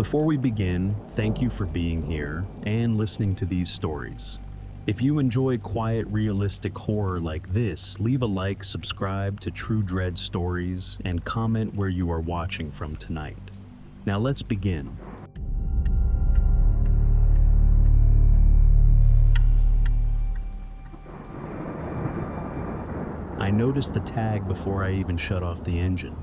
Before we begin, thank you for being here and listening to these stories. If you enjoy quiet, realistic horror like this, leave a like, subscribe to True Dread Stories, and comment where you are watching from tonight. Now let's begin. I noticed the tag before I even shut off the engine.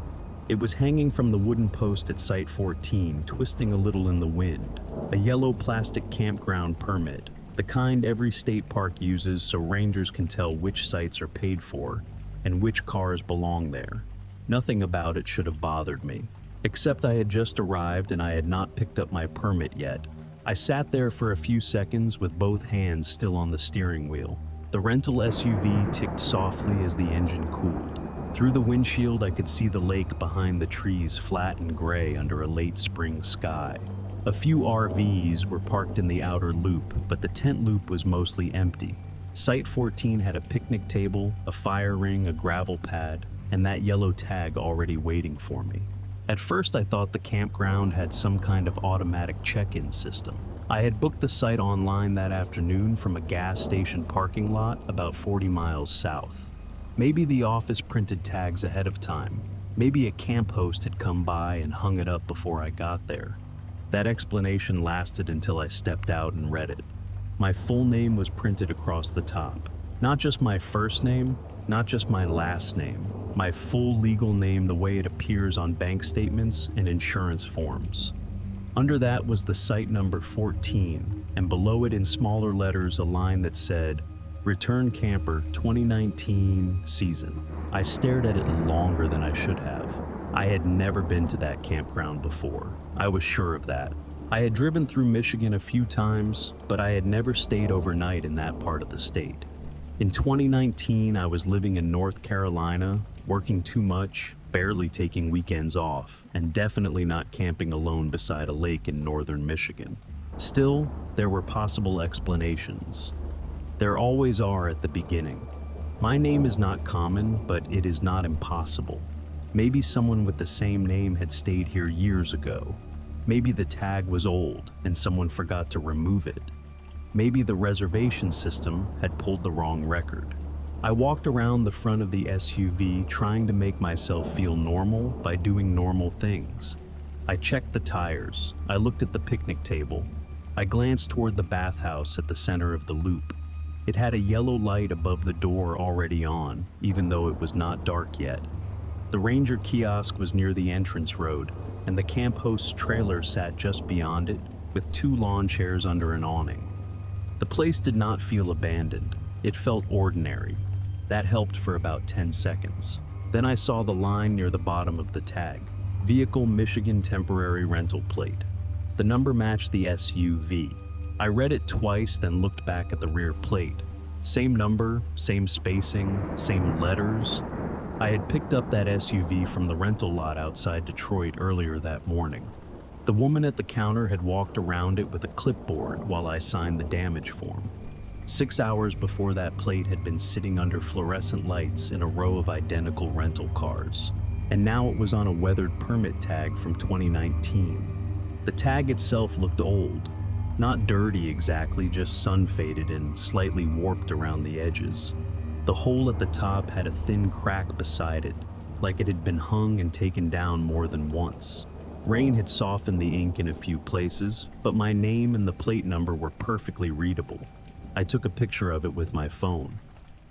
It was hanging from the wooden post at Site 14, twisting a little in the wind. A yellow plastic campground permit, the kind every state park uses so rangers can tell which sites are paid for and which cars belong there. Nothing about it should have bothered me, except I had just arrived and I had not picked up my permit yet. I sat there for a few seconds with both hands still on the steering wheel. The rental SUV ticked softly as the engine cooled. Through the windshield, I could see the lake behind the trees, flat and gray under a late spring sky. A few RVs were parked in the outer loop, but the tent loop was mostly empty. Site 14 had a picnic table, a fire ring, a gravel pad, and that yellow tag already waiting for me. At first, I thought the campground had some kind of automatic check-in system. I had booked the site online that afternoon from a gas station parking lot about 40 miles south. Maybe the office printed tags ahead of time. Maybe a camp host had come by and hung it up before I got there. That explanation lasted until I stepped out and read it. My full name was printed across the top. Not just my first name, not just my last name. My full legal name the way it appears on bank statements and insurance forms. Under that was the site number 14, and below it in smaller letters a line that said, Return Camper 2019 season. I stared at it longer than I should have. I had never been to that campground before. I was sure of that. I had driven through Michigan a few times, but I had never stayed overnight in that part of the state. In 2019, I was living in North Carolina, working too much, barely taking weekends off, and definitely not camping alone beside a lake in northern Michigan. Still, there were possible explanations. There always are at the beginning. My name is not common, but it is not impossible. Maybe someone with the same name had stayed here years ago. Maybe the tag was old and someone forgot to remove it. Maybe the reservation system had pulled the wrong record. I walked around the front of the SUV trying to make myself feel normal by doing normal things. I checked the tires. I looked at the picnic table. I glanced toward the bathhouse at the center of the loop. It had a yellow light above the door already on, even though it was not dark yet. The ranger kiosk was near the entrance road, and the camp host's trailer sat just beyond it, with 2 lawn chairs under an awning. The place did not feel abandoned. It felt ordinary. That helped for about 10 seconds. Then I saw the line near the bottom of the tag. Vehicle Michigan Temporary Rental Plate. The number matched the SUV. I read it twice, then looked back at the rear plate. Same number, same spacing, same letters. I had picked up that SUV from the rental lot outside Detroit earlier that morning. The woman at the counter had walked around it with a clipboard while I signed the damage form. 6 hours before that plate had been sitting under fluorescent lights in a row of identical rental cars. And now it was on a weathered permit tag from 2019. The tag itself looked old. Not dirty exactly, just sun-faded and slightly warped around the edges. The hole at the top had a thin crack beside it, like it had been hung and taken down more than once. Rain had softened the ink in a few places, but my name and the plate number were perfectly readable. I took a picture of it with my phone.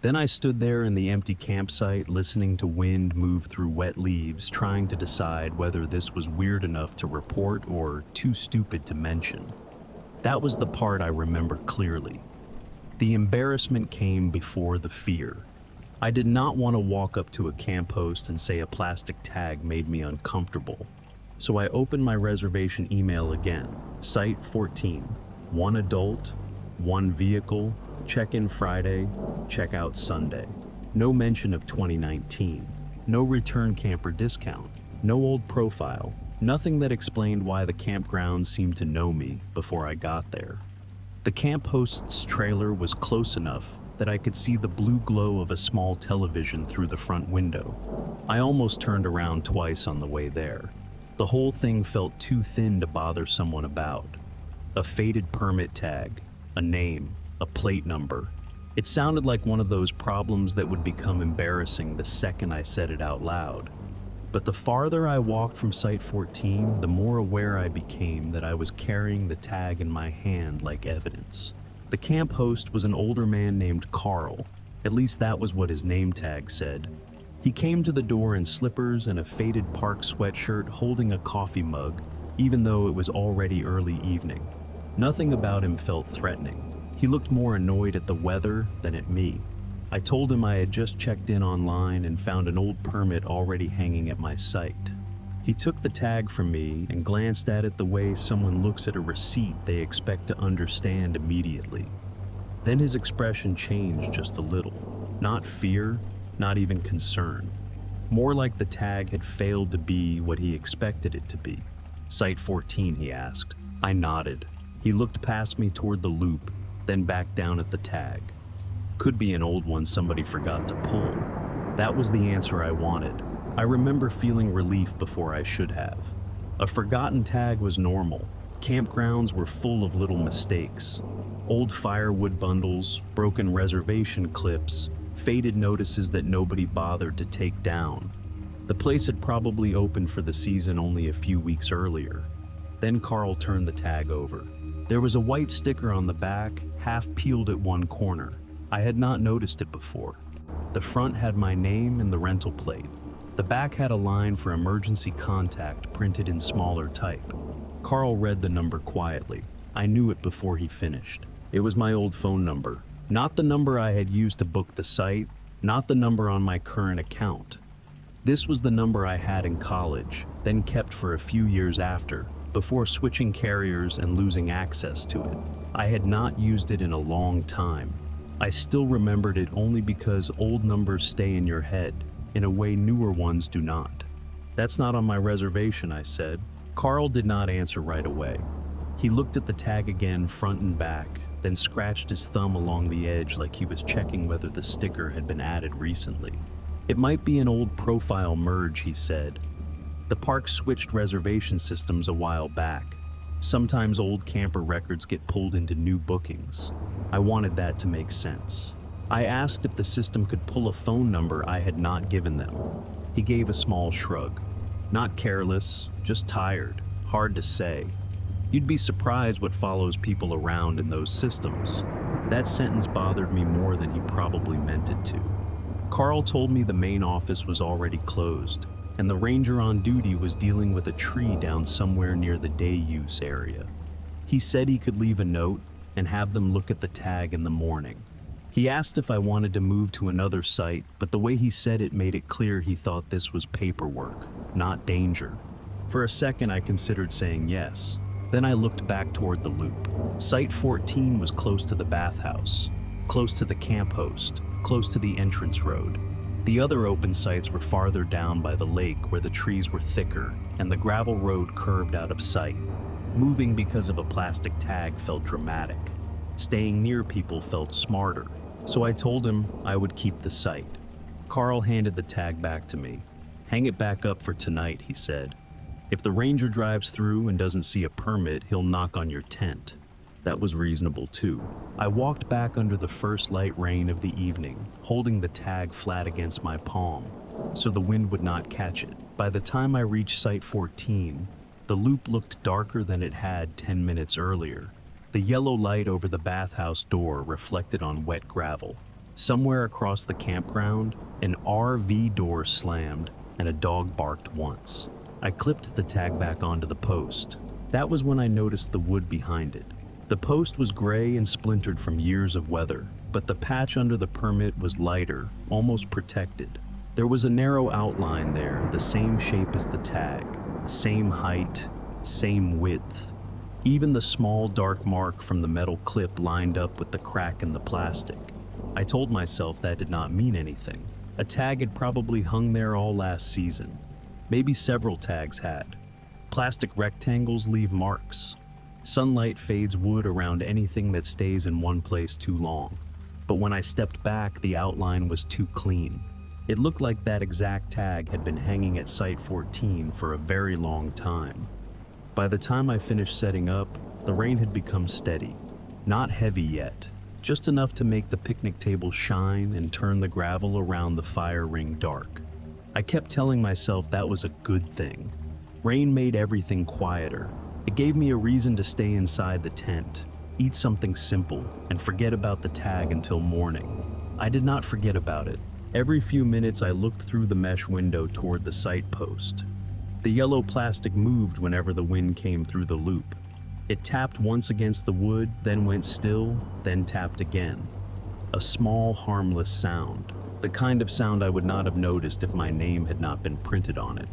Then I stood there in the empty campsite, listening to wind move through wet leaves, trying to decide whether this was weird enough to report or too stupid to mention. That was the part I remember clearly. The embarrassment came before the fear. I did not want to walk up to a camp host and say a plastic tag made me uncomfortable. So I opened my reservation email again. Site 14. 1 adult, 1 vehicle, check-in Friday, check-out Sunday. No mention of 2019. No return camper discount. No old profile. Nothing that explained why the campground seemed to know me before I got there. The camp host's trailer was close enough that I could see the blue glow of a small television through the front window. I almost turned around twice on the way there. The whole thing felt too thin to bother someone about. A faded permit tag, a name, a plate number. It sounded like one of those problems that would become embarrassing the second I said it out loud. But the farther I walked from Site 14, the more aware I became that I was carrying the tag in my hand like evidence. The camp host was an older man named Carl. At least that was what his name tag said. He came to the door in slippers and a faded park sweatshirt, holding a coffee mug, even though it was already early evening. Nothing about him felt threatening. He looked more annoyed at the weather than at me. I told him I had just checked in online and found an old permit already hanging at my site. He took the tag from me and glanced at it the way someone looks at a receipt they expect to understand immediately. Then his expression changed just a little. Not fear, not even concern. More like the tag had failed to be what he expected it to be. Site 14, he asked. I nodded. He looked past me toward the loop, then back down at the tag. Could be an old one somebody forgot to pull. That was the answer I wanted. I remember feeling relief before I should have. A forgotten tag was normal. Campgrounds were full of little mistakes. Old firewood bundles, broken reservation clips, faded notices that nobody bothered to take down. The place had probably opened for the season only a few weeks earlier. Then Carl turned the tag over. There was a white sticker on the back, half peeled at one corner. I had not noticed it before. The front had my name and the rental plate. The back had a line for emergency contact printed in smaller type. Carl read the number quietly. I knew it before he finished. It was my old phone number. Not the number I had used to book the site, not the number on my current account. This was the number I had in college, then kept for a few years after, before switching carriers and losing access to it. I had not used it in a long time. I still remembered it only because old numbers stay in your head, in a way newer ones do not. That's not on my reservation, I said. Carl did not answer right away. He looked at the tag again front and back, then scratched his thumb along the edge like he was checking whether the sticker had been added recently. It might be an old profile merge, he said. The park switched reservation systems a while back. Sometimes old camper records get pulled into new bookings. I wanted that to make sense. I asked if the system could pull a phone number I had not given them. He gave a small shrug. Not careless, just tired. Hard to say. You'd be surprised what follows people around in those systems. That sentence bothered me more than he probably meant it to. Carl told me the main office was already closed, and the ranger on duty was dealing with a tree down somewhere near the day use area. He said he could leave a note and have them look at the tag in the morning. He asked if I wanted to move to another site, but the way he said it made it clear he thought this was paperwork, not danger. For a second I considered saying yes. Then I looked back toward the loop. Site 14 was close to the bathhouse, close to the camp host, close to the entrance road. The other open sites were farther down by the lake where the trees were thicker and the gravel road curved out of sight. Moving because of a plastic tag felt dramatic. Staying near people felt smarter, so I told him I would keep the site. Carl handed the tag back to me. Hang it back up for tonight, he said. If the ranger drives through and doesn't see a permit, he'll knock on your tent. That was reasonable too. I walked back under the first light rain of the evening, holding the tag flat against my palm, so the wind would not catch it. By the time I reached Site 14, the loop looked darker than it had 10 minutes earlier. The yellow light over the bathhouse door reflected on wet gravel. Somewhere across the campground, an RV door slammed and a dog barked once. I clipped the tag back onto the post. That was when I noticed the wood behind it. The post was gray and splintered from years of weather, but the patch under the permit was lighter, almost protected. There was a narrow outline there, the same shape as the tag, same height, same width. Even the small dark mark from the metal clip lined up with the crack in the plastic. I told myself that did not mean anything. A tag had probably hung there all last season. Maybe several tags had. Plastic rectangles leave marks. Sunlight fades wood around anything that stays in one place too long. But when I stepped back, the outline was too clean. It looked like that exact tag had been hanging at Site 14 for a very long time. By the time I finished setting up, the rain had become steady. Not heavy yet, just enough to make the picnic table shine and turn the gravel around the fire ring dark. I kept telling myself that was a good thing. Rain made everything quieter. It gave me a reason to stay inside the tent, eat something simple, and forget about the tag until morning. I did not forget about it. Every few minutes I looked through the mesh window toward the site post. The yellow plastic moved whenever the wind came through the loop. It tapped once against the wood, then went still, then tapped again. A small, harmless sound. The kind of sound I would not have noticed if my name had not been printed on it.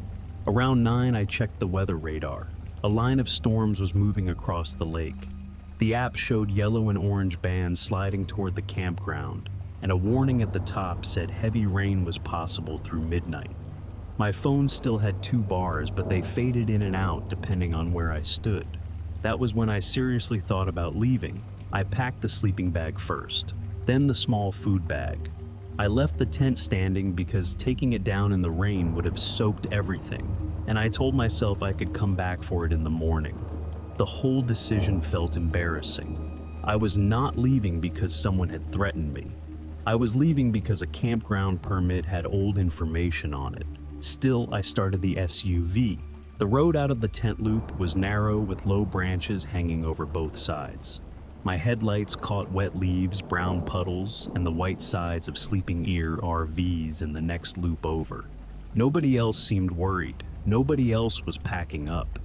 Around 9, I checked the weather radar. A line of storms was moving across the lake. The app showed yellow and orange bands sliding toward the campground, and a warning at the top said heavy rain was possible through midnight. My phone still had 2 bars, but they faded in and out depending on where I stood. That was when I seriously thought about leaving. I packed the sleeping bag first, then the small food bag. I left the tent standing because taking it down in the rain would have soaked everything, and I told myself I could come back for it in the morning. The whole decision felt embarrassing. I was not leaving because someone had threatened me. I was leaving because a campground permit had old information on it. Still, I started the SUV. The road out of the tent loop was narrow with low branches hanging over both sides. My headlights caught wet leaves, brown puddles, and the white sides of Sleeping Ear RVs in the next loop over. Nobody else seemed worried. Nobody else was packing up.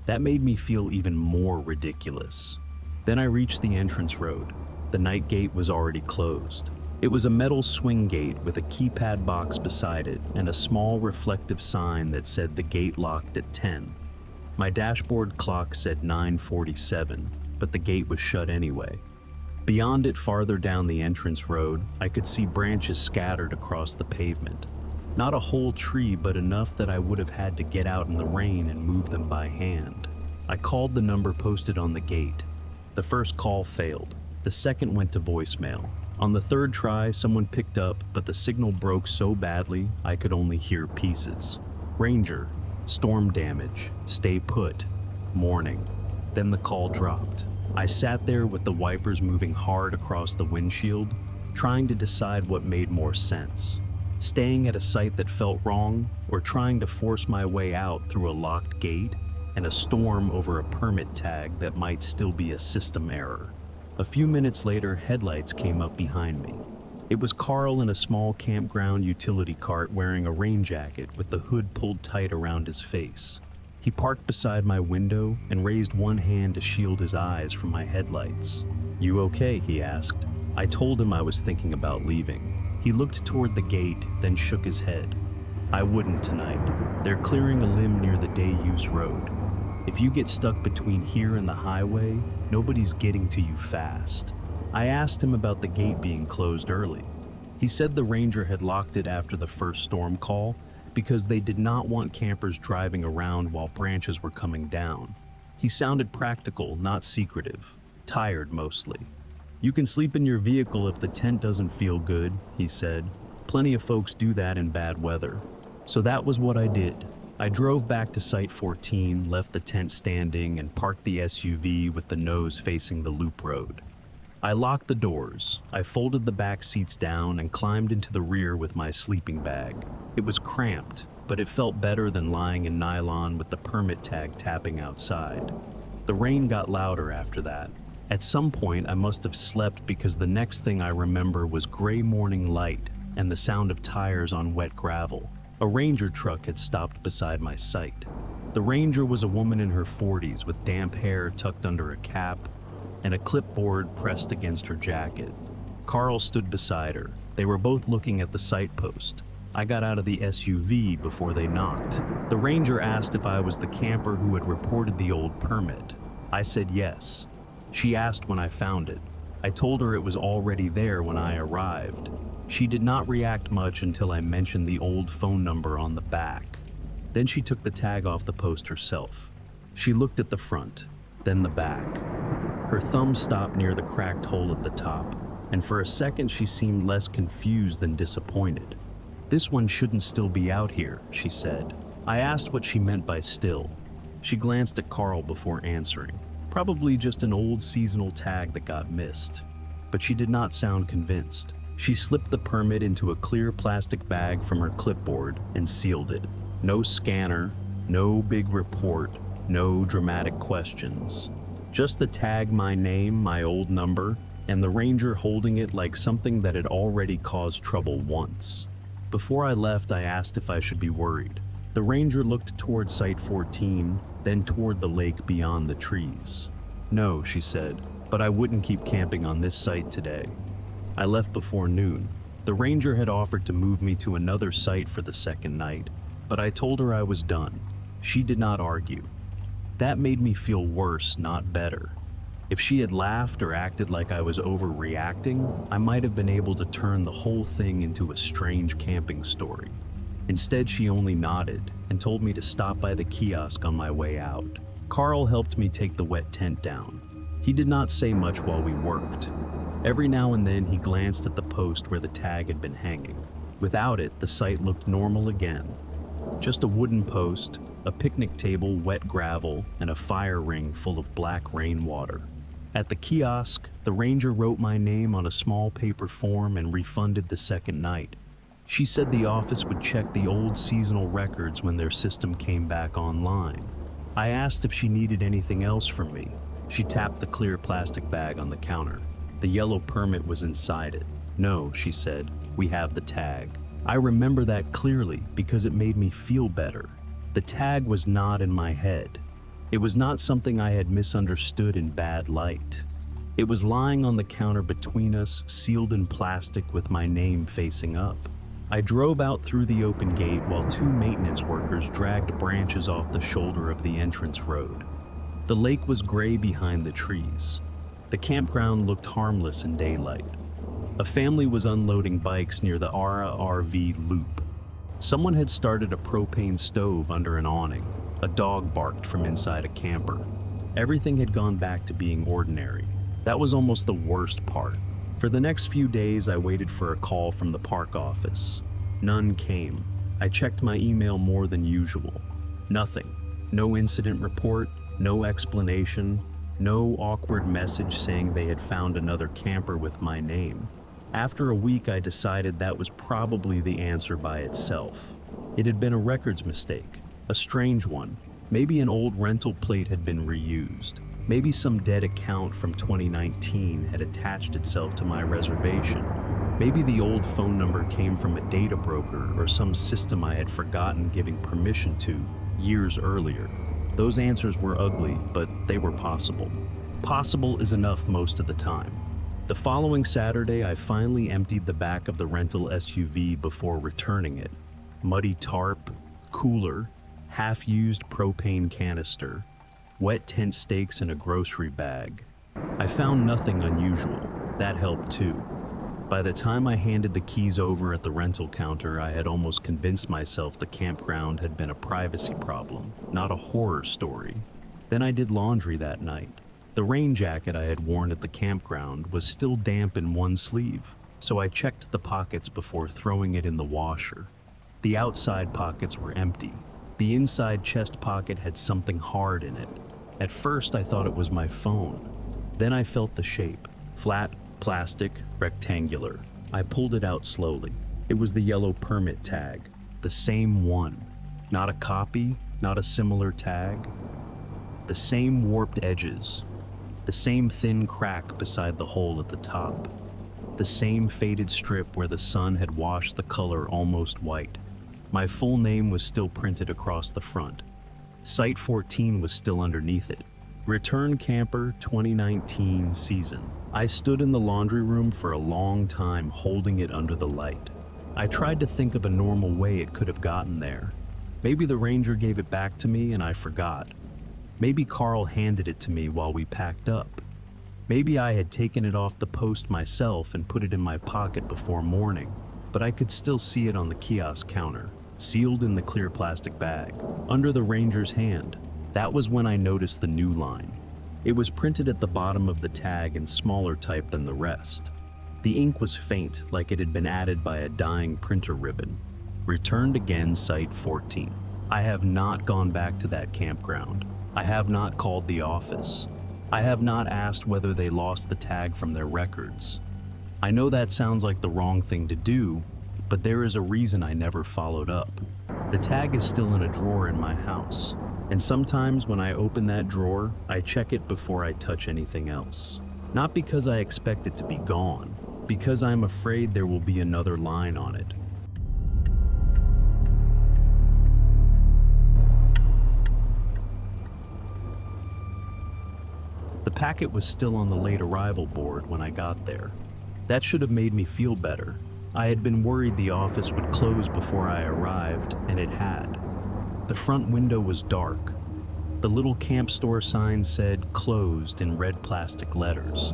That made me feel even more ridiculous. Then I reached the entrance road. The night gate was already closed. It was a metal swing gate with a keypad box beside it and a small reflective sign that said the gate locked at 10. My dashboard clock said 9:47, but the gate was shut anyway. Beyond it, farther down the entrance road, I could see branches scattered across the pavement. Not a whole tree, but enough that I would have had to get out in the rain and move them by hand. I called the number posted on the gate. The first call failed. The second went to voicemail. On the third try, someone picked up, but the signal broke so badly I could only hear pieces. Ranger, storm damage, stay put, morning. Then the call dropped. I sat there with the wipers moving hard across the windshield, trying to decide what made more sense. Staying at a site that felt wrong, or trying to force my way out through a locked gate and a storm over a permit tag that might still be a system error. A few minutes later, headlights came up behind me. It was Carl in a small campground utility cart wearing a rain jacket with the hood pulled tight around his face. He parked beside my window and raised one hand to shield his eyes from my headlights. "You okay?" he asked. I told him I was thinking about leaving. He looked toward the gate, then shook his head. "I wouldn't tonight. They're clearing a limb near the day-use road. If you get stuck between here and the highway, nobody's getting to you fast." I asked him about the gate being closed early. He said the ranger had locked it after the first storm call because they did not want campers driving around while branches were coming down. He sounded practical, not secretive, tired mostly. "You can sleep in your vehicle if the tent doesn't feel good," he said. "Plenty of folks do that in bad weather." So that was what I did. I drove back to Site 14, left the tent standing, and parked the SUV with the nose facing the loop road. I locked the doors. I folded the back seats down and climbed into the rear with my sleeping bag. It was cramped, but it felt better than lying in nylon with the permit tag tapping outside. The rain got louder after that. At some point, I must have slept because the next thing I remember was gray morning light and the sound of tires on wet gravel. A ranger truck had stopped beside my site. The ranger was a woman in her 40s with damp hair tucked under a cap and a clipboard pressed against her jacket. Carl stood beside her. They were both looking at the site post. I got out of the SUV before they knocked. The ranger asked if I was the camper who had reported the old permit. I said yes. She asked when I found it. I told her it was already there when I arrived. She did not react much until I mentioned the old phone number on the back. Then she took the tag off the post herself. She looked at the front, then the back. Her thumb stopped near the cracked hole at the top, and for a second she seemed less confused than disappointed. "This one shouldn't still be out here," she said. I asked what she meant by still. She glanced at Carl before answering. Probably just an old seasonal tag that got missed. But she did not sound convinced. She slipped the permit into a clear plastic bag from her clipboard and sealed it. No scanner, no big report, no dramatic questions. Just the tag, my name, my old number, and the ranger holding it like something that had already caused trouble once. Before I left, I asked if I should be worried. The ranger looked toward Site 14, then toward the lake beyond the trees. "No," she said, "but I wouldn't keep camping on this site today." I left before noon. The ranger had offered to move me to another site for the second night, but I told her I was done. She did not argue. That made me feel worse, not better. If she had laughed or acted like I was overreacting, I might have been able to turn the whole thing into a strange camping story. Instead, she only nodded and told me to stop by the kiosk on my way out. Carl helped me take the wet tent down. He did not say much while we worked. Every now and then he glanced at the post where the tag had been hanging. Without it, the site looked normal again. Just a wooden post, a picnic table, wet gravel, and a fire ring full of black rainwater. At the kiosk, the ranger wrote my name on a small paper form and refunded the second night. She said the office would check the old seasonal records when their system came back online. I asked if she needed anything else from me. She tapped the clear plastic bag on the counter. The yellow permit was inside it. "No," she said, "we have the tag." I remember that clearly because it made me feel better. The tag was not in my head. It was not something I had misunderstood in bad light. It was lying on the counter between us, sealed in plastic with my name facing up. I drove out through the open gate while two maintenance workers dragged branches off the shoulder of the entrance road. The lake was gray behind the trees. The campground looked harmless in daylight. A family was unloading bikes near the Ara RV loop. Someone had started a propane stove under an awning. A dog barked from inside a camper. Everything had gone back to being ordinary. That was almost the worst part. For the next few days, I waited for a call from the park office. None came. I checked my email more than usual. Nothing. No incident report, no explanation, no awkward message saying they had found another camper with my name. After a week, I decided that was probably the answer by itself. It had been a records mistake, a strange one. Maybe an old rental plate had been reused. Maybe some dead account from 2019 had attached itself to my reservation. Maybe the old phone number came from a data broker or some system I had forgotten giving permission to years earlier. Those answers were ugly, but they were possible. Possible is enough most of the time. The following Saturday, I finally emptied the back of the rental SUV before returning it. Muddy tarp, cooler, half-used propane canister, wet tent stakes in a grocery bag. I found nothing unusual. That helped too. By the time I handed the keys over at the rental counter, I had almost convinced myself the campground had been a privacy problem, not a horror story. Then I did laundry that night. The rain jacket I had worn at the campground was still damp in one sleeve, so I checked the pockets before throwing it in the washer. The outside pockets were empty. The inside chest pocket had something hard in it. At first, I thought it was my phone. Then I felt the shape. Flat, plastic, rectangular. I pulled it out slowly. It was the yellow permit tag. The same one. Not a copy, not a similar tag. The same warped edges. The same thin crack beside the hole at the top. The same faded strip where the sun had washed the color almost white. My full name was still printed across the front. Site 14 was still underneath it. Return Camper 2019 season. I stood in the laundry room for a long time holding it under the light. I tried to think of a normal way it could have gotten there. Maybe the ranger gave it back to me and I forgot. Maybe Carl handed it to me while we packed up. Maybe I had taken it off the post myself and put it in my pocket before morning, but I could still see it on the kiosk counter, sealed in the clear plastic bag, under the ranger's hand. That was when I noticed the new line. It was printed at the bottom of the tag in smaller type than the rest. The ink was faint, like it had been added by a dying printer ribbon. Returned again, Site 14. I have not gone back to that campground. I have not called the office. I have not asked whether they lost the tag from their records. I know that sounds like the wrong thing to do, but there is a reason I never followed up. The tag is still in a drawer in my house, and sometimes when I open that drawer, I check it before I touch anything else. Not because I expect it to be gone, because I'm afraid there will be another line on it. The packet was still on the late arrival board when I got there. That should have made me feel better. I had been worried the office would close before I arrived, and it had. The front window was dark. The little camp store sign said closed in red plastic letters.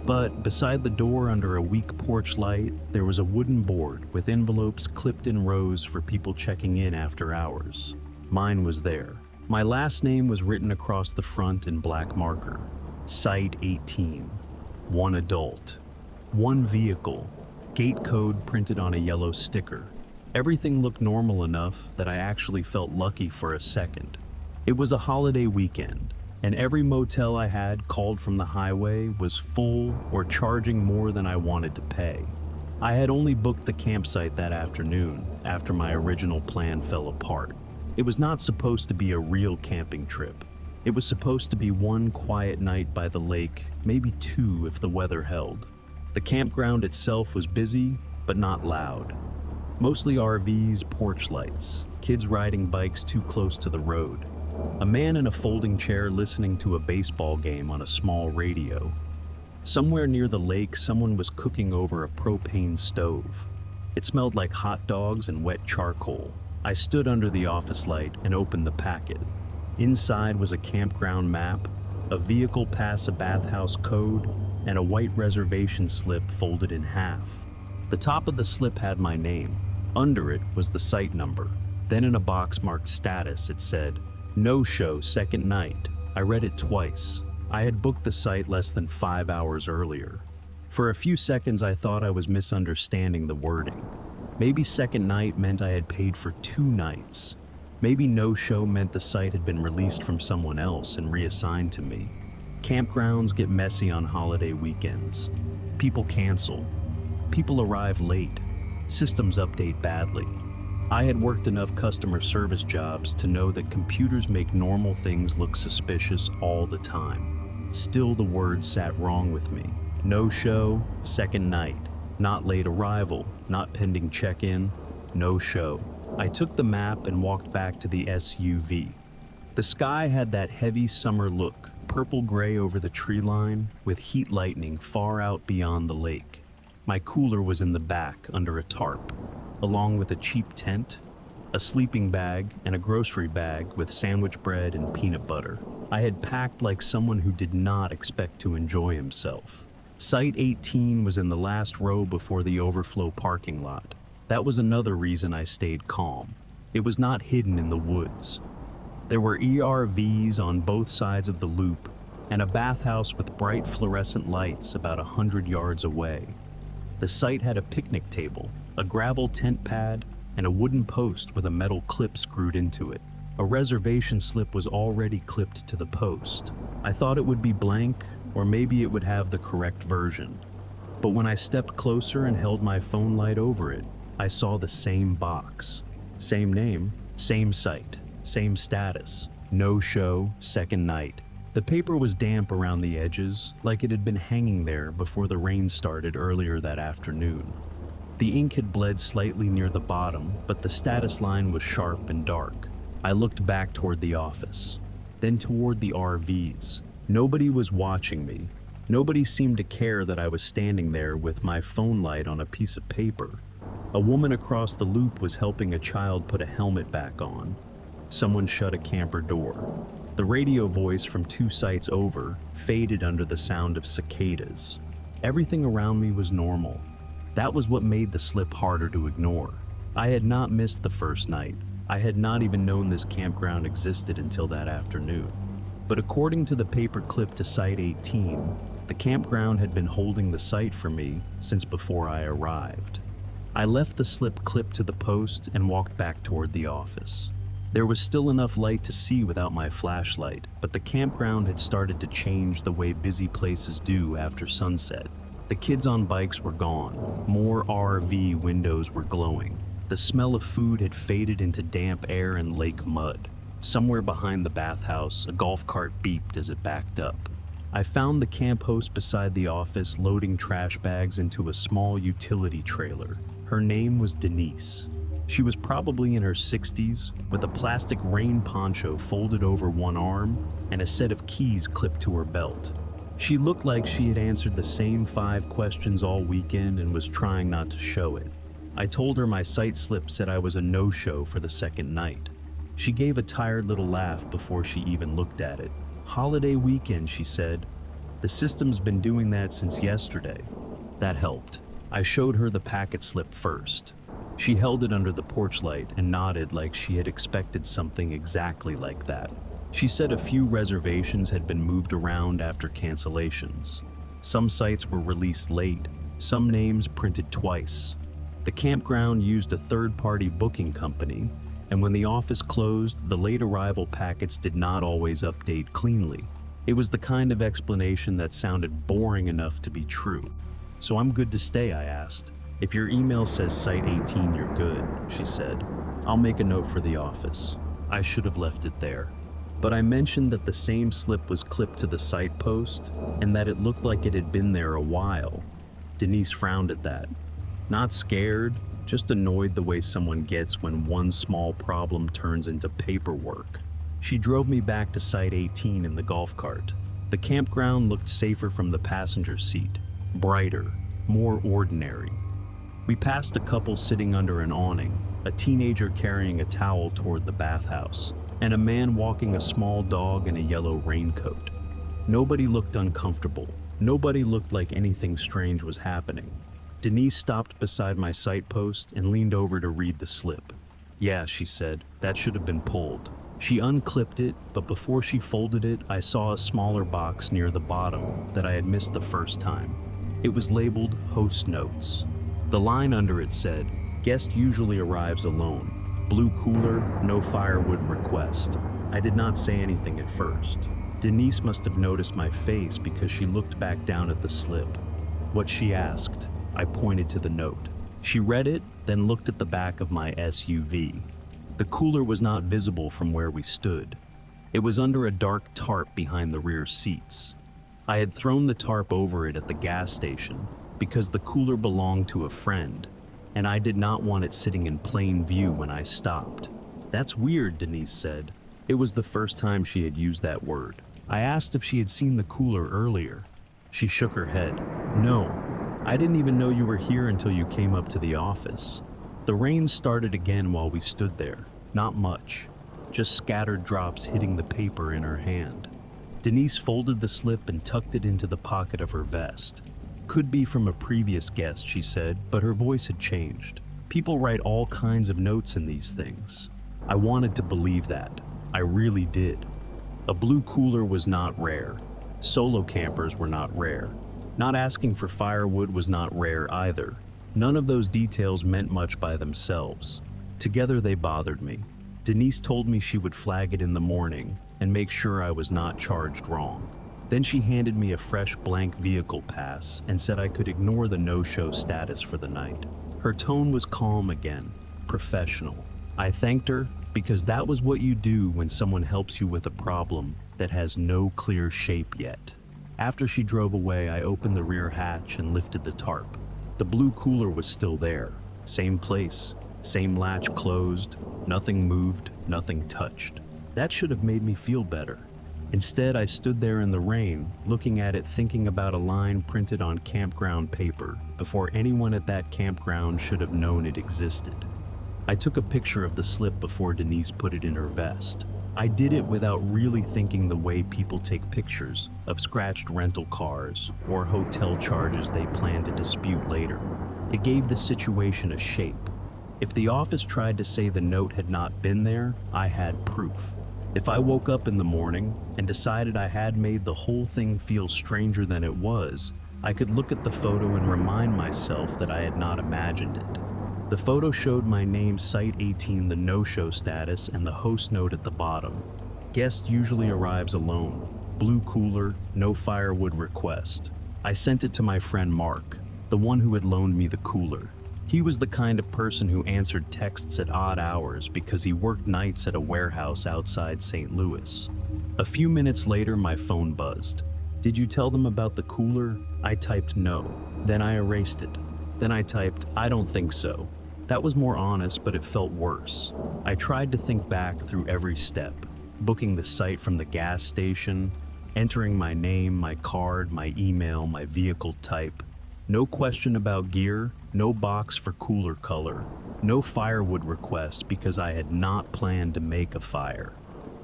But beside the door under a weak porch light, there was a wooden board with envelopes clipped in rows for people checking in after hours. Mine was there. My last name was written across the front in black marker. Site 18. 1 adult. 1 vehicle. Gate code printed on a yellow sticker. Everything looked normal enough that I actually felt lucky for a second. It was a holiday weekend, and every motel I had called from the highway was full or charging more than I wanted to pay. I had only booked the campsite that afternoon after my original plan fell apart. It was not supposed to be a real camping trip. It was supposed to be 1 quiet night by the lake, maybe 2 if the weather held. The campground itself was busy, but not loud. Mostly RVs, porch lights, kids riding bikes too close to the road. A man in a folding chair listening to a baseball game on a small radio. Somewhere near the lake, someone was cooking over a propane stove. It smelled like hot dogs and wet charcoal. I stood under the office light and opened the packet. Inside was a campground map, a vehicle pass, a bathhouse code, and a white reservation slip folded in half. The top of the slip had my name. Under it was the site number. Then in a box marked status, it said, "No show, second night." I read it twice. I had booked the site less than 5 hours earlier. For a few seconds, I thought I was misunderstanding the wording. Maybe second night meant I had paid for 2 nights. Maybe no show meant the site had been released from someone else and reassigned to me. Campgrounds get messy on holiday weekends. People cancel. People arrive late. Systems update badly. I had worked enough customer service jobs to know that computers make normal things look suspicious all the time. Still, the words sat wrong with me. No show, second night. Not late arrival, not pending check-in, no show. I took the map and walked back to the SUV. The sky had that heavy summer look, purple-gray over the tree line, with heat lightning far out beyond the lake. My cooler was in the back under a tarp, along with a cheap tent, a sleeping bag, and a grocery bag with sandwich bread and peanut butter. I had packed like someone who did not expect to enjoy himself. Site 18 was in the last row before the overflow parking lot. That was another reason I stayed calm. It was not hidden in the woods. There were ERVs on both sides of the loop, and a bathhouse with bright fluorescent lights about 100 yards away. The site had a picnic table, a gravel tent pad, and a wooden post with a metal clip screwed into it. A reservation slip was already clipped to the post. I thought it would be blank, or maybe it would have the correct version. But when I stepped closer and held my phone light over it, I saw the same box. Same name, same site, same status. No show, second night. The paper was damp around the edges, like it had been hanging there before the rain started earlier that afternoon. The ink had bled slightly near the bottom, but the status line was sharp and dark. I looked back toward the office, then toward the RVs. Nobody was watching me. Nobody seemed to care that I was standing there with my phone light on a piece of paper. A woman across the loop was helping a child put a helmet back on. Someone shut a camper door. The radio voice from 2 sites over faded under the sound of cicadas. Everything around me was normal. That was what made the slip harder to ignore. I had not missed the first night. I had not even known this campground existed until that afternoon. But according to the paper clip to Site 18, the campground had been holding the site for me since before I arrived. I left the slip clipped to the post and walked back toward the office. There was still enough light to see without my flashlight, but the campground had started to change the way busy places do after sunset. The kids on bikes were gone. More RV windows were glowing. The smell of food had faded into damp air and lake mud. Somewhere behind the bathhouse, a golf cart beeped as it backed up. I found the camp host beside the office loading trash bags into a small utility trailer. Her name was Denise. She was probably in her 60s, with a plastic rain poncho folded over one arm and a set of keys clipped to her belt. She looked like she had answered the same 5 questions all weekend and was trying not to show it. I told her my site slip said I was a no-show for the second night. She gave a tired little laugh before she even looked at it. "Holiday weekend," she said. "The system's been doing that since yesterday." That helped. I showed her the packet slip first. She held it under the porch light and nodded like she had expected something exactly like that. She said a few reservations had been moved around after cancellations. Some sites were released late, some names printed twice. The campground used a third-party booking company, and when the office closed, the late arrival packets did not always update cleanly. It was the kind of explanation that sounded boring enough to be true. "So I'm good to stay?" I asked. "If your email says Site 18, you're good," she said. "I'll make a note for the office." I should have left it there. But I mentioned that the same slip was clipped to the site post and that it looked like it had been there a while. Denise frowned at that. Not scared, just annoyed the way someone gets when one small problem turns into paperwork. She drove me back to Site 18 in the golf cart. The campground looked safer from the passenger seat, brighter, more ordinary. We passed a couple sitting under an awning, a teenager carrying a towel toward the bathhouse, and a man walking a small dog in a yellow raincoat. Nobody looked uncomfortable. Nobody looked like anything strange was happening. Denise stopped beside my site post and leaned over to read the slip. "Yeah," she said, "that should have been pulled." She unclipped it, but before she folded it, I saw a smaller box near the bottom that I had missed the first time. It was labeled Host Notes. The line under it said, "Guest usually arrives alone. Blue cooler, no firewood request." I did not say anything at first. Denise must have noticed my face because she looked back down at the slip. What she asked, I pointed to the note. She read it, then looked at the back of my SUV. The cooler was not visible from where we stood. It was under a dark tarp behind the rear seats. I had thrown the tarp over it at the gas station because the cooler belonged to a friend, and I did not want it sitting in plain view when I stopped. "That's weird," Denise said. It was the first time she had used that word. I asked if she had seen the cooler earlier. She shook her head. "No, I didn't even know you were here until you came up to the office." The rain started again while we stood there. Not much, just scattered drops hitting the paper in her hand. Denise folded the slip and tucked it into the pocket of her vest. "Could be from a previous guest," she said, but her voice had changed. "People write all kinds of notes in these things." I wanted to believe that. I really did. A blue cooler was not rare. Solo campers were not rare. Not asking for firewood was not rare either. None of those details meant much by themselves. Together they bothered me. Denise told me she would flag it in the morning and make sure I was not charged wrong. Then she handed me a fresh blank vehicle pass and said I could ignore the no-show status for the night. Her tone was calm again, professional. I thanked her because that was what you do when someone helps you with a problem that has no clear shape yet. After she drove away, I opened the rear hatch and lifted the tarp. The blue cooler was still there. Same place, same latch closed, nothing moved, nothing touched. That should have made me feel better. Instead, I stood there in the rain, looking at it, thinking about a line printed on campground paper before anyone at that campground should have known it existed. I took a picture of the slip before Denise put it in her vest. I did it without really thinking the way people take pictures of scratched rental cars or hotel charges they plan to dispute later. It gave the situation a shape. If the office tried to say the note had not been there, I had proof. If I woke up in the morning and decided I had made the whole thing feel stranger than it was, I could look at the photo and remind myself that I had not imagined it. The photo showed my name, Site 18, the no-show status, and the host note at the bottom. Guest usually arrives alone. Blue cooler, no firewood request. I sent it to my friend Mark, the one who had loaned me the cooler. He was the kind of person who answered texts at odd hours because he worked nights at a warehouse outside St. Louis. A few minutes later, my phone buzzed. Did you tell them about the cooler? I typed no. Then I erased it. Then I typed, I don't think so. That was more honest, but it felt worse. I tried to think back through every step, booking the site from the gas station, entering my name, my card, my email, my vehicle type. No question about gear, no box for cooler color, no firewood request because I had not planned to make a fire.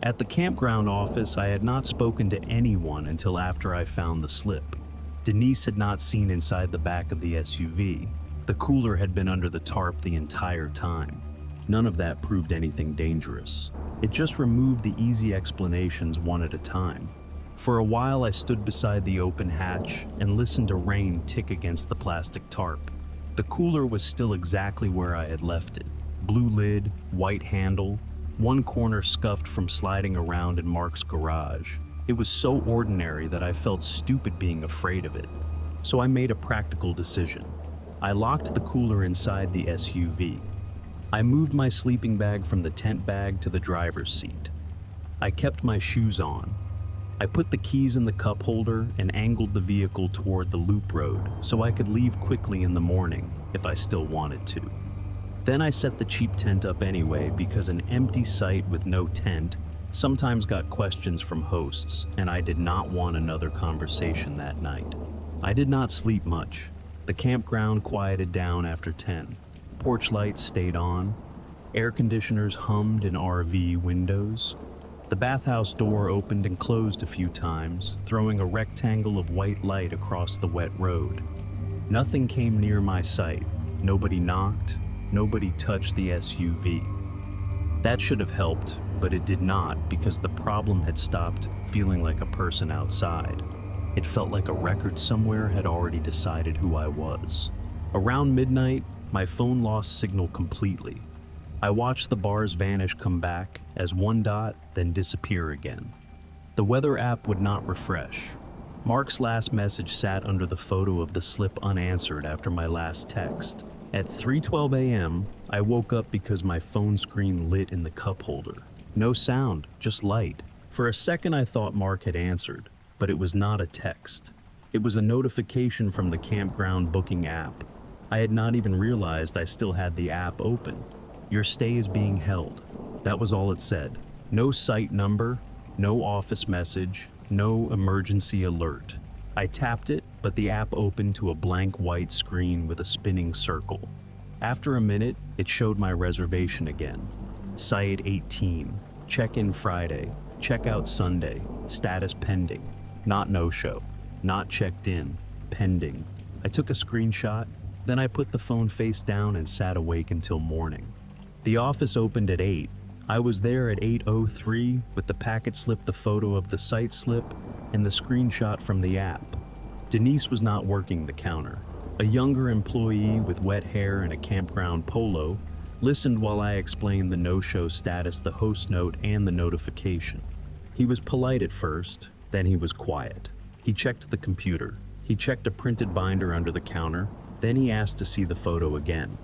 At the campground office, I had not spoken to anyone until after I found the slip. Denise had not seen inside the back of the SUV. The cooler had been under the tarp the entire time. None of that proved anything dangerous. It just removed the easy explanations one at a time. For a while, I stood beside the open hatch and listened to rain tick against the plastic tarp. The cooler was still exactly where I had left it. Blue lid, white handle, one corner scuffed from sliding around in Mark's garage. It was so ordinary that I felt stupid being afraid of it. So I made a practical decision. I locked the cooler inside the SUV. I moved my sleeping bag from the tent bag to the driver's seat. I kept my shoes on. I put the keys in the cup holder and angled the vehicle toward the loop road so I could leave quickly in the morning if I still wanted to. Then I set the cheap tent up anyway because an empty site with no tent sometimes got questions from hosts, and I did not want another conversation that night. I did not sleep much. The campground quieted down after 10. Porch lights stayed on. Air conditioners hummed in RV windows. The bathhouse door opened and closed a few times, throwing a rectangle of white light across the wet road. Nothing came near my sight. Nobody knocked. Nobody touched the SUV. That should have helped, but it did not because the problem had stopped feeling like a person outside. It felt like a record somewhere had already decided who I was. Around midnight, my phone lost signal completely. I watched the bars vanish, come back as one dot, then disappear again. The weather app would not refresh. Mark's last message sat under the photo of the slip unanswered after my last text. At 3:12 a.m., I woke up because my phone screen lit in the cup holder. No sound, just light. For a second I thought Mark had answered, but it was not a text. It was a notification from the campground booking app. I had not even realized I still had the app open. Your stay is being held. That was all it said. No site number, no office message, no emergency alert. I tapped it, but the app opened to a blank white screen with a spinning circle. After a minute, it showed my reservation again. Site 18, check-in Friday, check-out Sunday, status pending. Not no-show, not checked in, pending. I took a screenshot, then I put the phone face down and sat awake until morning. The office opened at 8. I was there at 8:03 with the packet slip, the photo of the site slip, and the screenshot from the app. Denise was not working the counter. A younger employee with wet hair and a campground polo listened while I explained the no-show status, the host note, and the notification. He was polite at first, then he was quiet. He checked the computer. He checked a printed binder under the counter, then he asked to see the photo again.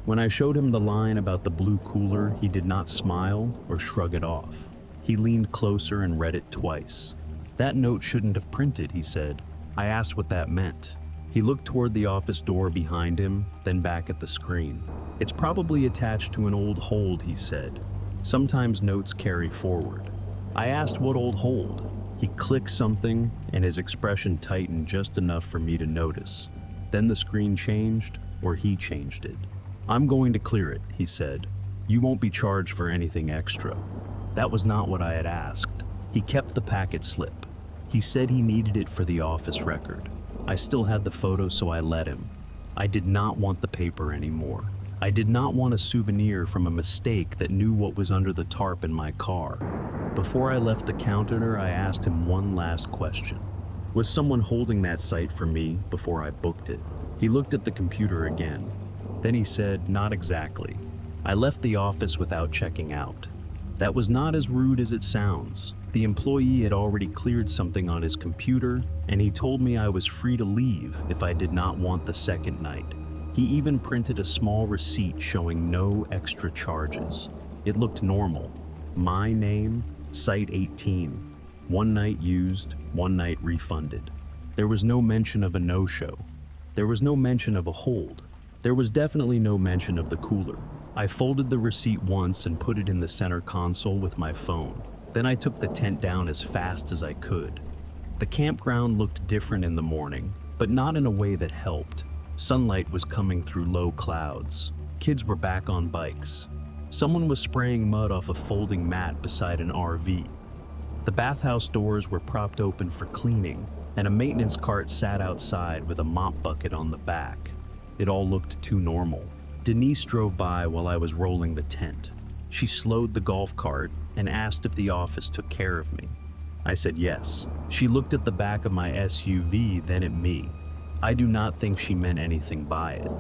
When I showed him the line about the blue cooler, he did not smile or shrug it off. He leaned closer and read it twice. That note shouldn't have printed, he said. I asked what that meant. He looked toward the office door behind him, then back at the screen. It's probably attached to an old hold, he said. Sometimes notes carry forward. I asked what old hold. He clicked something, and his expression tightened just enough for me to notice. Then the screen changed, or he changed it. I'm going to clear it, he said. You won't be charged for anything extra. That was not what I had asked. He kept the packet slip. He said he needed it for the office record. I still had the photo, so I let him. I did not want the paper anymore. I did not want a souvenir from a mistake that knew what was under the tarp in my car. Before I left the counter, I asked him one last question. Was someone holding that site for me before I booked it? He looked at the computer again. Then he said, "Not exactly. I left the office without checking out." That was not as rude as it sounds. The employee had already cleared something on his computer, and he told me I was free to leave if I did not want the second night. He even printed a small receipt showing no extra charges. It looked normal. My name, Site 18. 1 night used, 1 night refunded. There was no mention of a no-show. There was no mention of a hold. There was definitely no mention of the cooler. I folded the receipt once and put it in the center console with my phone. Then I took the tent down as fast as I could. The campground looked different in the morning, but not in a way that helped. Sunlight was coming through low clouds. Kids were back on bikes. Someone was spraying mud off a folding mat beside an RV. The bathhouse doors were propped open for cleaning, and a maintenance cart sat outside with a mop bucket on the back. It all looked too normal. Denise drove by while I was rolling the tent. She slowed the golf cart and asked if the office took care of me. I said yes. She looked at the back of my SUV, then at me. I do not think she meant anything by it.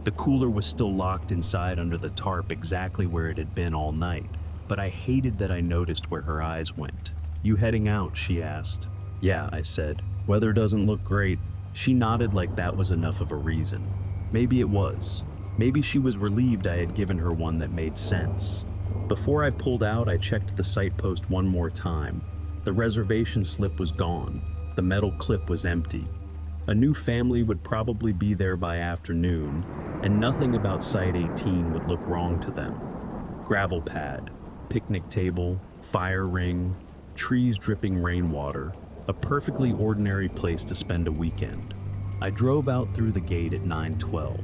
The cooler was still locked inside under the tarp exactly where it had been all night, but I hated that I noticed where her eyes went. "You heading out?" she asked. "Yeah," I said. "Weather doesn't look great." She nodded like that was enough of a reason. Maybe it was. Maybe she was relieved I had given her one that made sense. Before I pulled out, I checked the site post one more time. The reservation slip was gone. The metal clip was empty. A new family would probably be there by afternoon, and nothing about Site 18 would look wrong to them. Gravel pad, picnic table, fire ring, trees dripping rainwater, a perfectly ordinary place to spend a weekend. I drove out through the gate at 9:12.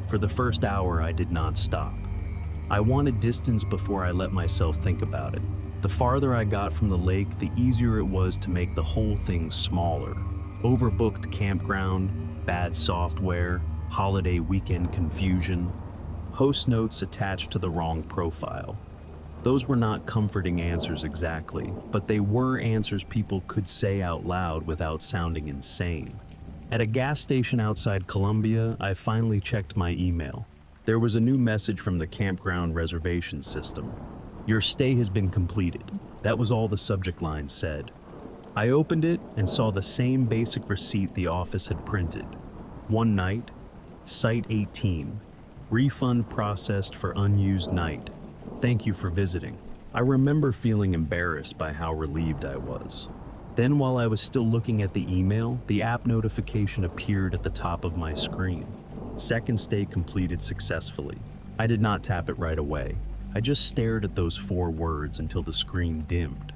For the first hour, I did not stop. I wanted distance before I let myself think about it. The farther I got from the lake, the easier it was to make the whole thing smaller. Overbooked campground, bad software, holiday weekend confusion, host notes attached to the wrong profile. Those were not comforting answers exactly, but they were answers people could say out loud without sounding insane. At a gas station outside Columbia, I finally checked my email. There was a new message from the campground reservation system. "Your stay has been completed." That was all the subject line said. I opened it and saw the same basic receipt the office had printed. 1 night, Site 18, refund processed for unused night. Thank you for visiting. I remember feeling embarrassed by how relieved I was. Then while I was still looking at the email, the app notification appeared at the top of my screen. Second stay completed successfully. I did not tap it right away. I just stared at those 4 words until the screen dimmed.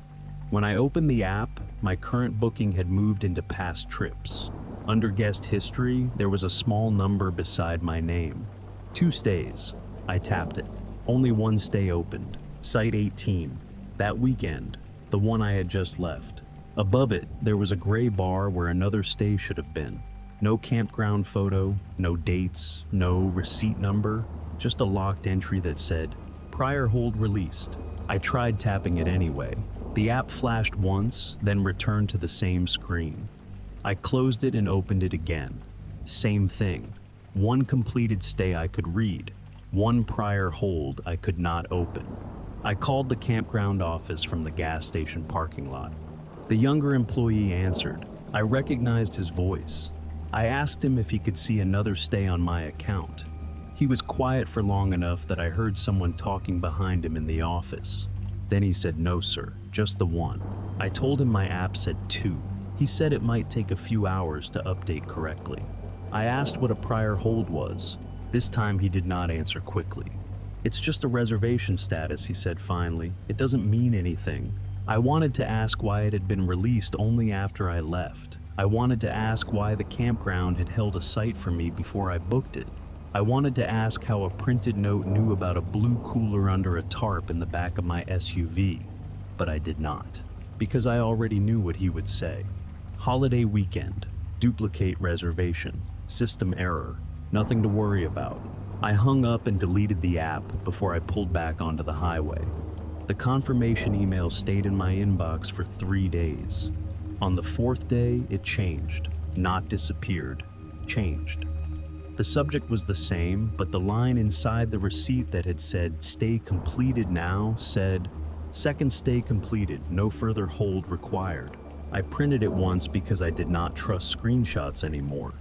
When I opened the app, my current booking had moved into past trips. Under guest history, there was a small number beside my name. 2 stays. I tapped it. Only 1 stay opened. Site 18. That weekend, the one I had just left. Above it, there was a gray bar where another stay should have been. No campground photo, no dates, no receipt number, just a locked entry that said, "Prior hold released." I tried tapping it anyway. The app flashed once, then returned to the same screen. I closed it and opened it again. Same thing. 1 completed stay I could read. 1 prior hold I could not open. I called the campground office from the gas station parking lot. The younger employee answered. I recognized his voice. I asked him if he could see another stay on my account. He was quiet for long enough that I heard someone talking behind him in the office. Then he said, "No, sir, just the 1. I told him my app said 2. He said it might take a few hours to update correctly. I asked what a prior hold was. This time he did not answer quickly. "It's just a reservation status," he said finally. "It doesn't mean anything." I wanted to ask why it had been released only after I left. I wanted to ask why the campground had held a site for me before I booked it. I wanted to ask how a printed note knew about a blue cooler under a tarp in the back of my SUV, but I did not, because I already knew what he would say. Holiday weekend, duplicate reservation, system error, nothing to worry about. I hung up and deleted the app before I pulled back onto the highway. The confirmation email stayed in my inbox for 3 days. On the 4th day, it changed, not disappeared, changed. The subject was the same, but the line inside the receipt that had said "Stay completed now" said, "Second stay completed, no further hold required." I printed it once because I did not trust screenshots anymore.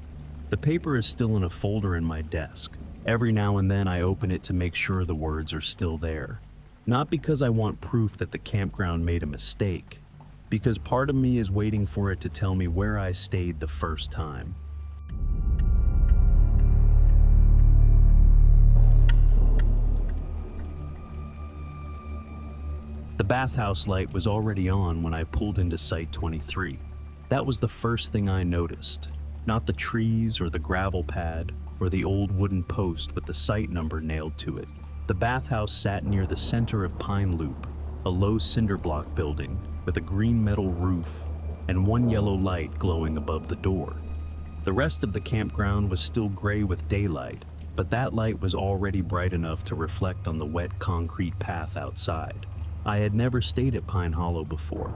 The paper is still in a folder in my desk. Every now and then I open it to make sure the words are still there. Not because I want proof that the campground made a mistake, because part of me is waiting for it to tell me where I stayed the first time. The bathhouse light was already on when I pulled into Site 23. That was the first thing I noticed, not the trees or the gravel pad or the old wooden post with the site number nailed to it. The bathhouse sat near the center of Pine Loop, a low cinder block building with a green metal roof and one yellow light glowing above the door. The rest of the campground was still gray with daylight, but that light was already bright enough to reflect on the wet concrete path outside. I had never stayed at Pine Hollow before.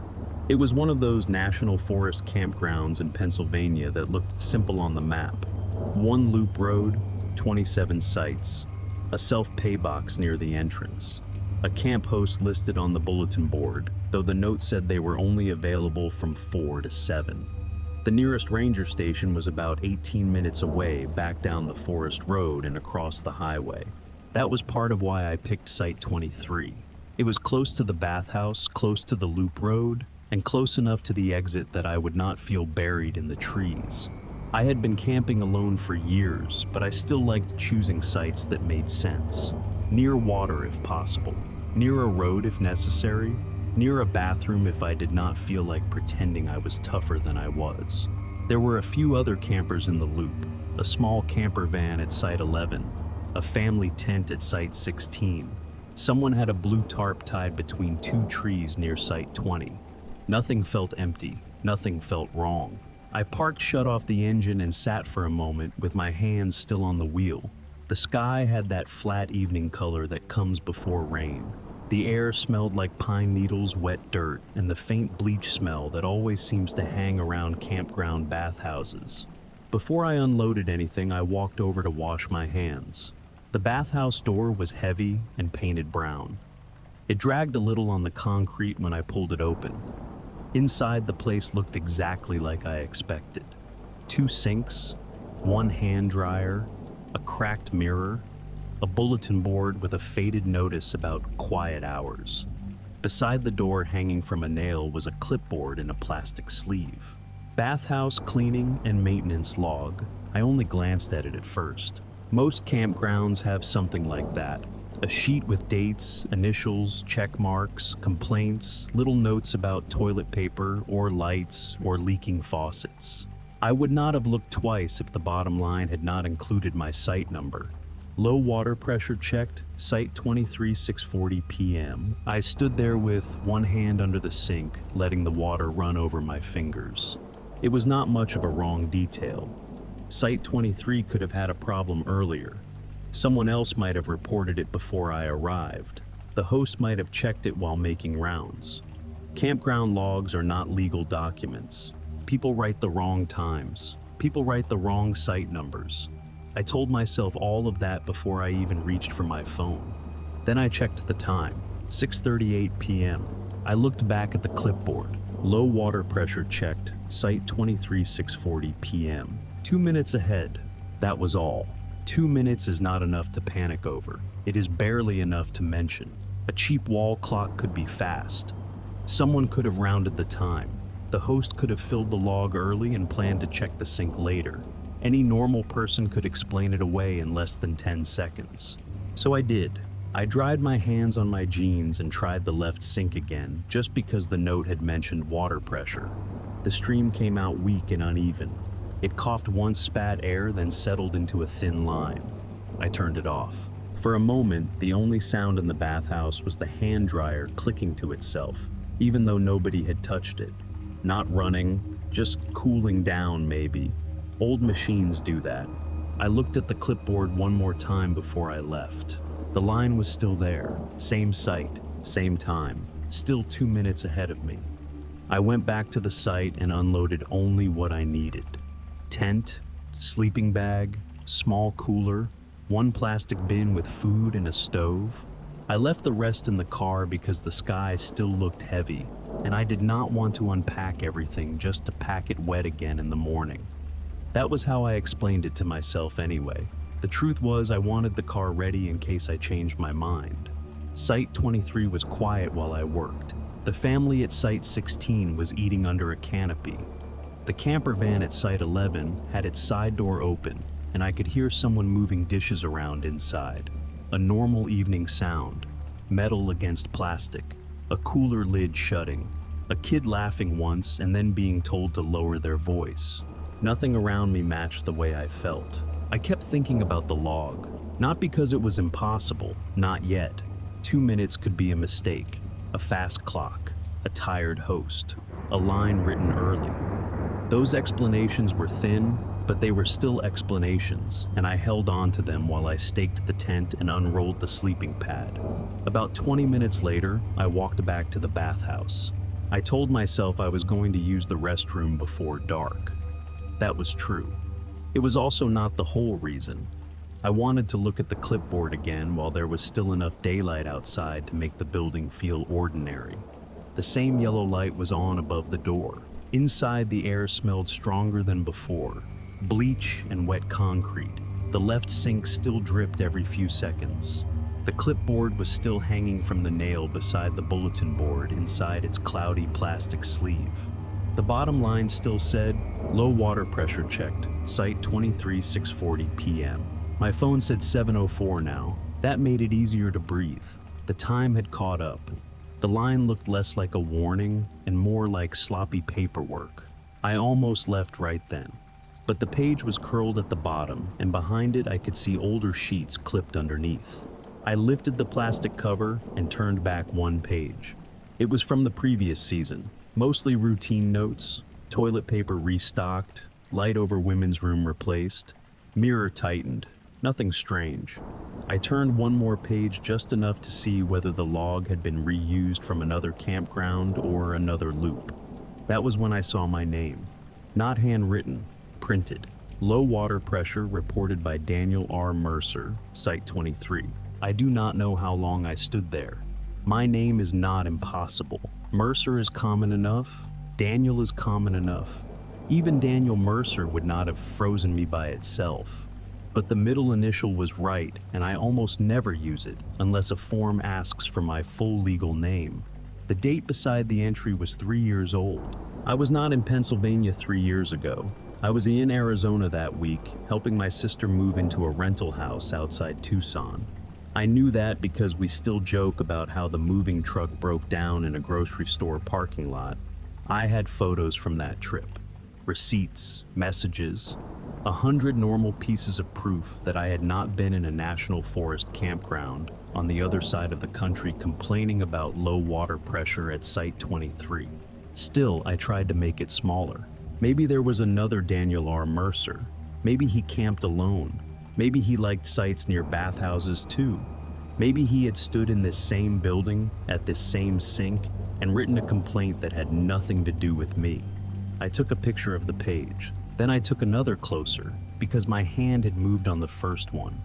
It was one of those national forest campgrounds in Pennsylvania that looked simple on the map. One loop road, 27 sites, a self-pay box near the entrance, a camp host listed on the bulletin board, though the note said they were only available from 4 to 7. The nearest ranger station was about 18 minutes away, back down the forest road and across the highway. That was part of why I picked Site 23. It was close to the bathhouse, close to the loop road, and close enough to the exit that I would not feel buried in the trees. I had been camping alone for years, but I still liked choosing sites that made sense. Near water if possible, near a road if necessary, near a bathroom if I did not feel like pretending I was tougher than I was. There were a few other campers in the loop, a small camper van at Site 11, a family tent at Site 16. Someone had a blue tarp tied between 2 trees near Site 20. Nothing felt empty, nothing felt wrong. I parked, shut off the engine, and sat for a moment with my hands still on the wheel. The sky had that flat evening color that comes before rain. The air smelled like pine needles, wet dirt, and the faint bleach smell that always seems to hang around campground bathhouses. Before I unloaded anything, I walked over to wash my hands. The bathhouse door was heavy and painted brown. It dragged a little on the concrete when I pulled it open. Inside, the place looked exactly like I expected. 2 sinks, 1 hand dryer, a cracked mirror, a bulletin board with a faded notice about quiet hours. Beside the door, hanging from a nail, was a clipboard in a plastic sleeve. Bathhouse cleaning and maintenance log. I only glanced at it at first. Most campgrounds have something like that. A sheet with dates, initials, check marks, complaints, little notes about toilet paper or lights or leaking faucets. I would not have looked twice if the bottom line had not included my site number. Low water pressure checked, Site 23, 6:40 p.m. I stood there with one hand under the sink, letting the water run over my fingers. It was not much of a wrong detail. Site 23 could have had a problem earlier. Someone else might have reported it before I arrived. The host might have checked it while making rounds. Campground logs are not legal documents. People write the wrong times. People write the wrong site numbers. I told myself all of that before I even reached for my phone. Then I checked the time, 6:38 p.m. I looked back at the clipboard. Low water pressure checked, Site 23, 6:40 p.m. 2 minutes ahead. That was all. 2 minutes is not enough to panic over. It is barely enough to mention. A cheap wall clock could be fast. Someone could have rounded the time. The host could have filled the log early and planned to check the sink later. Any normal person could explain it away in less than 10 seconds. So I did. I dried my hands on my jeans and tried the left sink again, just because the note had mentioned water pressure. The stream came out weak and uneven. It coughed once, spat air, then settled into a thin line. I turned it off. For a moment, the only sound in the bathhouse was the hand dryer clicking to itself, even though nobody had touched it. Not running, just cooling down maybe. Old machines do that. I looked at the clipboard one more time before I left. The line was still there, same site, same time, still 2 minutes ahead of me. I went back to the site and unloaded only what I needed. Tent, sleeping bag, small cooler, one plastic bin with food and a stove. I left the rest in the car because the sky still looked heavy, and I did not want to unpack everything just to pack it wet again in the morning. That was how I explained it to myself anyway. The truth was I wanted the car ready in case I changed my mind. Site 23 was quiet while I worked. The family at Site 16 was eating under a canopy. The camper van at Site 11 had its side door open, and I could hear someone moving dishes around inside. A normal evening sound, metal against plastic, a cooler lid shutting, a kid laughing once and then being told to lower their voice. Nothing around me matched the way I felt. I kept thinking about the log, not because it was impossible, not yet. 2 minutes could be a mistake, a fast clock, a tired host, a line written early. Those explanations were thin, but they were still explanations, and I held on to them while I staked the tent and unrolled the sleeping pad. About 20 minutes later, I walked back to the bathhouse. I told myself I was going to use the restroom before dark. That was true. It was also not the whole reason. I wanted to look at the clipboard again while there was still enough daylight outside to make the building feel ordinary. The same yellow light was on above the door. Inside, the air smelled stronger than before. Bleach and wet concrete. The left sink still dripped every few seconds. The clipboard was still hanging from the nail beside the bulletin board inside its cloudy plastic sleeve. The bottom line still said, low water pressure checked, site 23 6:40 p.m. My phone said 7:04 now. That made it easier to breathe. The time had caught up. The line looked less like a warning and more like sloppy paperwork. I almost left right then. But the page was curled at the bottom, and behind it I could see older sheets clipped underneath. I lifted the plastic cover and turned back one page. It was from the previous season, mostly routine notes, toilet paper restocked, light over women's room replaced, mirror tightened, nothing strange. I turned one more page just enough to see whether the log had been reused from another campground or another loop. That was when I saw my name, not handwritten, printed. Low water pressure reported by Daniel R. Mercer, Site 23. I do not know how long I stood there. My name is not impossible. Mercer is common enough. Daniel is common enough. Even Daniel Mercer would not have frozen me by itself. But the middle initial was right, and I almost never use it unless a form asks for my full legal name. The date beside the entry was 3 years old. I was not in Pennsylvania 3 years ago. I was in Arizona that week, helping my sister move into a rental house outside Tucson. I knew that because we still joke about how the moving truck broke down in a grocery store parking lot. I had photos from that trip, receipts, messages, 100 normal pieces of proof that I had not been in a national forest campground on the other side of the country complaining about low water pressure at Site 23. Still, I tried to make it smaller. Maybe there was another Daniel R. Mercer. Maybe he camped alone. Maybe he liked sites near bathhouses too. Maybe he had stood in this same building, at this same sink, and written a complaint that had nothing to do with me. I took a picture of the page. Then I took another closer, because my hand had moved on the first one.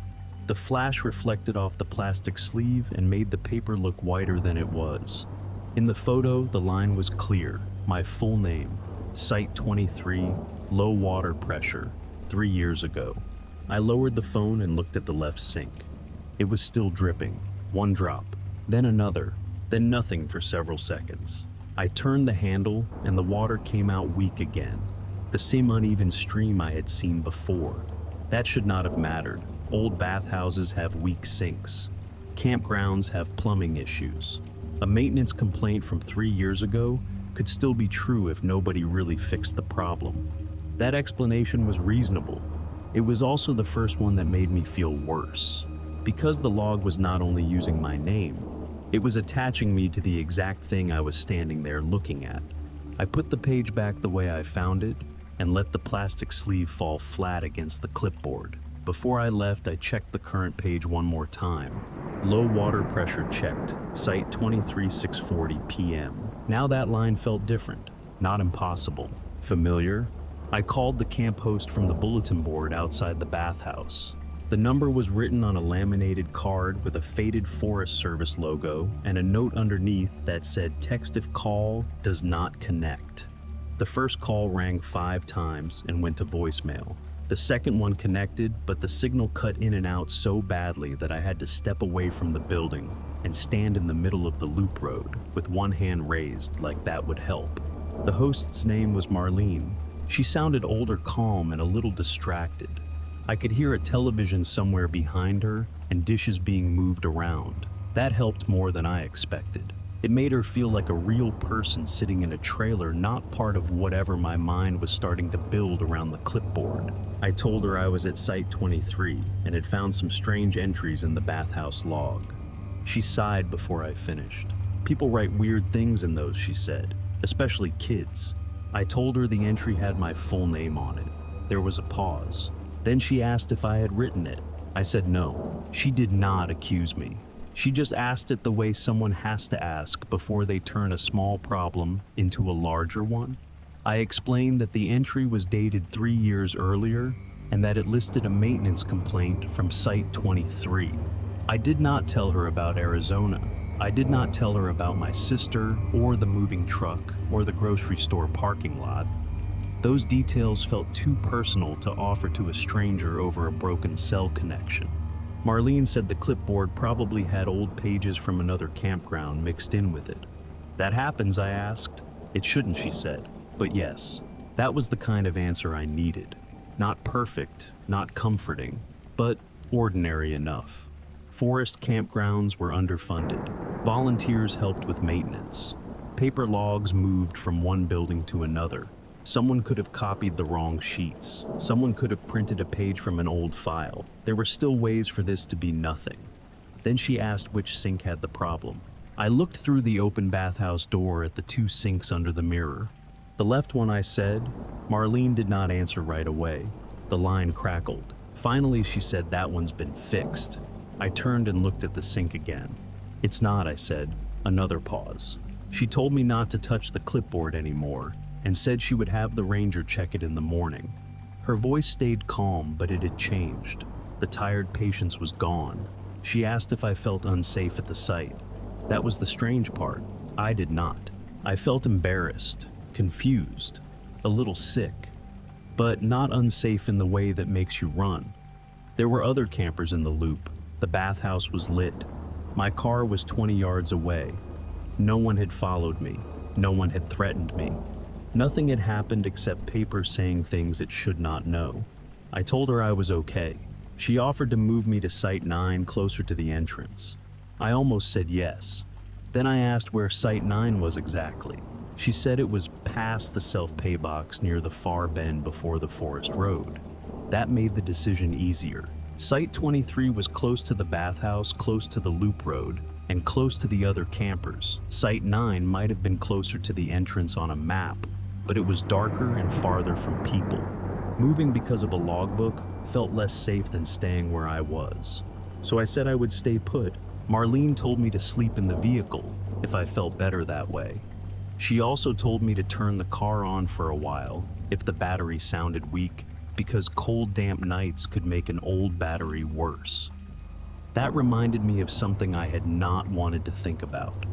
The flash reflected off the plastic sleeve and made the paper look whiter than it was. In the photo, the line was clear, my full name. Site 23, low water pressure, 3 years ago. I lowered the phone and looked at the left sink. It was still dripping, one drop, then another, then nothing for several seconds. I turned the handle and the water came out weak again, the same uneven stream I had seen before. That should not have mattered. Old bathhouses have weak sinks. Campgrounds have plumbing issues. A maintenance complaint from 3 years ago could still be true if nobody really fixed the problem. That explanation was reasonable. It was also the first one that made me feel worse. Because the log was not only using my name, it was attaching me to the exact thing I was standing there looking at. I put the page back the way I found it and let the plastic sleeve fall flat against the clipboard. Before I left, I checked the current page one more time. Low water pressure checked, site 23 6:40 p.m. Now that line felt different, not impossible. Familiar? I called the camp host from the bulletin board outside the bathhouse. The number was written on a laminated card with a faded Forest Service logo and a note underneath that said, "Text if call does not connect." The first call rang 5 times and went to voicemail. The second one connected, but the signal cut in and out so badly that I had to step away from the building and stand in the middle of the loop road with one hand raised like that would help. The host's name was Marlene. She sounded older, calm, and a little distracted. I could hear a television somewhere behind her and dishes being moved around. That helped more than I expected. It made her feel like a real person sitting in a trailer, not part of whatever my mind was starting to build around the clipboard. I told her I was at Site 23 and had found some strange entries in the bathhouse log. She sighed before I finished. "People write weird things in those," she said, "especially kids." I told her the entry had my full name on it. There was a pause. Then she asked if I had written it. I said no. She did not accuse me. She just asked it the way someone has to ask before they turn a small problem into a larger one. I explained that the entry was dated 3 years earlier and that it listed a maintenance complaint from Site 23. I did not tell her about Arizona. I did not tell her about my sister or the moving truck or the grocery store parking lot. Those details felt too personal to offer to a stranger over a broken cell connection. Marlene said the clipboard probably had old pages from another campground mixed in with it. "That happens?" I asked. "It shouldn't," she said. But yes, that was the kind of answer I needed. Not perfect, not comforting, but ordinary enough. Forest campgrounds were underfunded. Volunteers helped with maintenance. Paper logs moved from one building to another. Someone could have copied the wrong sheets. Someone could have printed a page from an old file. There were still ways for this to be nothing. Then she asked which sink had the problem. I looked through the open bathhouse door at the 2 sinks under the mirror. "The left one," I said. Marlene did not answer right away. The line crackled. Finally, she said, "That one's been fixed." I turned and looked at the sink again. "It's not," I said. Another pause. She told me not to touch the clipboard anymore and said she would have the ranger check it in the morning. Her voice stayed calm, but it had changed. The tired patience was gone. She asked if I felt unsafe at the site. That was the strange part. I did not. I felt embarrassed, confused, a little sick, but not unsafe in the way that makes you run. There were other campers in the loop. The bathhouse was lit. My car was 20 yards away. No one had followed me. No one had threatened me. Nothing had happened except papers saying things it should not know. I told her I was okay. She offered to move me to Site 9 closer to the entrance. I almost said yes. Then I asked where Site 9 was exactly. She said it was past the self-pay box near the far bend before the forest road. That made the decision easier. Site 23 was close to the bathhouse, close to the loop road, and close to the other campers. Site 9 might have been closer to the entrance on a map, but it was darker and farther from people. Moving because of a logbook felt less safe than staying where I was. So I said I would stay put. Marlene told me to sleep in the vehicle if I felt better that way. She also told me to turn the car on for a while if the battery sounded weak, because cold, damp nights could make an old battery worse. That reminded me of something I had not wanted to think about.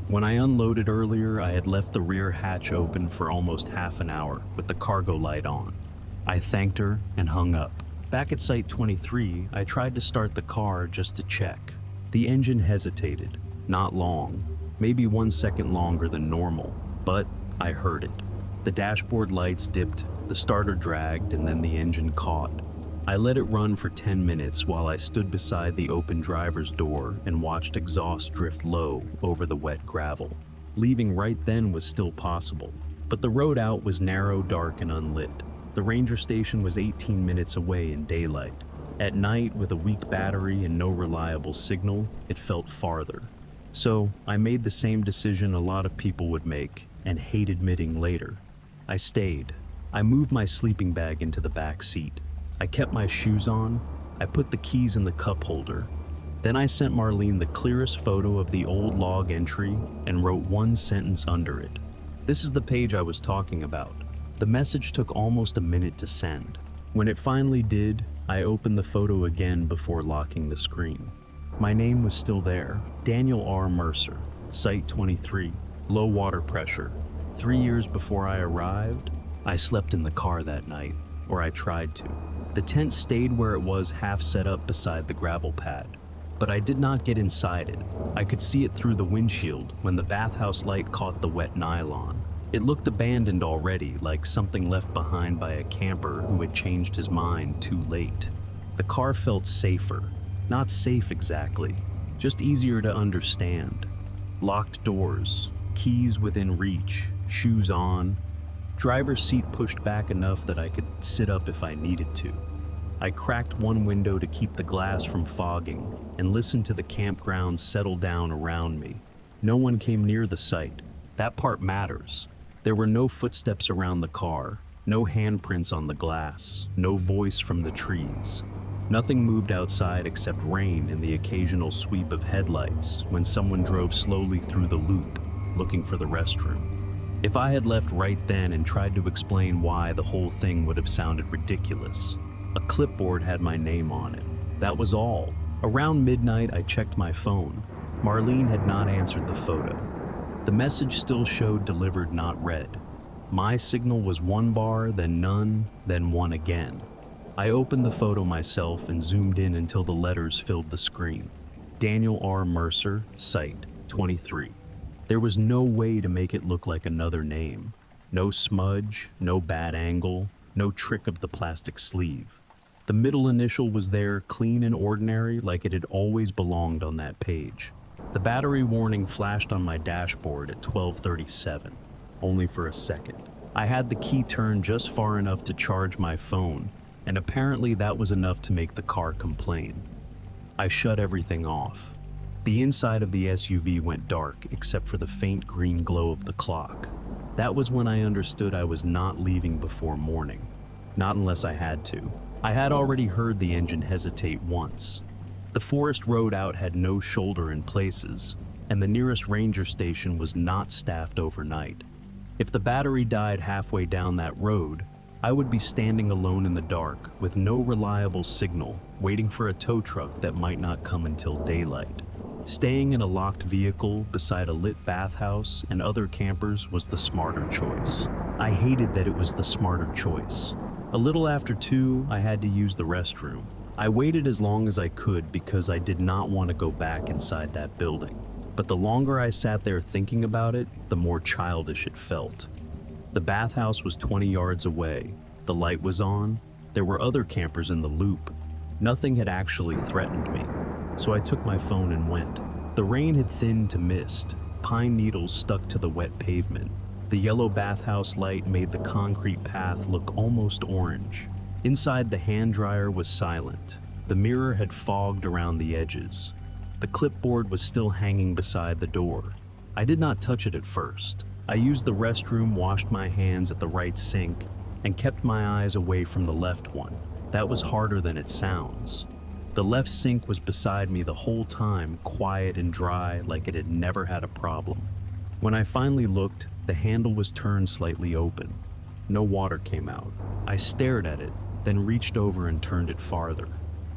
When I unloaded earlier, I had left the rear hatch open for almost half an hour with the cargo light on. I thanked her and hung up. Back at Site 23, I tried to start the car just to check. The engine hesitated. Not long, maybe 1 second longer than normal, but I heard it. The dashboard lights dipped, the starter dragged, and then the engine caught. I let it run for 10 minutes while I stood beside the open driver's door and watched exhaust drift low over the wet gravel. Leaving right then was still possible, but the road out was narrow, dark, and unlit. The ranger station was 18 minutes away in daylight. At night, with a weak battery and no reliable signal, it felt farther. So I made the same decision a lot of people would make, and hate admitting later. I stayed. I moved my sleeping bag into the back seat. I kept my shoes on. I put the keys in the cup holder. Then I sent Marlene the clearest photo of the old log entry and wrote one sentence under it. This is the page I was talking about. The The message took almost a minute to send. When it finally did, I opened the photo again before locking the screen. My name was still there, Daniel R. Mercer, Site 23, low water pressure. 3 years before I arrived, I slept in the car that night, or I tried to. The tent stayed where it was, half set up beside the gravel pad. But I did not get inside it. I could see it through the windshield when the bathhouse light caught the wet nylon. It looked abandoned already, like something left behind by a camper who had changed his mind too late. The car felt safer. Not safe exactly, just easier to understand. Locked doors, keys within reach, shoes on. Driver's seat pushed back enough that I could sit up if I needed to. I cracked one window to keep the glass from fogging and listened to the campgrounds settle down around me. No one came near the site. That part matters. There were no footsteps around the car, no handprints on the glass, no voice from the trees. Nothing moved outside except rain and the occasional sweep of headlights when someone drove slowly through the loop, looking for the restroom. If I had left right then and tried to explain why, the whole thing would have sounded ridiculous. A clipboard had my name on it. That was all. Around midnight, I checked my phone. Marlene had not answered the photo. The message still showed delivered, not read. My signal was one bar, then none, then one again. I opened the photo myself and zoomed in until the letters filled the screen. Daniel R. Mercer, Site 23. There was no way to make it look like another name. No smudge, no bad angle, no trick of the plastic sleeve. The middle initial was there, clean and ordinary, like it had always belonged on that page. The battery warning flashed on my dashboard at 12:37, only for a second. I had the key turned just far enough to charge my phone, and apparently that was enough to make the car complain. I shut everything off. The inside of the SUV went dark except for the faint green glow of the clock. That was when I understood I was not leaving before morning. Not unless I had to. I had already heard the engine hesitate once. The forest road out had no shoulder in places, and the nearest ranger station was not staffed overnight. If the battery died halfway down that road, I would be standing alone in the dark with no reliable signal, waiting for a tow truck that might not come until daylight. Staying in a locked vehicle beside a lit bathhouse and other campers was the smarter choice. I hated that it was the smarter choice. A little after 2, I had to use the restroom. I waited as long as I could because I did not want to go back inside that building. But the longer I sat there thinking about it, the more childish it felt. The bathhouse was 20 yards away. The light was on. There were other campers in the loop. Nothing had actually threatened me. So I took my phone and went. The rain had thinned to mist. Pine needles stuck to the wet pavement. The yellow bathhouse light made the concrete path look almost orange. Inside, the hand dryer was silent. The mirror had fogged around the edges. The clipboard was still hanging beside the door. I did not touch it at first. I used the restroom, washed my hands at the right sink, and kept my eyes away from the left one. That was harder than it sounds. The left sink was beside me the whole time, quiet and dry, like it had never had a problem. When I finally looked, the handle was turned slightly open. No water came out. I stared at it, then reached over and turned it farther.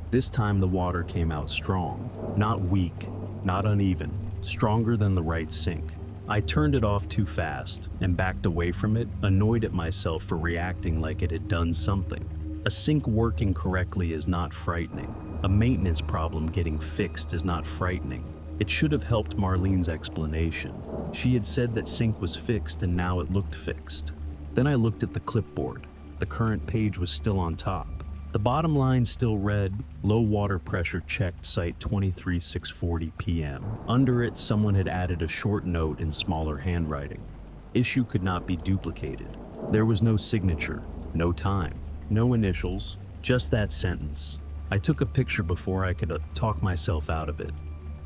This time the water came out strong, not weak, not uneven, stronger than the right sink. I turned it off too fast and backed away from it, annoyed at myself for reacting like it had done something. A sink working correctly is not frightening. A maintenance problem getting fixed is not frightening. It should have helped Marlene's explanation. She had said that sink was fixed and now it looked fixed. Then I looked at the clipboard. The current page was still on top. The bottom line still read, low water pressure checked site 23:640 p.m. Under it, someone had added a short note in smaller handwriting. Issue could not be duplicated. There was no signature, no time, no initials, just that sentence. I took a picture before I could talk myself out of it.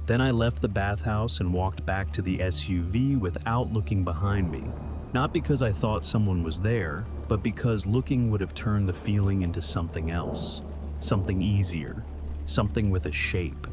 Then I left the bathhouse and walked back to the SUV without looking behind me. Not because I thought someone was there, but because looking would have turned the feeling into something else, something easier, something with a shape.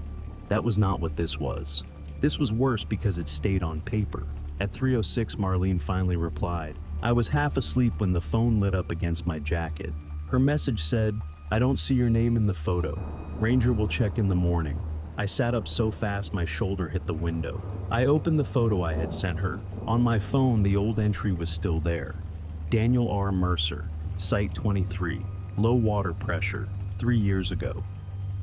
That was not what this was. This was worse because it stayed on paper. At 3:06, Marlene finally replied, I was half asleep when the phone lit up against my jacket. Her message said, "I don't see your name in the photo. Ranger will check in the morning." I sat up so fast my shoulder hit the window. I opened the photo I had sent her. On my phone, the old entry was still there. Daniel R. Mercer, Site 23, low water pressure, 3 years ago.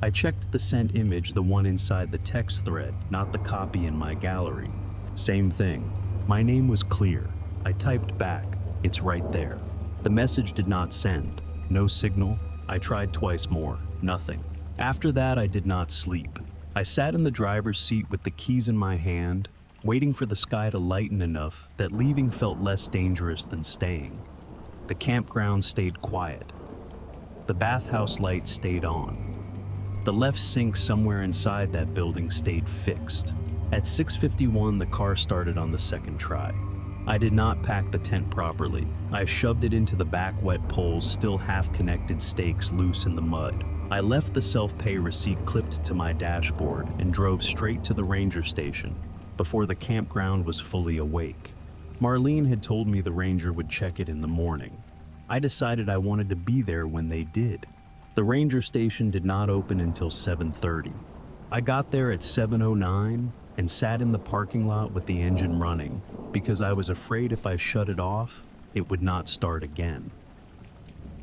I checked the sent image, the one inside the text thread, not the copy in my gallery. Same thing. My name was clear. I typed back, "It's right there." The message did not send. No signal. I tried twice more. Nothing. After that, I did not sleep. I sat in the driver's seat with the keys in my hand, waiting for the sky to lighten enough that leaving felt less dangerous than staying. The campground stayed quiet. The bathhouse light stayed on. The left sink somewhere inside that building stayed fixed. At 6:51, the car started on the second try. I did not pack the tent properly. I shoved it into the back wet poles, still half-connected stakes loose in the mud. I left the self-pay receipt clipped to my dashboard and drove straight to the ranger station before the campground was fully awake. Marlene had told me the ranger would check it in the morning. I decided I wanted to be there when they did. The ranger station did not open until 7:30. I got there at 7:09 and sat in the parking lot with the engine running because I was afraid if I shut it off, it would not start again.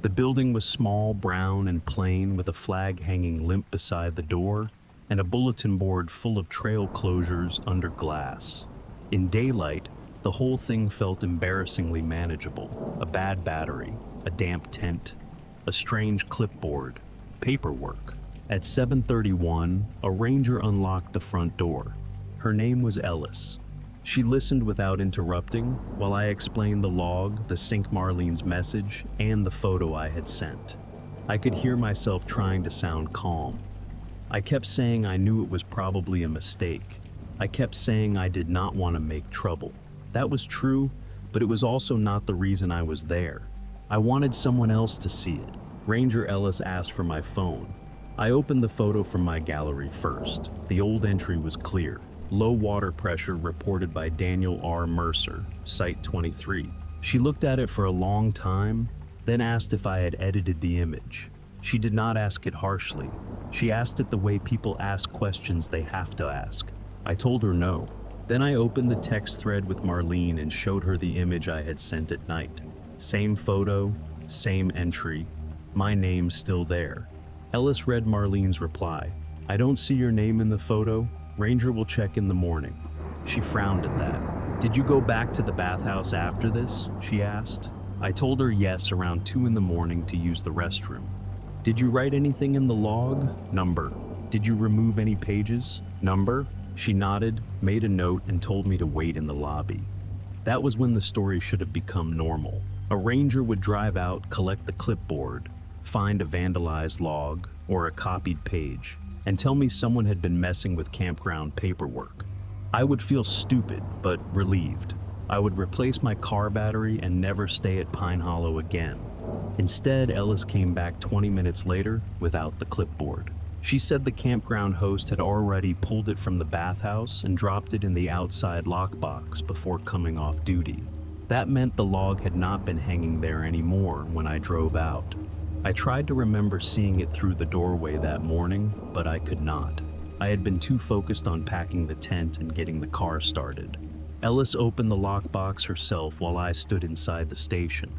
The building was small, brown, and plain, with a flag hanging limp beside the door and a bulletin board full of trail closures under glass. In daylight, the whole thing felt embarrassingly manageable. A bad battery, a damp tent, a strange clipboard, paperwork. At 7:31, a ranger unlocked the front door. Her name was Ellis. She listened without interrupting while I explained the log, the sync Marlene's message, and the photo I had sent. I could hear myself trying to sound calm. I kept saying I knew it was probably a mistake. I kept saying I did not want to make trouble. That was true, but it was also not the reason I was there. I wanted someone else to see it. Ranger Ellis asked for my phone. I opened the photo from my gallery first. The old entry was clear. Low water pressure reported by Daniel R. Mercer, Site 23. She looked at it for a long time, then asked if I had edited the image. She did not ask it harshly. She asked it the way people ask questions they have to ask. I told her no. Then I opened the text thread with Marlene and showed her the image I had sent at night. Same photo, same entry, my name still there. Ellis read Marlene's reply. "I don't see your name in the photo. Ranger will check in the morning." She frowned at that. "Did you go back to the bathhouse after this?" she asked. I told her yes, around 2 in the morning to use the restroom. "Did you write anything in the log?" "Number." "Did you remove any pages?" "Number." She nodded, made a note, and told me to wait in the lobby. That was when the story should have become normal. A ranger would drive out, collect the clipboard, find a vandalized log or a copied page, and tell me someone had been messing with campground paperwork. I would feel stupid, but relieved. I would replace my car battery and never stay at Pine Hollow again. Instead, Ellis came back 20 minutes later without the clipboard. She said the campground host had already pulled it from the bathhouse and dropped it in the outside lockbox before coming off duty. That meant the log had not been hanging there anymore when I drove out. I tried to remember seeing it through the doorway that morning, but I could not. I had been too focused on packing the tent and getting the car started. Ellis opened the lockbox herself while I stood inside the station.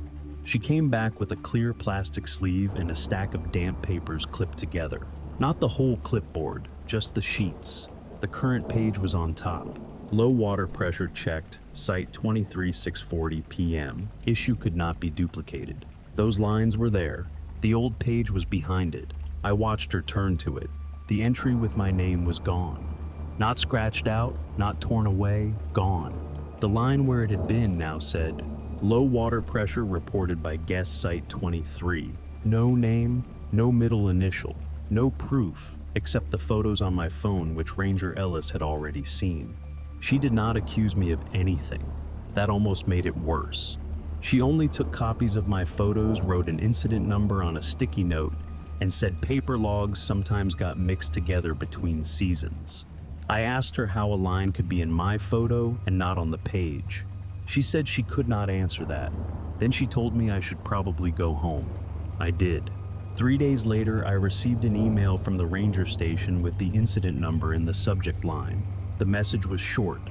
She came back with a clear plastic sleeve and a stack of damp papers clipped together. Not the whole clipboard, just the sheets. The current page was on top. Low water pressure checked, Site 23-640 p.m. Issue could not be duplicated. Those lines were there. The old page was behind it. I watched her turn to it. The entry with my name was gone. Not scratched out, not torn away, gone. The line where it had been now said, "Low water pressure reported by guest Site 23. No name, no middle initial, no proof, except the photos on my phone which Ranger Ellis had already seen." She did not accuse me of anything. That almost made it worse. She only took copies of my photos, wrote an incident number on a sticky note, and said paper logs sometimes got mixed together between seasons. I asked her how a line could be in my photo and not on the page. She said she could not answer that. Then she told me I should probably go home. I did. 3 days later, I received an email from the ranger station with the incident number in the subject line. The message was short.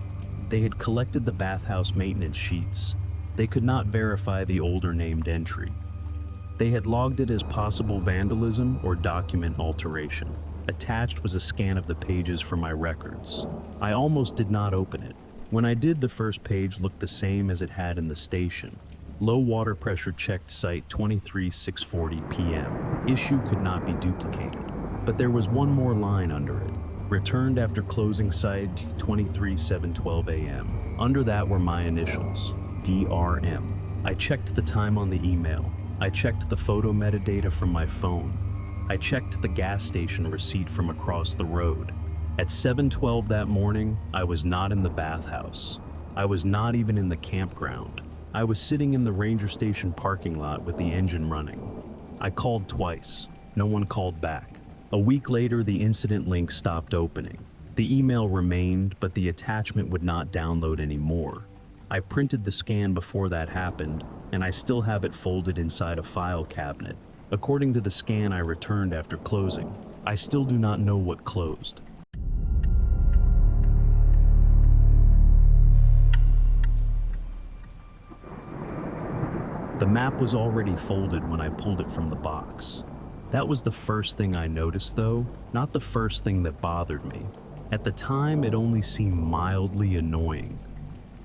They had collected the bathhouse maintenance sheets. They could not verify the older named entry. They had logged it as possible vandalism or document alteration. Attached was a scan of the pages for my records. I almost did not open it. When I did, the first page looked the same as it had in the station. Low water pressure checked site 23:640 p.m. Issue could not be duplicated. But there was one more line under it. Returned after closing site 23:712 a.m. Under that were my initials, DRM. I checked the time on the email. I checked the photo metadata from my phone. I checked the gas station receipt from across the road. At 7:12 that morning, I was not in the bathhouse. I was not even in the campground. I was sitting in the ranger station parking lot with the engine running. I called twice. No one called back. A week later, the incident link stopped opening. The email remained, but the attachment would not download anymore. I printed the scan before that happened, and I still have it folded inside a file cabinet. According to the scan I returned after closing, I still do not know what closed. The map was already folded when I pulled it from the box. That was the first thing I noticed, though, not the first thing that bothered me. At the time, it only seemed mildly annoying.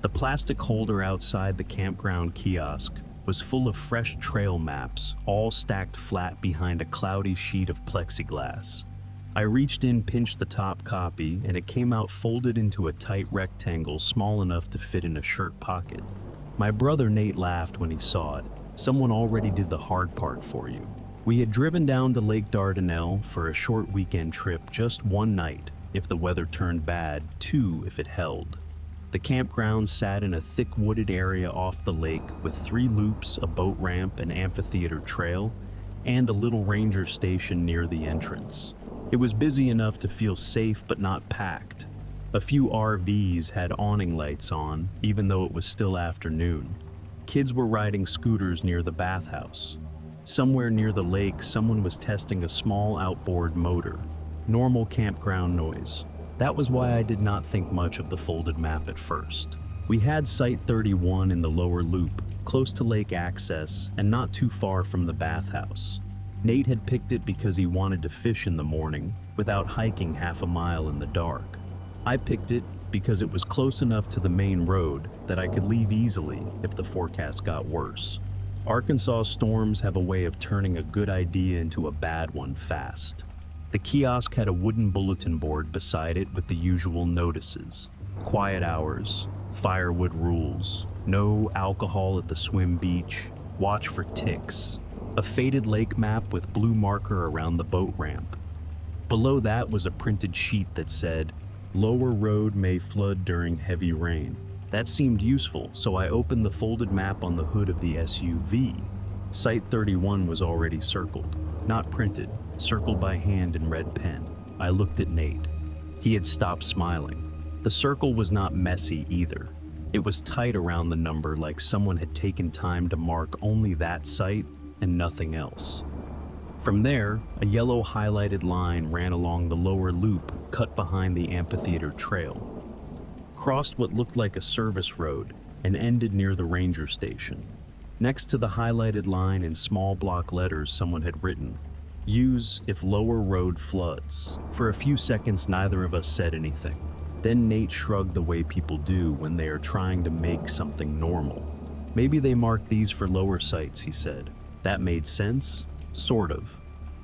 The plastic holder outside the campground kiosk was full of fresh trail maps, all stacked flat behind a cloudy sheet of plexiglass. I reached in, pinched the top copy, and it came out folded into a tight rectangle small enough to fit in a shirt pocket. My brother Nate laughed when he saw it. Someone already did the hard part for you. We had driven down to Lake Dardanelle for a short weekend trip, just one night, if the weather turned bad, two if it held. The campground sat in a thick wooded area off the lake with 3 loops, a boat ramp, an amphitheater trail, and a little ranger station near the entrance. It was busy enough to feel safe but not packed. A few RVs had awning lights on, even though it was still afternoon. Kids were riding scooters near the bathhouse. Somewhere near the lake, someone was testing a small outboard motor. Normal campground noise. That was why I did not think much of the folded map at first. We had Site 31 in the lower loop, close to lake access and not too far from the bathhouse. Nate had picked it because he wanted to fish in the morning without hiking half a mile in the dark. I picked it because it was close enough to the main road that I could leave easily if the forecast got worse. Arkansas storms have a way of turning a good idea into a bad one fast. The kiosk had a wooden bulletin board beside it with the usual notices. Quiet hours, firewood rules, no alcohol at the swim beach, watch for ticks, a faded lake map with blue marker around the boat ramp. Below that was a printed sheet that said, "Lower road may flood during heavy rain." That seemed useful, so I opened the folded map on the hood of the SUV. Site 31 was already circled, not printed, circled by hand in red pen. I looked at Nate. He had stopped smiling. The circle was not messy either. It was tight around the number, like someone had taken time to mark only that site and nothing else. From there, a yellow highlighted line ran along the lower loop cut behind the amphitheater trail, crossed what looked like a service road, and ended near the ranger station. Next to the highlighted line in small block letters, someone had written, "Use if lower road floods." For a few seconds, neither of us said anything. Then Nate shrugged the way people do when they are trying to make something normal. "Maybe they marked these for lower sites," he said. That made sense? Sort of.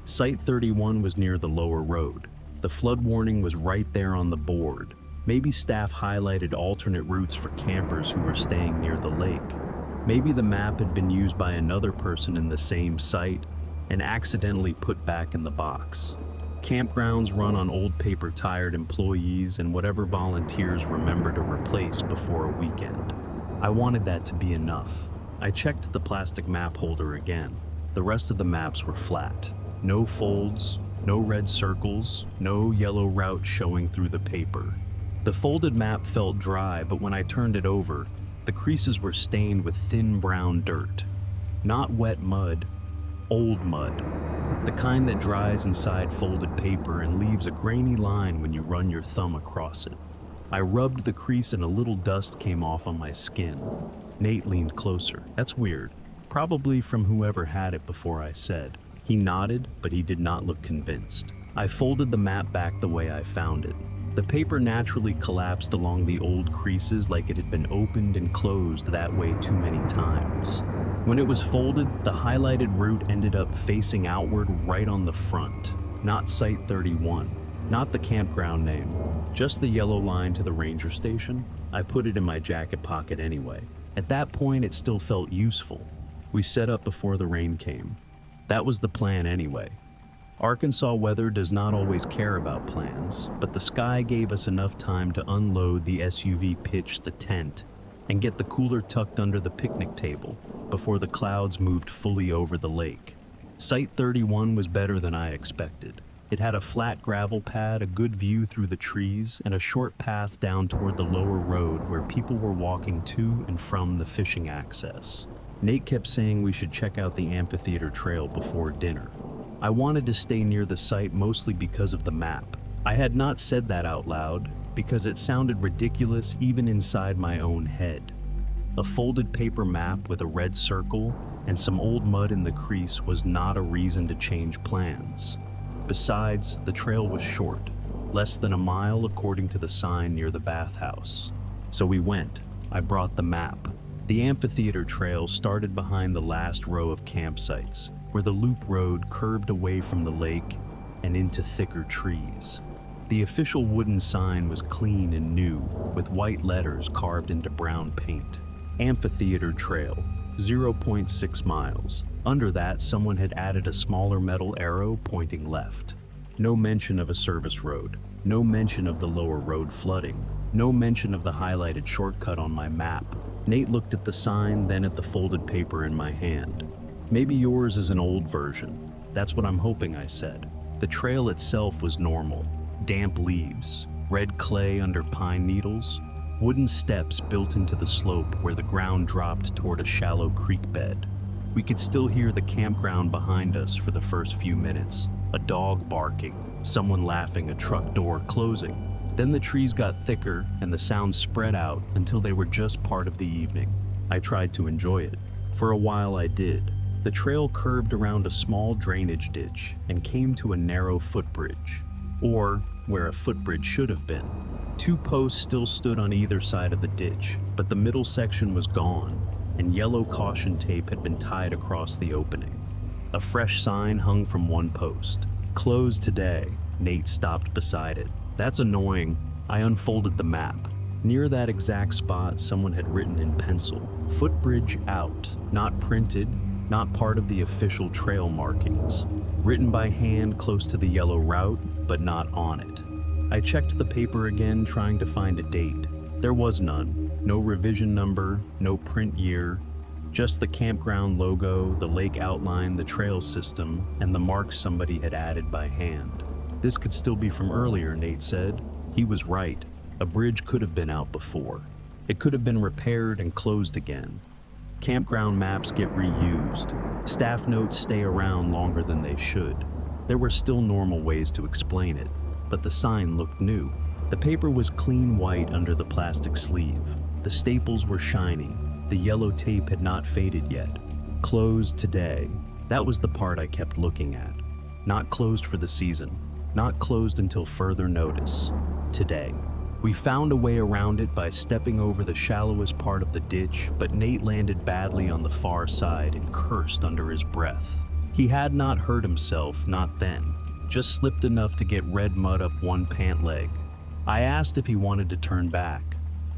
Site 31 was near the lower road. The flood warning was right there on the board. Maybe staff highlighted alternate routes for campers who were staying near the lake. Maybe the map had been used by another person in the same site and accidentally put back in the box. Campgrounds run on old paper-tired employees and whatever volunteers remember to replace before a weekend. I wanted that to be enough. I checked the plastic map holder again. The rest of the maps were flat. No folds, no red circles, no yellow route showing through the paper. The folded map felt dry, but when I turned it over, The creases were stained with thin brown dirt. Not wet mud, old mud. The kind that dries inside folded paper and leaves a grainy line when you run your thumb across it. I rubbed the crease and a little dust came off on my skin. Nate leaned closer. That's weird. Probably from whoever had it before I said. He nodded, but he did not look convinced. I folded the map back the way I found it. The paper naturally collapsed along the old creases like it had been opened and closed that way too many times. When it was folded, the highlighted route ended up facing outward right on the front. Not Site 31, not the campground name, just the yellow line to the ranger station. I put it in my jacket pocket anyway. At that point, it still felt useful. We set up before the rain came. That was the plan anyway. Arkansas weather does not always care about plans, but the sky gave us enough time to unload the SUV, pitch the tent, and get the cooler tucked under the picnic table before the clouds moved fully over the lake. Site 31 was better than I expected. It had a flat gravel pad, a good view through the trees, and a short path down toward the lower road where people were walking to and from the fishing access. Nate kept saying we should check out the amphitheater trail before dinner. I wanted to stay near the site mostly because of the map. I had not said that out loud because it sounded ridiculous even inside my own head. A folded paper map with a red circle and some old mud in the crease was not a reason to change plans. Besides, the trail was short, less than a mile according to the sign near the bathhouse. So we went. I brought the map. The amphitheater trail started behind the last row of campsites, where the loop road curved away from the lake and into thicker trees. The official wooden sign was clean and new, with white letters carved into brown paint. Amphitheater Trail, 0.6 miles. Under that, someone had added a smaller metal arrow pointing left. No mention of a service road. No mention of the lower road flooding. No mention of the highlighted shortcut on my map. Nate looked at the sign, then at the folded paper in my hand. Maybe yours is an old version. That's what I'm hoping, I said. The trail itself was normal. Damp leaves, red clay under pine needles, wooden steps built into the slope where the ground dropped toward a shallow creek bed. We could still hear the campground behind us for the first few minutes. A dog barking, someone laughing, a truck door closing. Then the trees got thicker and the sounds spread out until they were just part of the evening. I tried to enjoy it. For a while I did. The trail curved around a small drainage ditch and came to a narrow footbridge, or where a footbridge should have been. Two posts still stood on either side of the ditch, but the middle section was gone, and yellow caution tape had been tied across the opening. A fresh sign hung from one post. Closed today. Nate stopped beside it. That's annoying. I unfolded the map. Near that exact spot, someone had written in pencil, "Footbridge out," not printed, not part of the official trail markings. Written by hand close to the yellow route, but not on it. I checked the paper again, trying to find a date. There was none. No revision number, no print year, just the campground logo, the lake outline, the trail system, and the marks somebody had added by hand. This could still be from earlier, Nate said. He was right. A bridge could have been out before. It could have been repaired and closed again. Campground maps get reused. Staff notes stay around longer than they should. There were still normal ways to explain it, but the sign looked new. The paper was clean white under the plastic sleeve. The staples were shiny. The yellow tape had not faded yet. Closed today. That was the part I kept looking at. Not closed for the season. Not closed until further notice. Today. We found a way around it by stepping over the shallowest part of the ditch, but Nate landed badly on the far side and cursed under his breath. He had not hurt himself, not then. Just slipped enough to get red mud up one pant leg. I asked if he wanted to turn back.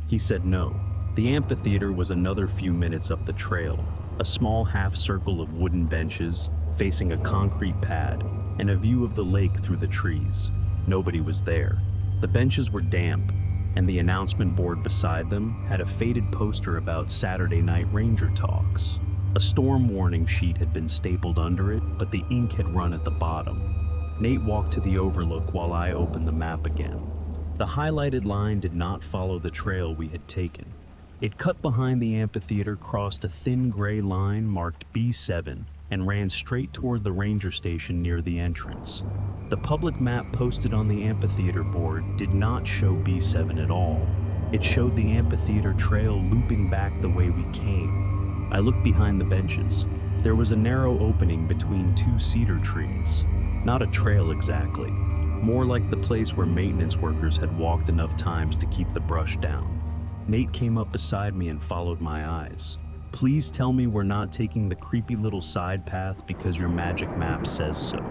He said no. The amphitheater was another few minutes up the trail, a small half circle of wooden benches facing a concrete pad and a view of the lake through the trees. Nobody was there. The benches were damp, and the announcement board beside them had a faded poster about Saturday night ranger talks. A storm warning sheet had been stapled under it, but the ink had run at the bottom. Nate walked to the overlook while I opened the map again. The highlighted line did not follow the trail we had taken. It cut behind the amphitheater, crossed a thin gray line marked B7, and ran straight toward the ranger station near the entrance. The public map posted on the amphitheater board did not show B7 at all. It showed the amphitheater trail looping back the way we came. I looked behind the benches. There was a narrow opening between two cedar trees. Not a trail exactly, more like the place where maintenance workers had walked enough times to keep the brush down. Nate came up beside me and followed my eyes. Please tell me we're not taking the creepy little side path because your magic map says so.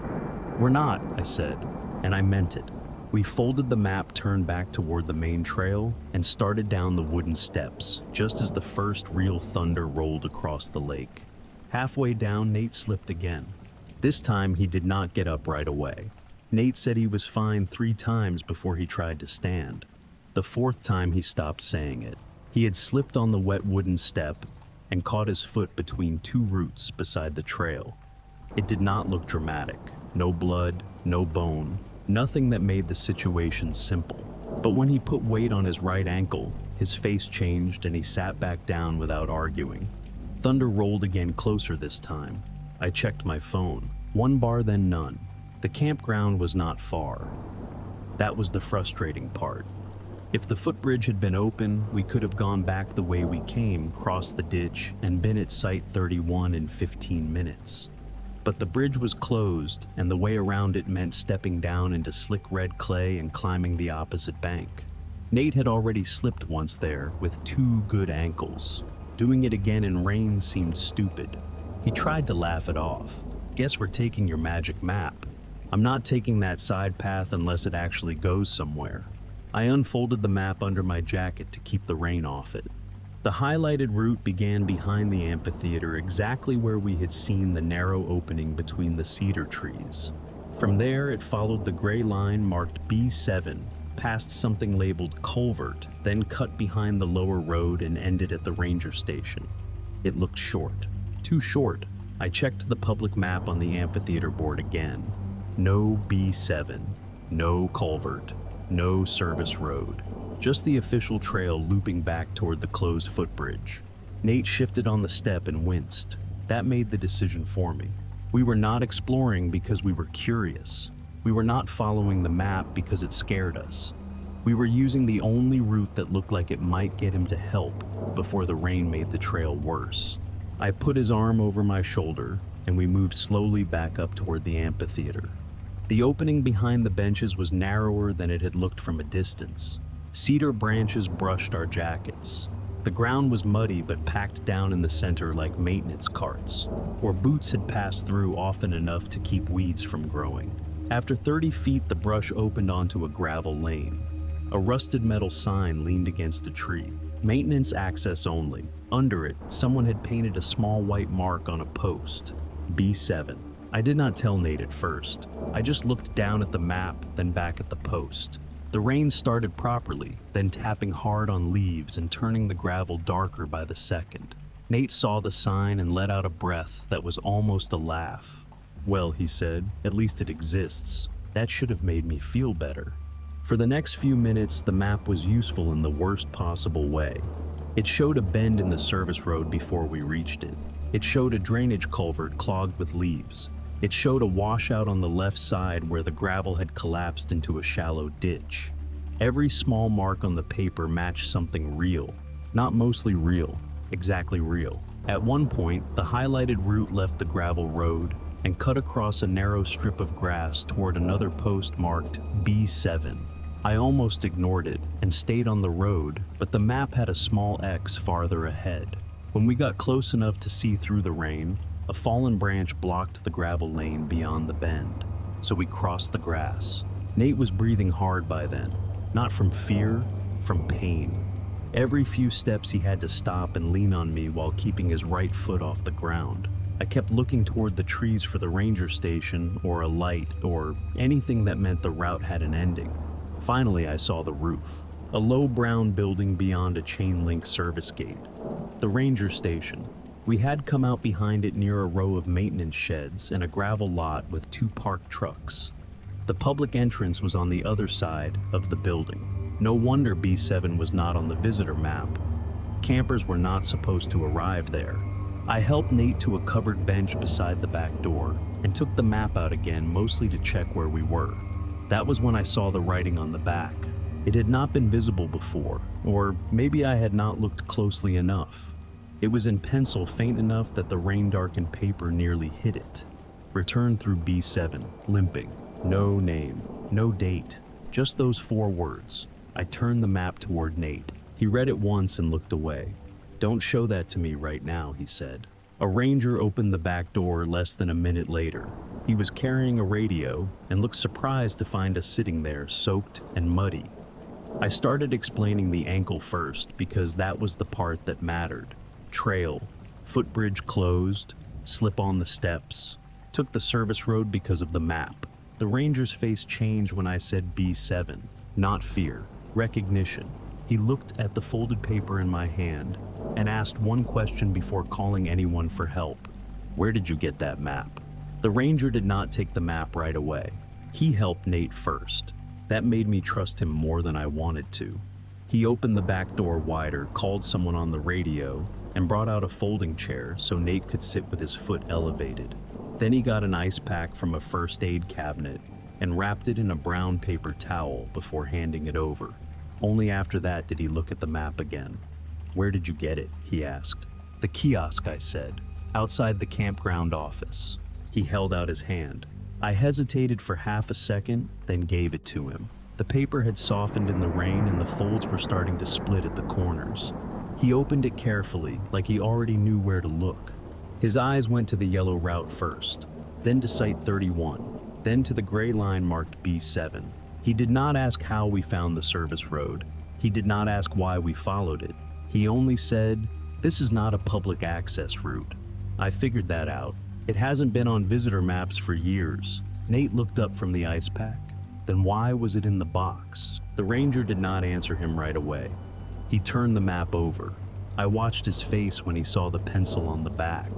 We're not, I said, and I meant it. We folded the map, turned back toward the main trail, and started down the wooden steps, just as the first real thunder rolled across the lake. Halfway down, Nate slipped again. This time, he did not get up right away. Nate said he was fine 3 times before he tried to stand. The 4th time, he stopped saying it. He had slipped on the wet wooden step and caught his foot between 2 roots beside the trail. It did not look dramatic. No blood, no bone, nothing that made the situation simple. But when he put weight on his right ankle, his face changed and he sat back down without arguing. Thunder rolled again, closer this time. I checked my phone. 1 bar, then none. The campground was not far. That was the frustrating part. If the footbridge had been open, we could have gone back the way we came, crossed the ditch, and been at Site 31 in 15 minutes. But the bridge was closed, and the way around it meant stepping down into slick red clay and climbing the opposite bank. Nate had already slipped once there, with 2 good ankles. Doing it again in rain seemed stupid. He tried to laugh it off. Guess we're taking your magic map. I'm not taking that side path unless it actually goes somewhere. I unfolded the map under my jacket to keep the rain off it. The highlighted route began behind the amphitheater, exactly where we had seen the narrow opening between the cedar trees. From there, it followed the gray line marked B7, past something labeled culvert, then cut behind the lower road and ended at the ranger station. It looked short. Too short. I checked the public map on the amphitheater board again. No B7, no culvert, no service road. Just the official trail looping back toward the closed footbridge. Nate shifted on the step and winced. That made the decision for me. We were not exploring because we were curious. We were not following the map because it scared us. We were using the only route that looked like it might get him to help before the rain made the trail worse. I put his arm over my shoulder, and we moved slowly back up toward the amphitheater. The opening behind the benches was narrower than it had looked from a distance. Cedar branches brushed our jackets. The ground was muddy but packed down in the center like maintenance carts, or boots had passed through often enough to keep weeds from growing. After 30 feet, the brush opened onto a gravel lane. A rusted metal sign leaned against a tree. Maintenance access only. Under it, someone had painted a small white mark on a post. B7. I did not tell Nate at first. I just looked down at the map, then back at the post. The rain started properly, then tapping hard on leaves and turning the gravel darker by the second. Nate saw the sign and let out a breath that was almost a laugh. Well, he said, at least it exists. That should have made me feel better. For the next few minutes, the map was useful in the worst possible way. It showed a bend in the service road before we reached it. It showed a drainage culvert clogged with leaves. It showed a washout on the left side where the gravel had collapsed into a shallow ditch. Every small mark on the paper matched something real. Not mostly real, exactly real. At one point, the highlighted route left the gravel road and cut across a narrow strip of grass toward another post marked B7. I almost ignored it and stayed on the road, but the map had a small X farther ahead. When we got close enough to see through the rain, a fallen branch blocked the gravel lane beyond the bend, so we crossed the grass. Nate was breathing hard by then, not from fear, from pain. Every few steps he had to stop and lean on me while keeping his right foot off the ground. I kept looking toward the trees for the ranger station or a light or anything that meant the route had an ending. Finally, I saw the roof, a low brown building beyond a chain-link service gate. The ranger station. We had come out behind it near a row of maintenance sheds and a gravel lot with 2 parked trucks. The public entrance was on the other side of the building. No wonder B7 was not on the visitor map. Campers were not supposed to arrive there. I helped Nate to a covered bench beside the back door and took the map out again, mostly to check where we were. That was when I saw the writing on the back. It had not been visible before, or maybe I had not looked closely enough. It was in pencil, faint enough that the rain-darkened paper nearly hid it. Return through B7, limping. No name, no date, just those 4 words. I turned the map toward Nate. He read it once and looked away. "Don't show that to me right now," he said. A ranger opened the back door less than a minute later. He was carrying a radio and looked surprised to find us sitting there, soaked and muddy. I started explaining the ankle first because that was the part that mattered. Trail, footbridge closed, slip on the steps. Took the service road because of the map. The ranger's face changed when I said B7. Not fear, recognition. He looked at the folded paper in my hand and asked one question before calling anyone for help. "Where did you get that map?" The ranger did not take the map right away. He helped Nate first. That made me trust him more than I wanted to. He opened the back door wider, called someone on the radio, and brought out a folding chair so Nate could sit with his foot elevated. Then he got an ice pack from a first aid cabinet and wrapped it in a brown paper towel before handing it over. Only after that did he look at the map again. "Where did you get it?" he asked. "The kiosk," I said, "outside the campground office." He held out his hand. I hesitated for half a second, then gave it to him. The paper had softened in the rain and the folds were starting to split at the corners. He opened it carefully, like he already knew where to look. His eyes went to the yellow route first, then to Site 31, then to the gray line marked B7. He did not ask how we found the service road. He did not ask why we followed it. He only said, "This is not a public access route." I figured that out. It hasn't been on visitor maps for years. Nate looked up from the ice pack. Then why was it in the box? The ranger did not answer him right away. He turned the map over. I watched his face when he saw the pencil on the back.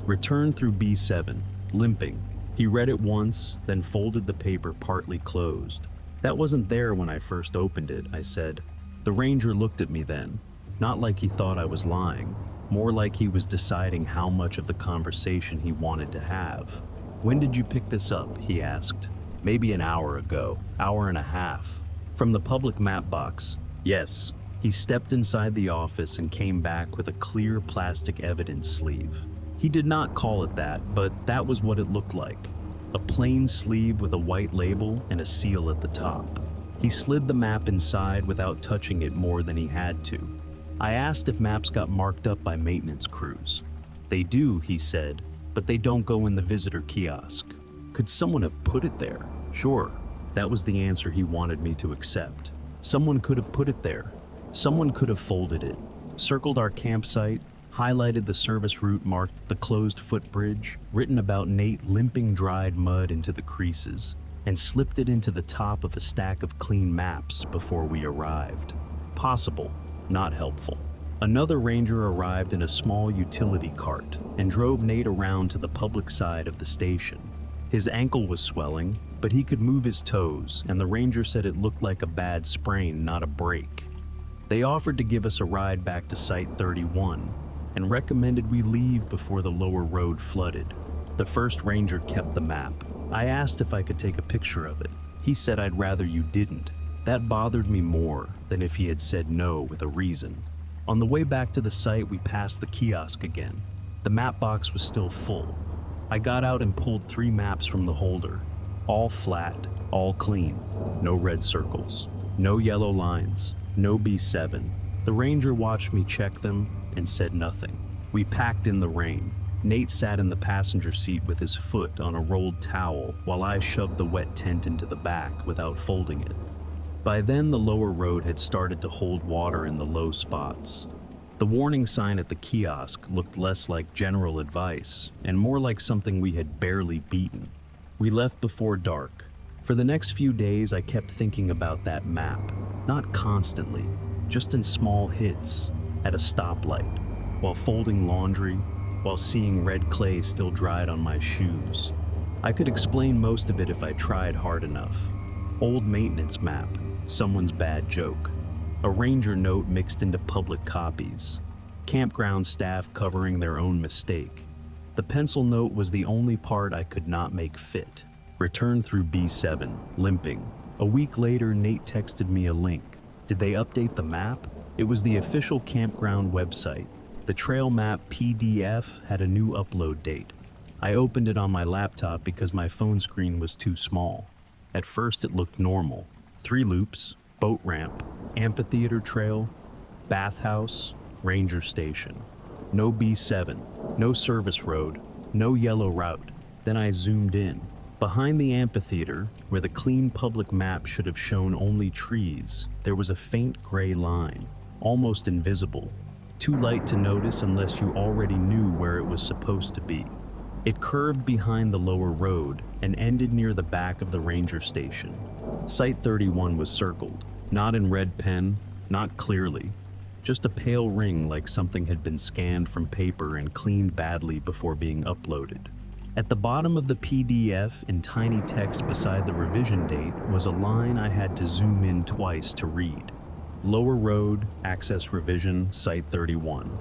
Return through B7, limping. He read it once, then folded the paper partly closed. "That wasn't there when I first opened it," I said. The ranger looked at me then, not like he thought I was lying, more like he was deciding how much of the conversation he wanted to have. "When did you pick this up?" he asked. "Maybe an hour ago, hour and a half." "From the public map box?" "Yes." He stepped inside the office and came back with a clear plastic evidence sleeve. He did not call it that, but that was what it looked like. A plain sleeve with a white label and a seal at the top. He slid the map inside without touching it more than he had to. I asked if maps got marked up by maintenance crews. "They do," he said, "but they don't go in the visitor kiosk." "Could someone have put it there?" "Sure." That was the answer he wanted me to accept. Someone could have put it there. Someone could have folded it, circled our campsite, highlighted the service route, marked the closed footbridge, written about Nate limping dried mud into the creases, and slipped it into the top of a stack of clean maps before we arrived. Possible, not helpful. Another ranger arrived in a small utility cart and drove Nate around to the public side of the station. His ankle was swelling, but he could move his toes, and the ranger said it looked like a bad sprain, not a break. They offered to give us a ride back to Site 31 and recommended we leave before the lower road flooded. The first ranger kept the map. I asked if I could take a picture of it. He said I'd rather you didn't. That bothered me more than if he had said no with a reason. On the way back to the site, we passed the kiosk again. The map box was still full. I got out and pulled 3 maps from the holder. All flat, all clean. No red circles. No yellow lines. No B7. The ranger watched me check them and said nothing. We packed in the rain. Nate sat in the passenger seat with his foot on a rolled towel while I shoved the wet tent into the back without folding it. By then, the lower road had started to hold water in the low spots. The warning sign at the kiosk looked less like general advice and more like something we had barely beaten. We left before dark. For the next few days, I kept thinking about that map, not constantly, just in small hits, at a stoplight, while folding laundry, while seeing red clay still dried on my shoes. I could explain most of it if I tried hard enough. Old maintenance map, someone's bad joke. A ranger note mixed into public copies. Campground staff covering their own mistake. The pencil note was the only part I could not make fit. Returned through B7, limping. A week later, Nate texted me a link. Did they update the map? It was the official campground website. The trail map PDF had a new upload date. I opened it on my laptop because my phone screen was too small. At first it looked normal. 3 loops, boat ramp, amphitheater trail, bathhouse, ranger station. No B7, no service road, no yellow route. Then I zoomed in. Behind the amphitheater, where the clean public map should have shown only trees, there was a faint gray line, almost invisible. Too light to notice unless you already knew where it was supposed to be. It curved behind the lower road and ended near the back of the ranger station. Site 31 was circled, not in red pen, not clearly. Just a pale ring like something had been scanned from paper and cleaned badly before being uploaded. At the bottom of the PDF, in tiny text beside the revision date, was a line I had to zoom in twice to read. Lower Road, Access Revision, Site 31.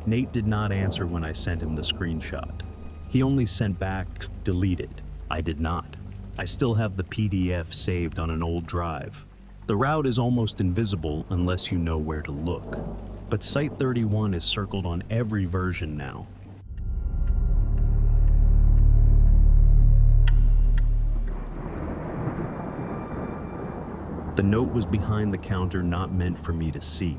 Nate did not answer when I sent him the screenshot. He only sent back, deleted. I did not. I still have the PDF saved on an old drive. The route is almost invisible unless you know where to look. But Site 31 is circled on every version now. The note was behind the counter, not meant for me to see.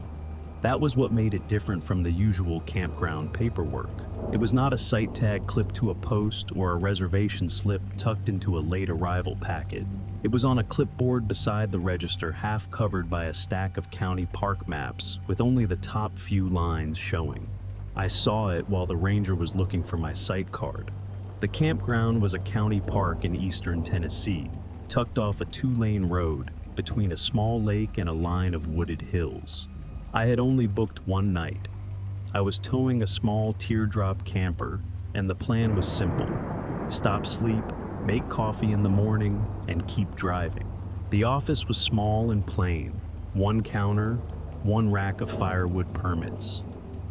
That was what made it different from the usual campground paperwork. It was not a site tag clipped to a post or a reservation slip tucked into a late arrival packet. It was on a clipboard beside the register, half covered by a stack of county park maps with only the top few lines showing. I saw it while the ranger was looking for my site card. The campground was a county park in eastern Tennessee, tucked off a 2-lane road between a small lake and a line of wooded hills. I had only booked one night. I was towing a small teardrop camper, and the plan was simple. Stop sleep, make coffee in the morning, and keep driving. The office was small and plain. 1 counter, 1 rack of firewood permits,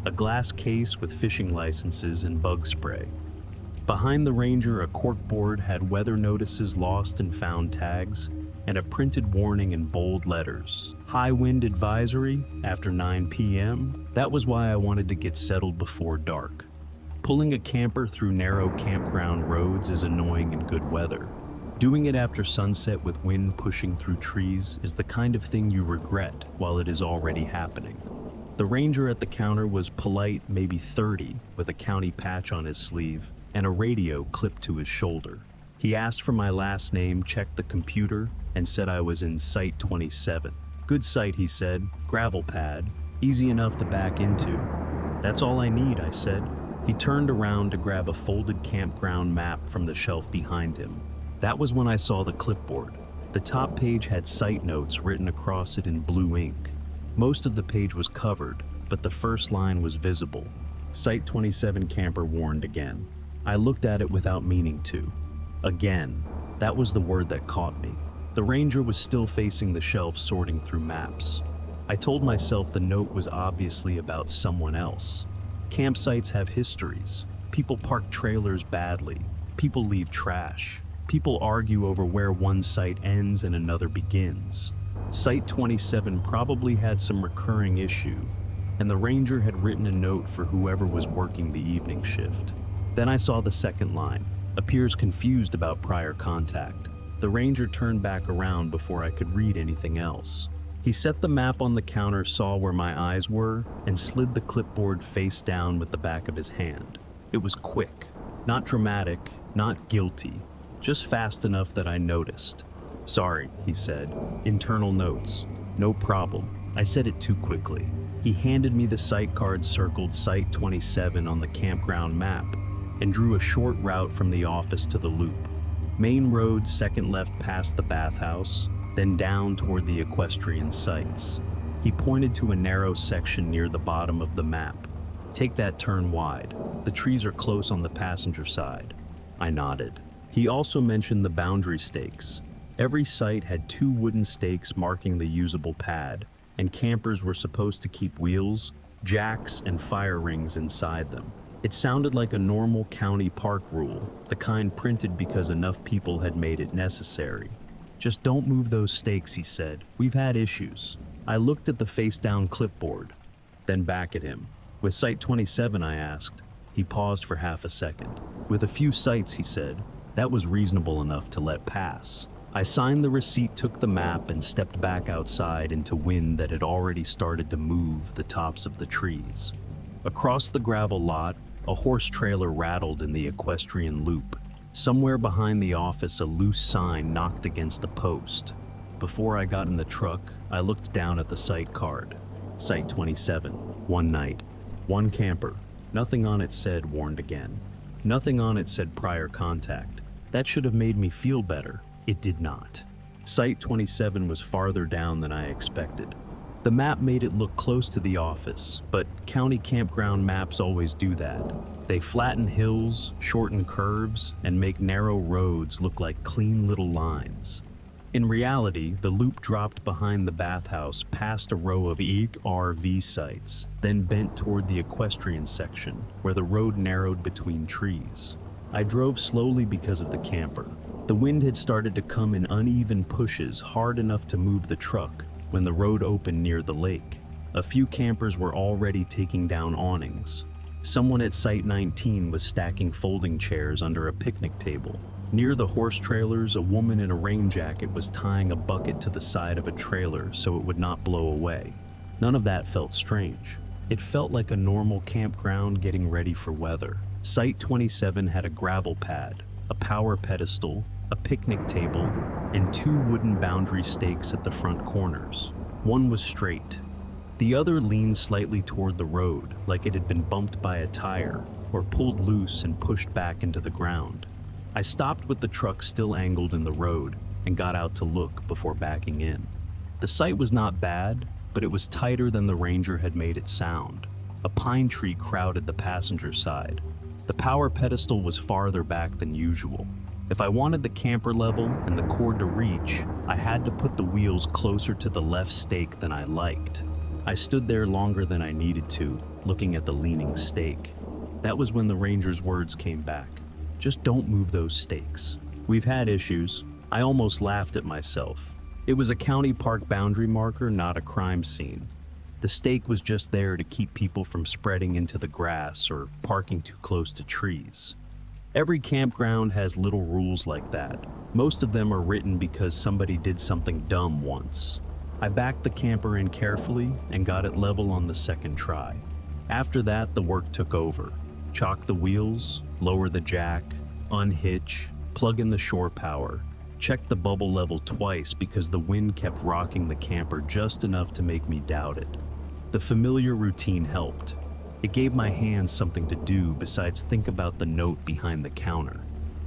a glass case with fishing licenses and bug spray. Behind the ranger, a corkboard had weather notices, lost and found tags, and a printed warning in bold letters. High wind advisory after 9 p.m. That was why I wanted to get settled before dark. Pulling a camper through narrow campground roads is annoying in good weather. Doing it after sunset with wind pushing through trees is the kind of thing you regret while it is already happening. The ranger at the counter was polite, maybe 30, with a county patch on his sleeve and a radio clipped to his shoulder. He asked for my last name, checked the computer, and said I was in Site 27. Good site, he said. Gravel pad. Easy enough to back into. That's all I need, I said. He turned around to grab a folded campground map from the shelf behind him. That was when I saw the clipboard. The top page had site notes written across it in blue ink. Most of the page was covered, but the first line was visible. Site 27 camper warned again. I looked at it without meaning to. Again. That was the word that caught me. The ranger was still facing the shelf, sorting through maps. I told myself the note was obviously about someone else. Campsites have histories. People park trailers badly. People leave trash. People argue over where one site ends and another begins. Site 27 probably had some recurring issue, and the ranger had written a note for whoever was working the evening shift. Then I saw the second line. Appears confused about prior contact. The ranger turned back around before I could read anything else. He set the map on the counter, saw where my eyes were, and slid the clipboard face down with the back of his hand. It was quick, not dramatic, not guilty, just fast enough that I noticed. Sorry, he said. Internal notes. No problem. I said it too quickly. He handed me the site card circled Site 27 on the campground map and drew a short route from the office to the loop. Main road, second left past the bathhouse, then down toward the equestrian sites. He pointed to a narrow section near the bottom of the map. Take that turn wide. The trees are close on the passenger side. I nodded. He also mentioned the boundary stakes. Every site had 2 wooden stakes marking the usable pad, and campers were supposed to keep wheels, jacks, and fire rings inside them. It sounded like a normal county park rule, the kind printed because enough people had made it necessary. "Just don't move those stakes," he said. "We've had issues." I looked at the face-down clipboard, then back at him. "With Site 27, I asked. He paused for half a second. "With a few sites," he said. "That was reasonable enough to let pass." I signed the receipt, took the map, and stepped back outside into wind that had already started to move the tops of the trees. Across the gravel lot, a horse trailer rattled in the equestrian loop. Somewhere behind the office, a loose sign knocked against a post. Before I got in the truck, I looked down at the site card. Site 27, one night, one camper. Nothing on it said "warned again." Nothing on it said "prior contact." That should have made me feel better. It did not. Site 27 was farther down than I expected. The map made it look close to the office, but county campground maps always do that. They flatten hills, shorten curves, and make narrow roads look like clean little lines. In reality, the loop dropped behind the bathhouse past a row of RV sites, then bent toward the equestrian section, where the road narrowed between trees. I drove slowly because of the camper. The wind had started to come in uneven pushes hard enough to move the truck when the road opened near the lake. A few campers were already taking down awnings. Someone at Site 19 was stacking folding chairs under a picnic table. Near the horse trailers, a woman in a rain jacket was tying a bucket to the side of a trailer so it would not blow away. None of that felt strange. It felt like a normal campground getting ready for weather. Site 27 had a gravel pad, a power pedestal, a picnic table, and 2 wooden boundary stakes at the front corners. One was straight. The other leaned slightly toward the road, like it had been bumped by a tire or pulled loose and pushed back into the ground. I stopped with the truck still angled in the road and got out to look before backing in. The site was not bad, but it was tighter than the ranger had made it sound. A pine tree crowded the passenger side. The power pedestal was farther back than usual. If I wanted the camper level and the cord to reach, I had to put the wheels closer to the left stake than I liked. I stood there longer than I needed to, looking at the leaning stake. That was when the ranger's words came back. "Just don't move those stakes. We've had issues." I almost laughed at myself. It was a county park boundary marker, not a crime scene. The stake was just there to keep people from spreading into the grass or parking too close to trees. Every campground has little rules like that. Most of them are written because somebody did something dumb once. I backed the camper in carefully and got it level on the second try. After that, the work took over. Chock the wheels, lower the jack, unhitch, plug in the shore power, check the bubble level twice because the wind kept rocking the camper just enough to make me doubt it. The familiar routine helped. It gave my hands something to do besides think about the note behind the counter.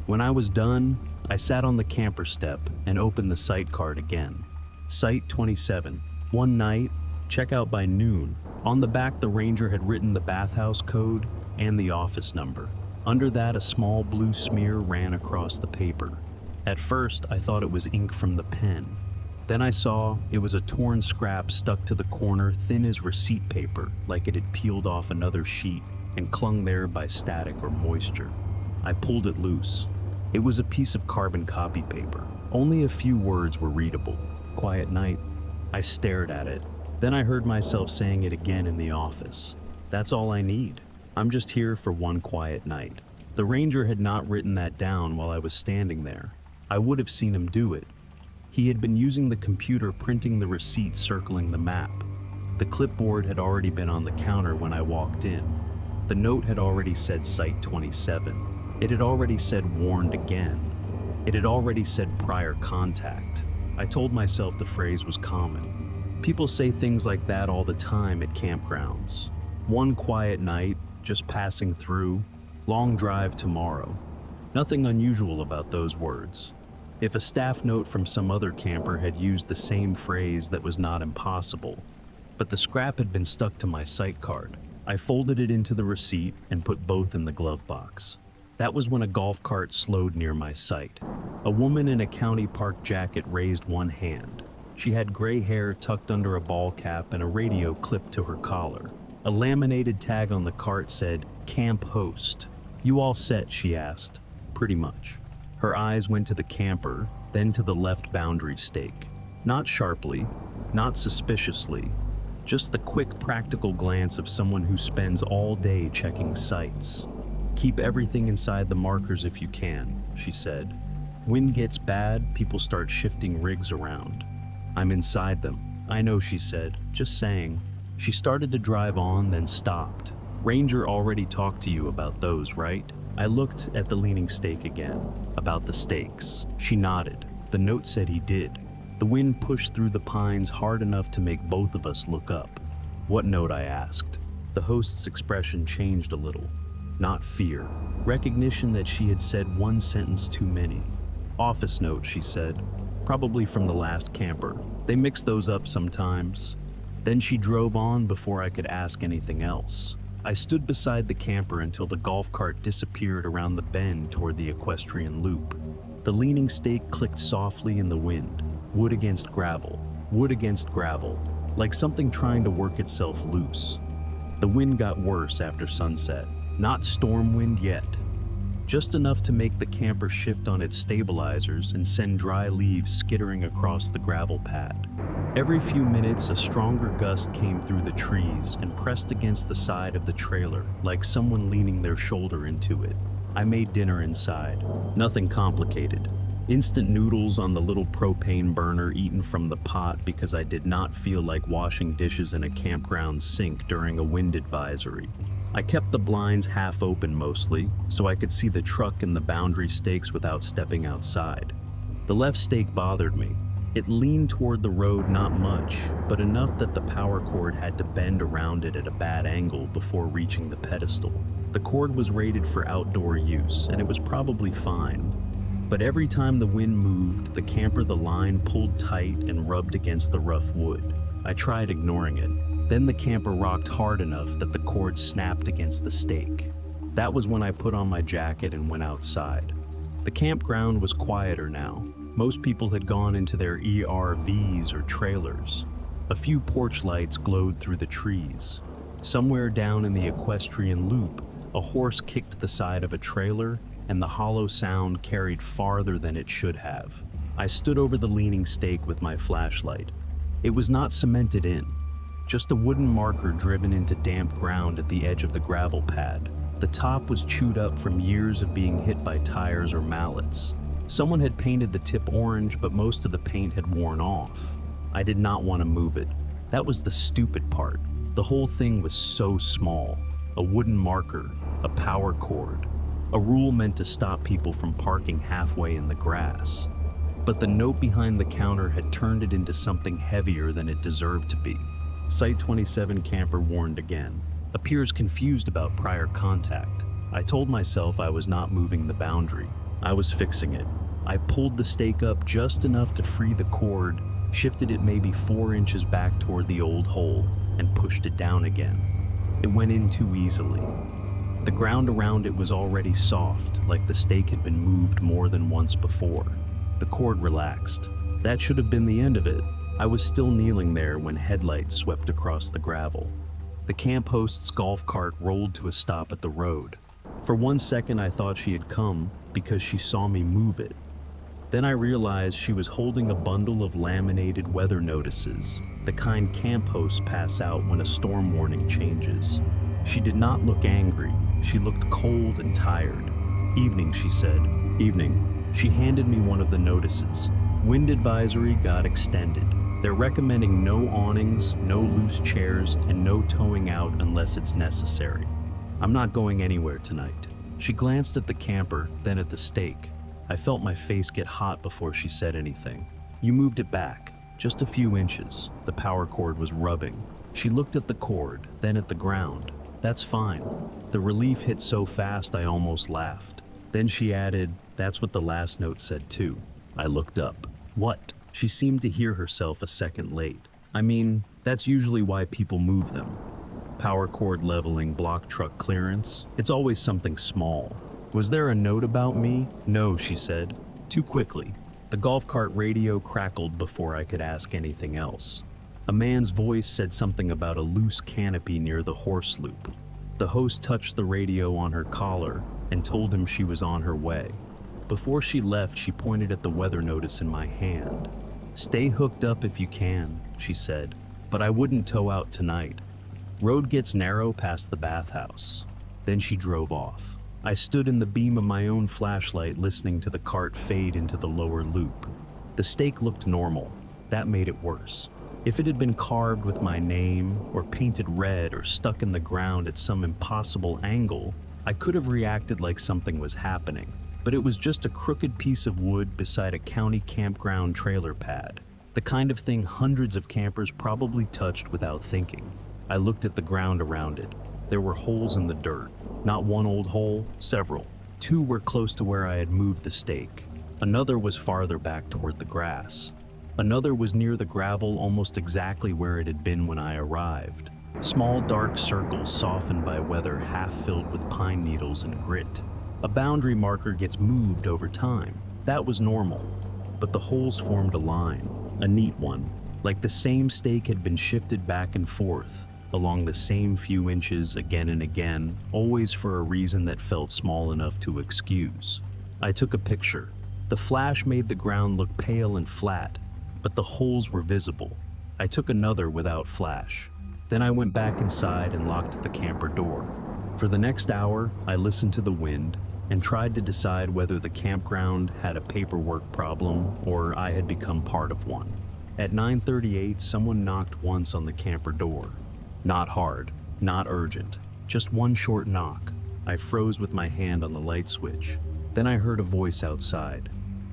When I was done, I sat on the camper step and opened the site card again. Site 27, one night, check out by noon. On the back, the ranger had written the bathhouse code and the office number. Under that, a small blue smear ran across the paper. At first, I thought it was ink from the pen. Then I saw it was a torn scrap stuck to the corner, thin as receipt paper, like it had peeled off another sheet and clung there by static or moisture. I pulled it loose. It was a piece of carbon copy paper. Only a few words were readable. "Quiet night." I stared at it. Then I heard myself saying it again in the office. That's all I need. I'm just here for one quiet night. The ranger had not written that down while I was standing there. I would have seen him do it. He had been using the computer printing the receipt circling the map. The clipboard had already been on the counter when I walked in. The note had already said Site 27. It had already said "warned again." It had already said "prior contact." I told myself the phrase was common. People say things like that all the time at campgrounds. One quiet night, just passing through, long drive tomorrow. Nothing unusual about those words. If a staff note from some other camper had used the same phrase, that was not impossible. But the scrap had been stuck to my site card. I folded it into the receipt and put both in the glove box. That was when a golf cart slowed near my site. A woman in a county park jacket raised one hand. She had gray hair tucked under a ball cap and a radio clipped to her collar. A laminated tag on the cart said, "Camp Host." "You all set?" she asked. "Pretty much." Her eyes went to the camper, then to the left boundary stake. Not sharply, not suspiciously, just the quick, practical glance of someone who spends all day checking sites. "Keep everything inside the markers if you can," she said. "Wind gets bad, people start shifting rigs around." "I'm inside them." "I know," she said. "Just saying." She started to drive on, then stopped. "Ranger already talked to you about those, right?" I looked at the leaning stake again. "About the stakes." She nodded. The note said he did. The wind pushed through the pines hard enough to make both of us look up. "What note?" I asked. The host's expression changed a little. Not fear. Recognition that she had said one sentence too many. "Office note," she said. "Probably from the last camper. They mix those up sometimes." Then she drove on before I could ask anything else. I stood beside the camper until the golf cart disappeared around the bend toward the equestrian loop. The leaning stake clicked softly in the wind. Wood against gravel, like something trying to work itself loose. The wind got worse after sunset. Not storm wind yet. Just enough to make the camper shift on its stabilizers and send dry leaves skittering across the gravel pad. Every few minutes, a stronger gust came through the trees and pressed against the side of the trailer, like someone leaning their shoulder into it. I made dinner inside. Nothing complicated. Instant noodles on the little propane burner eaten from the pot because I did not feel like washing dishes in a campground sink during a wind advisory. I kept the blinds half open mostly, so I could see the truck and the boundary stakes without stepping outside. The left stake bothered me. It leaned toward the road not much, but enough that the power cord had to bend around it at a bad angle before reaching the pedestal. The cord was rated for outdoor use, and it was probably fine. But every time the wind moved, the camper the line pulled tight and rubbed against the rough wood. I tried ignoring it. Then the camper rocked hard enough that the cord snapped against the stake. That was when I put on my jacket and went outside. The campground was quieter now. Most people had gone into their ERVs or trailers. A few porch lights glowed through the trees. Somewhere down in the equestrian loop, a horse kicked the side of a trailer, and the hollow sound carried farther than it should have. I stood over the leaning stake with my flashlight. It was not cemented in. Just a wooden marker driven into damp ground at the edge of the gravel pad. The top was chewed up from years of being hit by tires or mallets. Someone had painted the tip orange, but most of the paint had worn off. I did not want to move it. That was the stupid part. The whole thing was so small. A wooden marker, a power cord, a rule meant to stop people from parking halfway in the grass. But the note behind the counter had turned it into something heavier than it deserved to be. Site 27 camper warned again. Appears confused about prior contact. I told myself I was not moving the boundary. I was fixing it. I pulled the stake up just enough to free the cord, shifted it maybe 4 inches back toward the old hole, and pushed it down again. It went in too easily. The ground around it was already soft, like the stake had been moved more than once before. The cord relaxed. That should have been the end of it. I was still kneeling there when headlights swept across the gravel. The camp host's golf cart rolled to a stop at the road. For 1 second I thought she had come because she saw me move it. Then I realized she was holding a bundle of laminated weather notices, the kind camp hosts pass out when a storm warning changes. She did not look angry. She looked cold and tired. "Evening," she said. "Evening." She handed me one of the notices. Wind advisory got extended. They're recommending no awnings, no loose chairs, and no towing out unless it's necessary. I'm not going anywhere tonight. She glanced at the camper, then at the stake. I felt my face get hot before she said anything. "You moved it back, just a few inches." The power cord was rubbing. She looked at the cord, then at the ground. "That's fine." The relief hit so fast I almost laughed. Then she added, "That's what the last note said too." I looked up. "What?" She seemed to hear herself a second late. "I mean, that's usually why people move them. Power cord leveling, block truck clearance. It's always something small." "Was there a note about me?" "No," she said. "Too quickly." The golf cart radio crackled before I could ask anything else. A man's voice said something about a loose canopy near the horse loop. The host touched the radio on her collar and told him she was on her way. Before she left, she pointed at the weather notice in my hand. "Stay hooked up if you can," she said, "but I wouldn't tow out tonight. Road gets narrow past the bathhouse." Then she drove off. I stood in the beam of my own flashlight listening to the cart fade into the lower loop. The stake looked normal. That made it worse. If it had been carved with my name, or painted red, or stuck in the ground at some impossible angle, I could have reacted like something was happening. But it was just a crooked piece of wood beside a county campground trailer pad. The kind of thing hundreds of campers probably touched without thinking. I looked at the ground around it. There were holes in the dirt. Not one old hole, several. Two were close to where I had moved the stake. Another was farther back toward the grass. Another was near the gravel, almost exactly where it had been when I arrived. Small dark circles softened by weather, half filled with pine needles and grit. A boundary marker gets moved over time. That was normal. But the holes formed a line, a neat one, like the same stake had been shifted back and forth, along the same few inches again and again, always for a reason that felt small enough to excuse. I took a picture. The flash made the ground look pale and flat, but the holes were visible. I took another without flash. Then I went back inside and locked the camper door. For the next hour, I listened to the wind and tried to decide whether the campground had a paperwork problem or I had become part of one. At 9:38, someone knocked once on the camper door. Not hard, not urgent, just one short knock. I froze with my hand on the light switch. Then I heard a voice outside.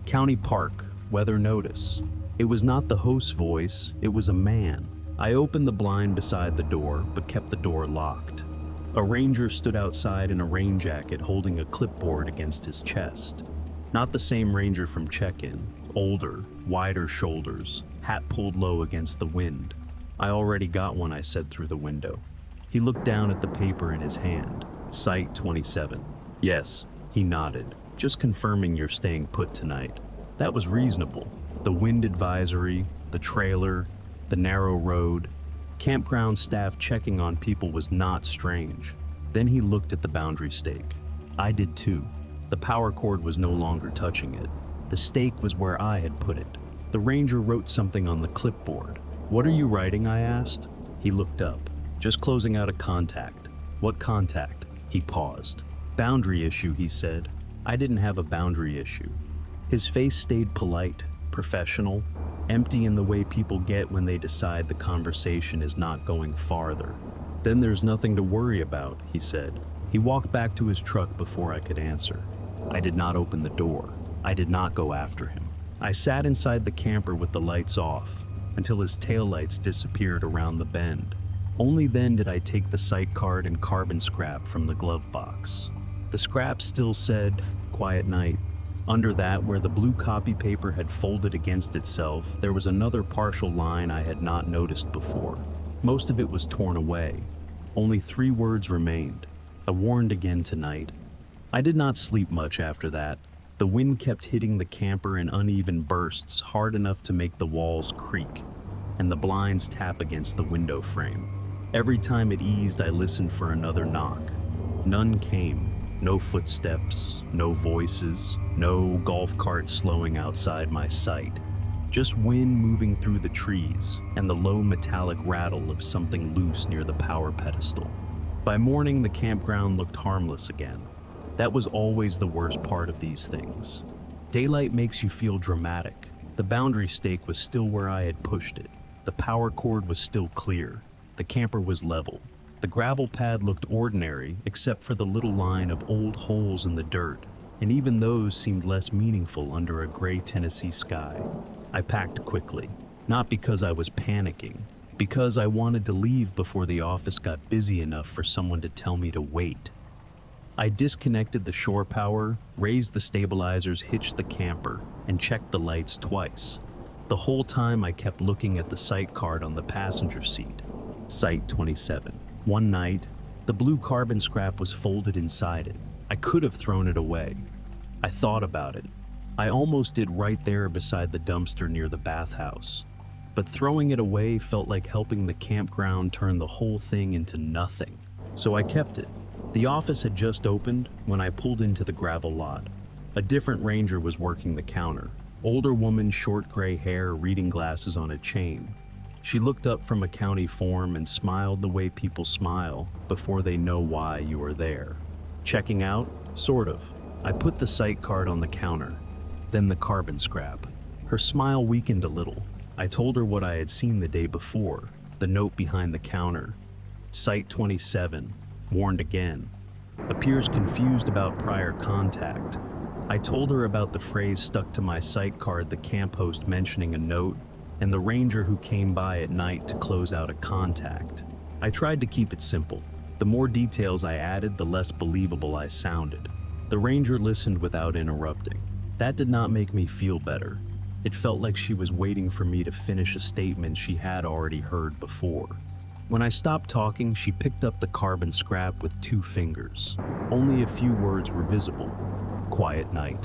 "County Park, weather notice." It was not the host's voice, it was a man. I opened the blind beside the door, but kept the door locked. A ranger stood outside in a rain jacket holding a clipboard against his chest. Not the same ranger from check-in, older, wider shoulders, hat pulled low against the wind. "I already got one," I said through the window. He looked down at the paper in his hand. "Site 27. "Yes," he nodded. "Just confirming you're staying put tonight." That was reasonable. The wind advisory, the trailer, the narrow road. Campground staff checking on people was not strange. Then he looked at the boundary stake. I did too. The power cord was no longer touching it. The stake was where I had put it. The ranger wrote something on the clipboard. "What are you writing?" I asked. He looked up. "Just closing out a contact." "What contact?" He paused. "Boundary issue," he said. I didn't have a boundary issue. His face stayed polite, professional, empty in the way people get when they decide the conversation is not going farther. "Then there's nothing to worry about," he said. He walked back to his truck before I could answer. I did not open the door. I did not go after him. I sat inside the camper with the lights off until his taillights disappeared around the bend. Only then did I take the site card and carbon scrap from the glove box. The scrap still said, "Quiet night." Under that, where the blue copy paper had folded against itself, there was another partial line I had not noticed before. Most of it was torn away. Only 3 words remained. "I warned again tonight." I did not sleep much after that. The wind kept hitting the camper in uneven bursts, hard enough to make the walls creak, and the blinds tap against the window frame. Every time it eased, I listened for another knock. None came. No footsteps, no voices, no golf cart slowing outside my sight. Just wind moving through the trees and the low metallic rattle of something loose near the power pedestal. By morning, the campground looked harmless again. That was always the worst part of these things. Daylight makes you feel dramatic. The boundary stake was still where I had pushed it. The power cord was still clear. The camper was level. The gravel pad looked ordinary, except for the little line of old holes in the dirt, and even those seemed less meaningful under a gray Tennessee sky. I packed quickly, not because I was panicking, because I wanted to leave before the office got busy enough for someone to tell me to wait. I disconnected the shore power, raised the stabilizers, hitched the camper, and checked the lights twice. The whole time I kept looking at the site card on the passenger seat. Site 27. One night, the blue carbon scrap was folded inside it. I could have thrown it away. I thought about it. I almost did right there beside the dumpster near the bathhouse. But throwing it away felt like helping the campground turn the whole thing into nothing. So I kept it. The office had just opened when I pulled into the gravel lot. A different ranger was working the counter. Older woman, short gray hair, reading glasses on a chain. She looked up from a county form and smiled the way people smile before they know why you are there. Checking out? Sort of. I put the site card on the counter, then the carbon scrap. Her smile weakened a little. I told her what I had seen the day before, the note behind the counter. Site 27, warned again. Appears confused about prior contact. I told her about the phrase stuck to my site card, the camp host mentioning a note, and the ranger who came by at night to close out a contact. I tried to keep it simple. The more details I added, the less believable I sounded. The ranger listened without interrupting. That did not make me feel better. It felt like she was waiting for me to finish a statement she had already heard before. When I stopped talking, she picked up the carbon scrap with 2 fingers. Only a few words were visible. Quiet night.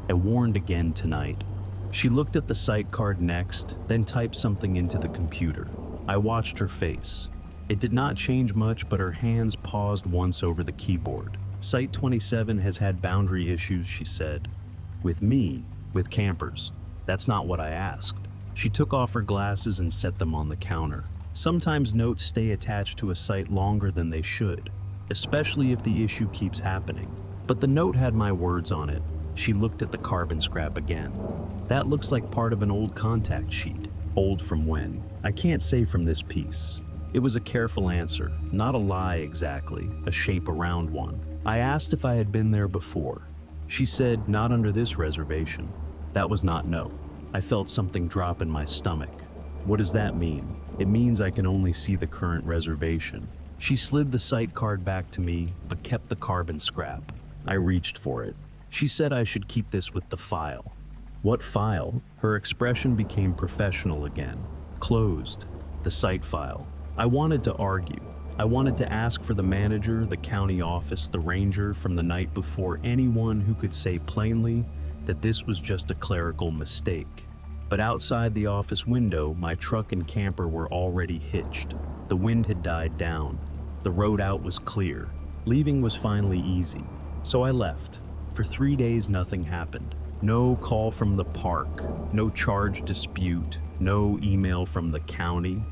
I warned again tonight. She looked at the site card next, then typed something into the computer. I watched her face. It did not change much, but her hands paused once over the keyboard. Site 27 has had boundary issues, she said. With me, with campers. That's not what I asked. She took off her glasses and set them on the counter. Sometimes notes stay attached to a site longer than they should, especially if the issue keeps happening. But the note had my words on it. She looked at the carbon scrap again. That looks like part of an old contact sheet. Old from when? I can't say from this piece. It was a careful answer, not a lie exactly, a shape around one. I asked if I had been there before. She said, not under this reservation. That was not no. I felt something drop in my stomach. What does that mean? It means I can only see the current reservation. She slid the site card back to me, but kept the carbon scrap. I reached for it. She said I should keep this with the file. What file? Her expression became professional again. Closed. The site file. I wanted to argue. I wanted to ask for the manager, the county office, the ranger from the night before, anyone who could say plainly that this was just a clerical mistake. But outside the office window, my truck and camper were already hitched. The wind had died down. The road out was clear. Leaving was finally easy. So I left. For 3 days, nothing happened. No call from the park, no charge dispute, no email from the county.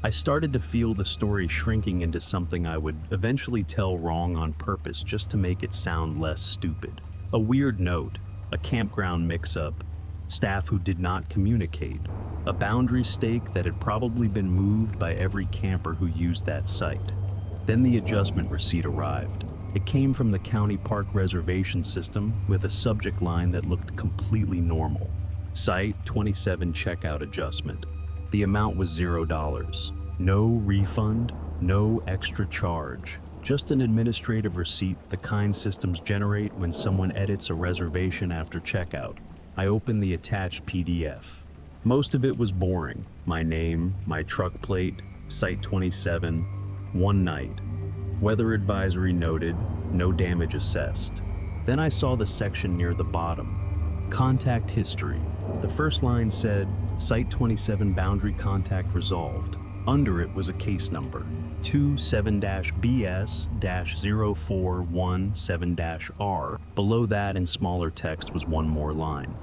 I started to feel the story shrinking into something I would eventually tell wrong on purpose just to make it sound less stupid. A weird note, a campground mix-up, staff who did not communicate, a boundary stake that had probably been moved by every camper who used that site. Then the adjustment receipt arrived. It came from the county park reservation system with a subject line that looked completely normal. Site 27 checkout adjustment. The amount was $0. No refund, no extra charge. Just an administrative receipt, the kind systems generate when someone edits a reservation after checkout. I opened the attached PDF. Most of it was boring. My name, my truck plate, Site 27, one night. Weather advisory noted, no damage assessed. Then I saw the section near the bottom. Contact history. The first line said, Site 27 boundary contact resolved. Under it was a case number, 27-BS-0417-R. Below that in smaller text was one more line.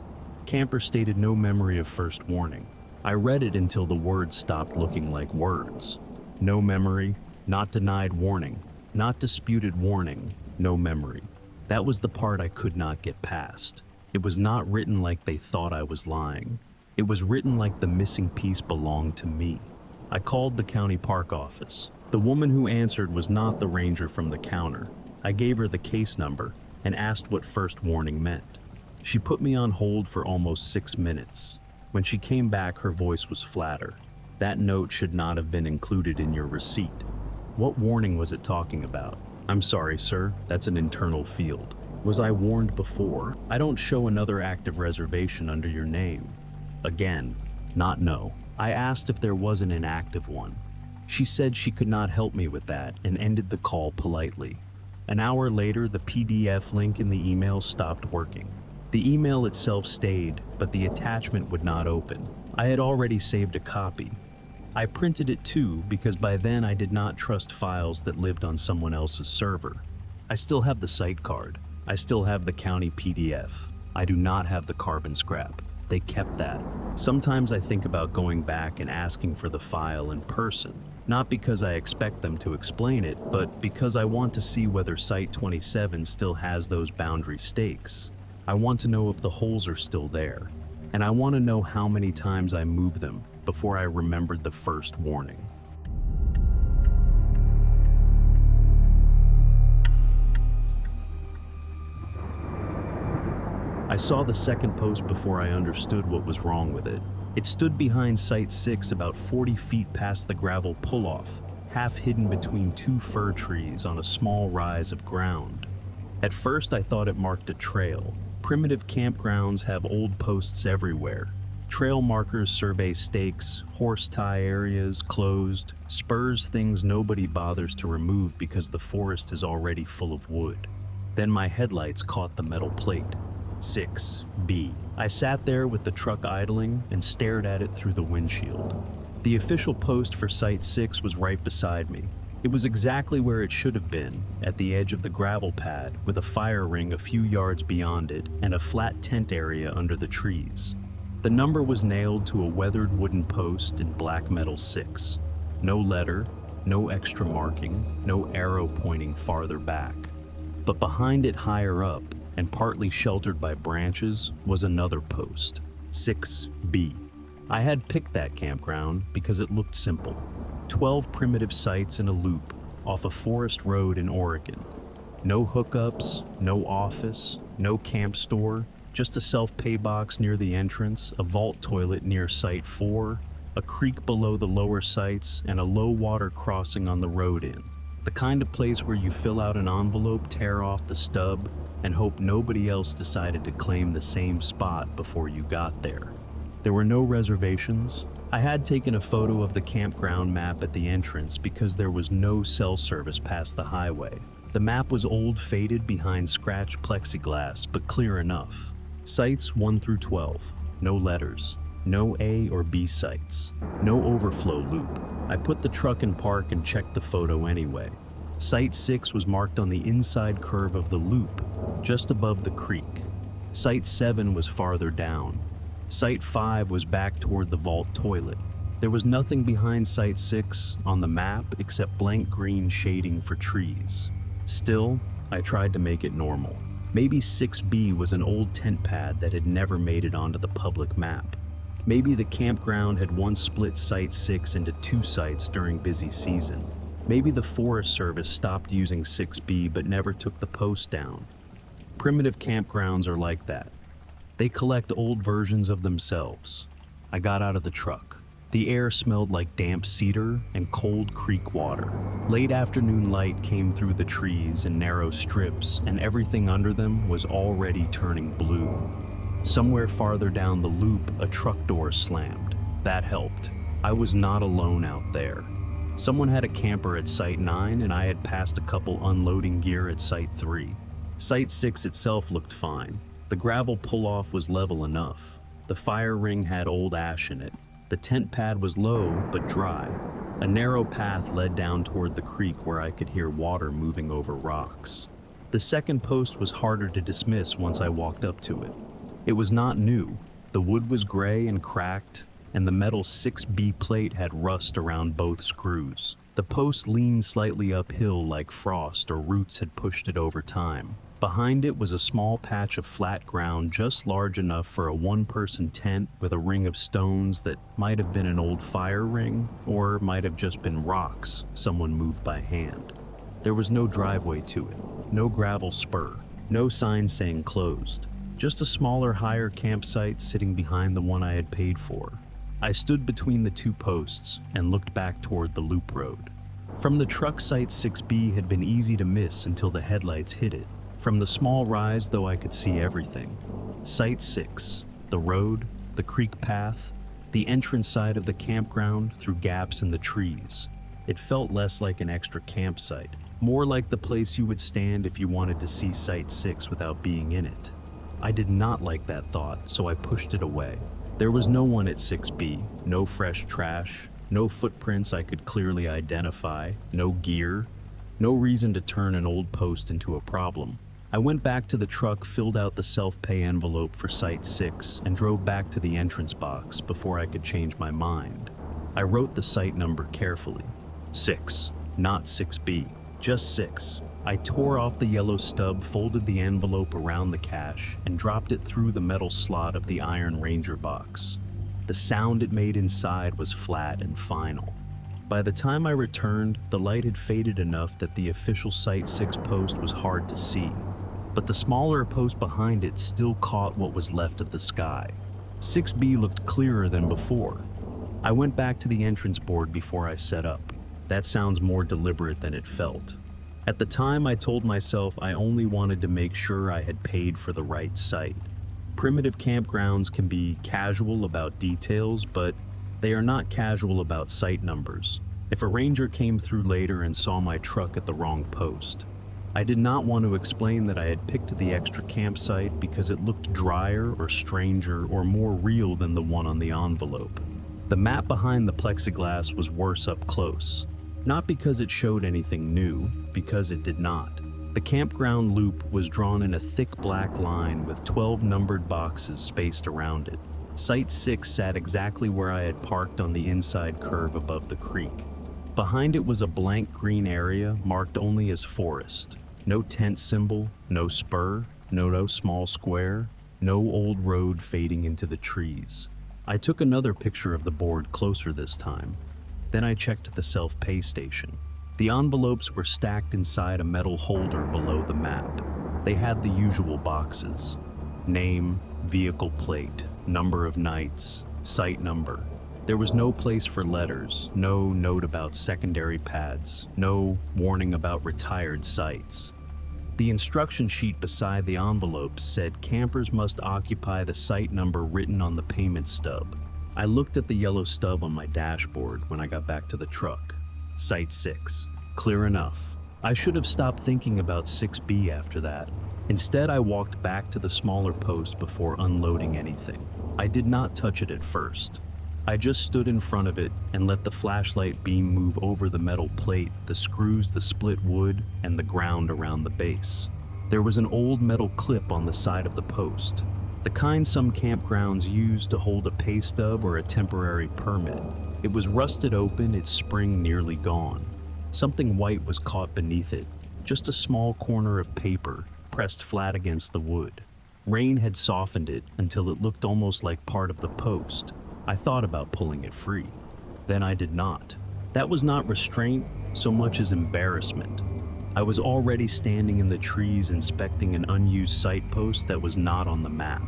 Camper stated no memory of first warning. I read it until the words stopped looking like words. No memory, not denied warning, not disputed warning, no memory. That was the part I could not get past. It was not written like they thought I was lying. It was written like the missing piece belonged to me. I called the county park office. The woman who answered was not the ranger from the counter. I gave her the case number and asked what first warning meant. She put me on hold for almost 6 minutes. When she came back, her voice was flatter. That note should not have been included in your receipt. What warning was it talking about? I'm sorry, sir, that's an internal field. Was I warned before? I don't show another active reservation under your name. Again, not no. I asked if there was an inactive one. She said she could not help me with that and ended the call politely. An hour later, the PDF link in the email stopped working. The email itself stayed, but the attachment would not open. I had already saved a copy. I printed it too because by then I did not trust files that lived on someone else's server. I still have the site card. I still have the county PDF. I do not have the carbon scrap. They kept that. Sometimes I think about going back and asking for the file in person, not because I expect them to explain it, but because I want to see whether Site 27 still has those boundary stakes. I want to know if the holes are still there, and I want to know how many times I moved them before I remembered the first warning. I saw the second post before I understood what was wrong with it. It stood behind Site 6 about 40 feet past the gravel pull-off, half hidden between two fir trees on a small rise of ground. At first I thought it marked a trail. Primitive campgrounds have old posts everywhere. Trail markers survey stakes, horse tie areas closed, spurs things nobody bothers to remove because the forest is already full of wood. Then my headlights caught the metal plate. 6B. I sat there with the truck idling and stared at it through the windshield. The official post for Site 6 was right beside me. It was exactly where it should have been, at the edge of the gravel pad, with a fire ring a few yards beyond it and a flat tent area under the trees. The number was nailed to a weathered wooden post in black metal 6. No letter, no extra marking, no arrow pointing farther back. But behind it higher up, and partly sheltered by branches, was another post, 6B. I had picked that campground because it looked simple. 12 primitive sites in a loop off a forest road in Oregon. No hookups, no office, no camp store, just a self-pay box near the entrance, a vault toilet near Site 4, a creek below the lower sites, and a low water crossing on the road in. The kind of place where you fill out an envelope, tear off the stub, and hope nobody else decided to claim the same spot before you got there. There were no reservations. I had taken a photo of the campground map at the entrance because there was no cell service past the highway. The map was old, faded behind scratched plexiglass, but clear enough. Sites 1 through 12, no letters, no A or B sites, no overflow loop. I put the truck in park and checked the photo anyway. Site 6 was marked on the inside curve of the loop, just above the creek. Site 7 was farther down. Site 5 was back toward the vault toilet. There was nothing behind Site 6 on the map except blank green shading for trees. Still, I tried to make it normal. Maybe 6B was an old tent pad that had never made it onto the public map. Maybe the campground had once split Site 6 into 2 sites during busy season. Maybe the Forest Service stopped using 6B but never took the post down. Primitive campgrounds are like that. They collect old versions of themselves. I got out of the truck. The air smelled like damp cedar and cold creek water. Late afternoon light came through the trees in narrow strips, and everything under them was already turning blue. Somewhere farther down the loop, a truck door slammed. That helped. I was not alone out there. Someone had a camper at Site 9, and I had passed a couple unloading gear at Site 3. Site 6 itself looked fine. The gravel pull-off was level enough. The fire ring had old ash in it. The tent pad was low, but dry. A narrow path led down toward the creek where I could hear water moving over rocks. The second post was harder to dismiss once I walked up to it. It was not new. The wood was gray and cracked, and the metal 6B plate had rust around both screws. The post leaned slightly uphill like frost or roots had pushed it over time. Behind it was a small patch of flat ground just large enough for a one-person tent with a ring of stones that might have been an old fire ring or might have just been rocks someone moved by hand. There was no driveway to it, no gravel spur, no sign saying closed, just a smaller, higher campsite sitting behind the one I had paid for. I stood between the 2 posts and looked back toward the loop road. From the truck, Site 6B had been easy to miss until the headlights hit it. From the small rise, though, I could see everything. Site 6, the road, the creek path, the entrance side of the campground through gaps in the trees. It felt less like an extra campsite, more like the place you would stand if you wanted to see Site 6 without being in it. I did not like that thought, so I pushed it away. There was no one at 6B, no fresh trash, no footprints I could clearly identify, no gear, no reason to turn an old post into a problem. I went back to the truck, filled out the self-pay envelope for Site 6, and drove back to the entrance box before I could change my mind. I wrote the site number carefully. 6, not 6B, just 6. I tore off the yellow stub, folded the envelope around the cache, and dropped it through the metal slot of the Iron Ranger box. The sound it made inside was flat and final. By the time I returned, the light had faded enough that the official Site 6 post was hard to see, but the smaller post behind it still caught what was left of the sky. 6B looked clearer than before. I went back to the entrance board before I set up. That sounds more deliberate than it felt. At the time, I told myself I only wanted to make sure I had paid for the right site. Primitive campgrounds can be casual about details, but they are not casual about site numbers. If a ranger came through later and saw my truck at the wrong post, I did not want to explain that I had picked the extra campsite because it looked drier or stranger or more real than the one on the envelope. The map behind the plexiglass was worse up close. Not because it showed anything new, because it did not. The campground loop was drawn in a thick black line with 12 numbered boxes spaced around it. Site 6 sat exactly where I had parked on the inside curve above the creek. Behind it was a blank green area marked only as forest. No tent symbol, no spur, no small square, no old road fading into the trees. I took another picture of the board closer this time. Then I checked the self-pay station. The envelopes were stacked inside a metal holder below the map. They had the usual boxes: name, vehicle plate, number of nights, site number. There was no place for letters, no note about secondary pads, no warning about retired sites. The instruction sheet beside the envelopes said campers must occupy the site number written on the payment stub. I looked at the yellow stub on my dashboard when I got back to the truck. Site 6. Clear enough. I should have stopped thinking about 6B after that. Instead, I walked back to the smaller post before unloading anything. I did not touch it at first. I just stood in front of it and let the flashlight beam move over the metal plate, the screws, the split wood, and the ground around the base. There was an old metal clip on the side of the post. The kind some campgrounds use to hold a pay stub or a temporary permit. It was rusted open, its spring nearly gone. Something white was caught beneath it, just a small corner of paper pressed flat against the wood. Rain had softened it until it looked almost like part of the post. I thought about pulling it free. Then I did not. That was not restraint so much as embarrassment. I was already standing in the trees inspecting an unused site post that was not on the map.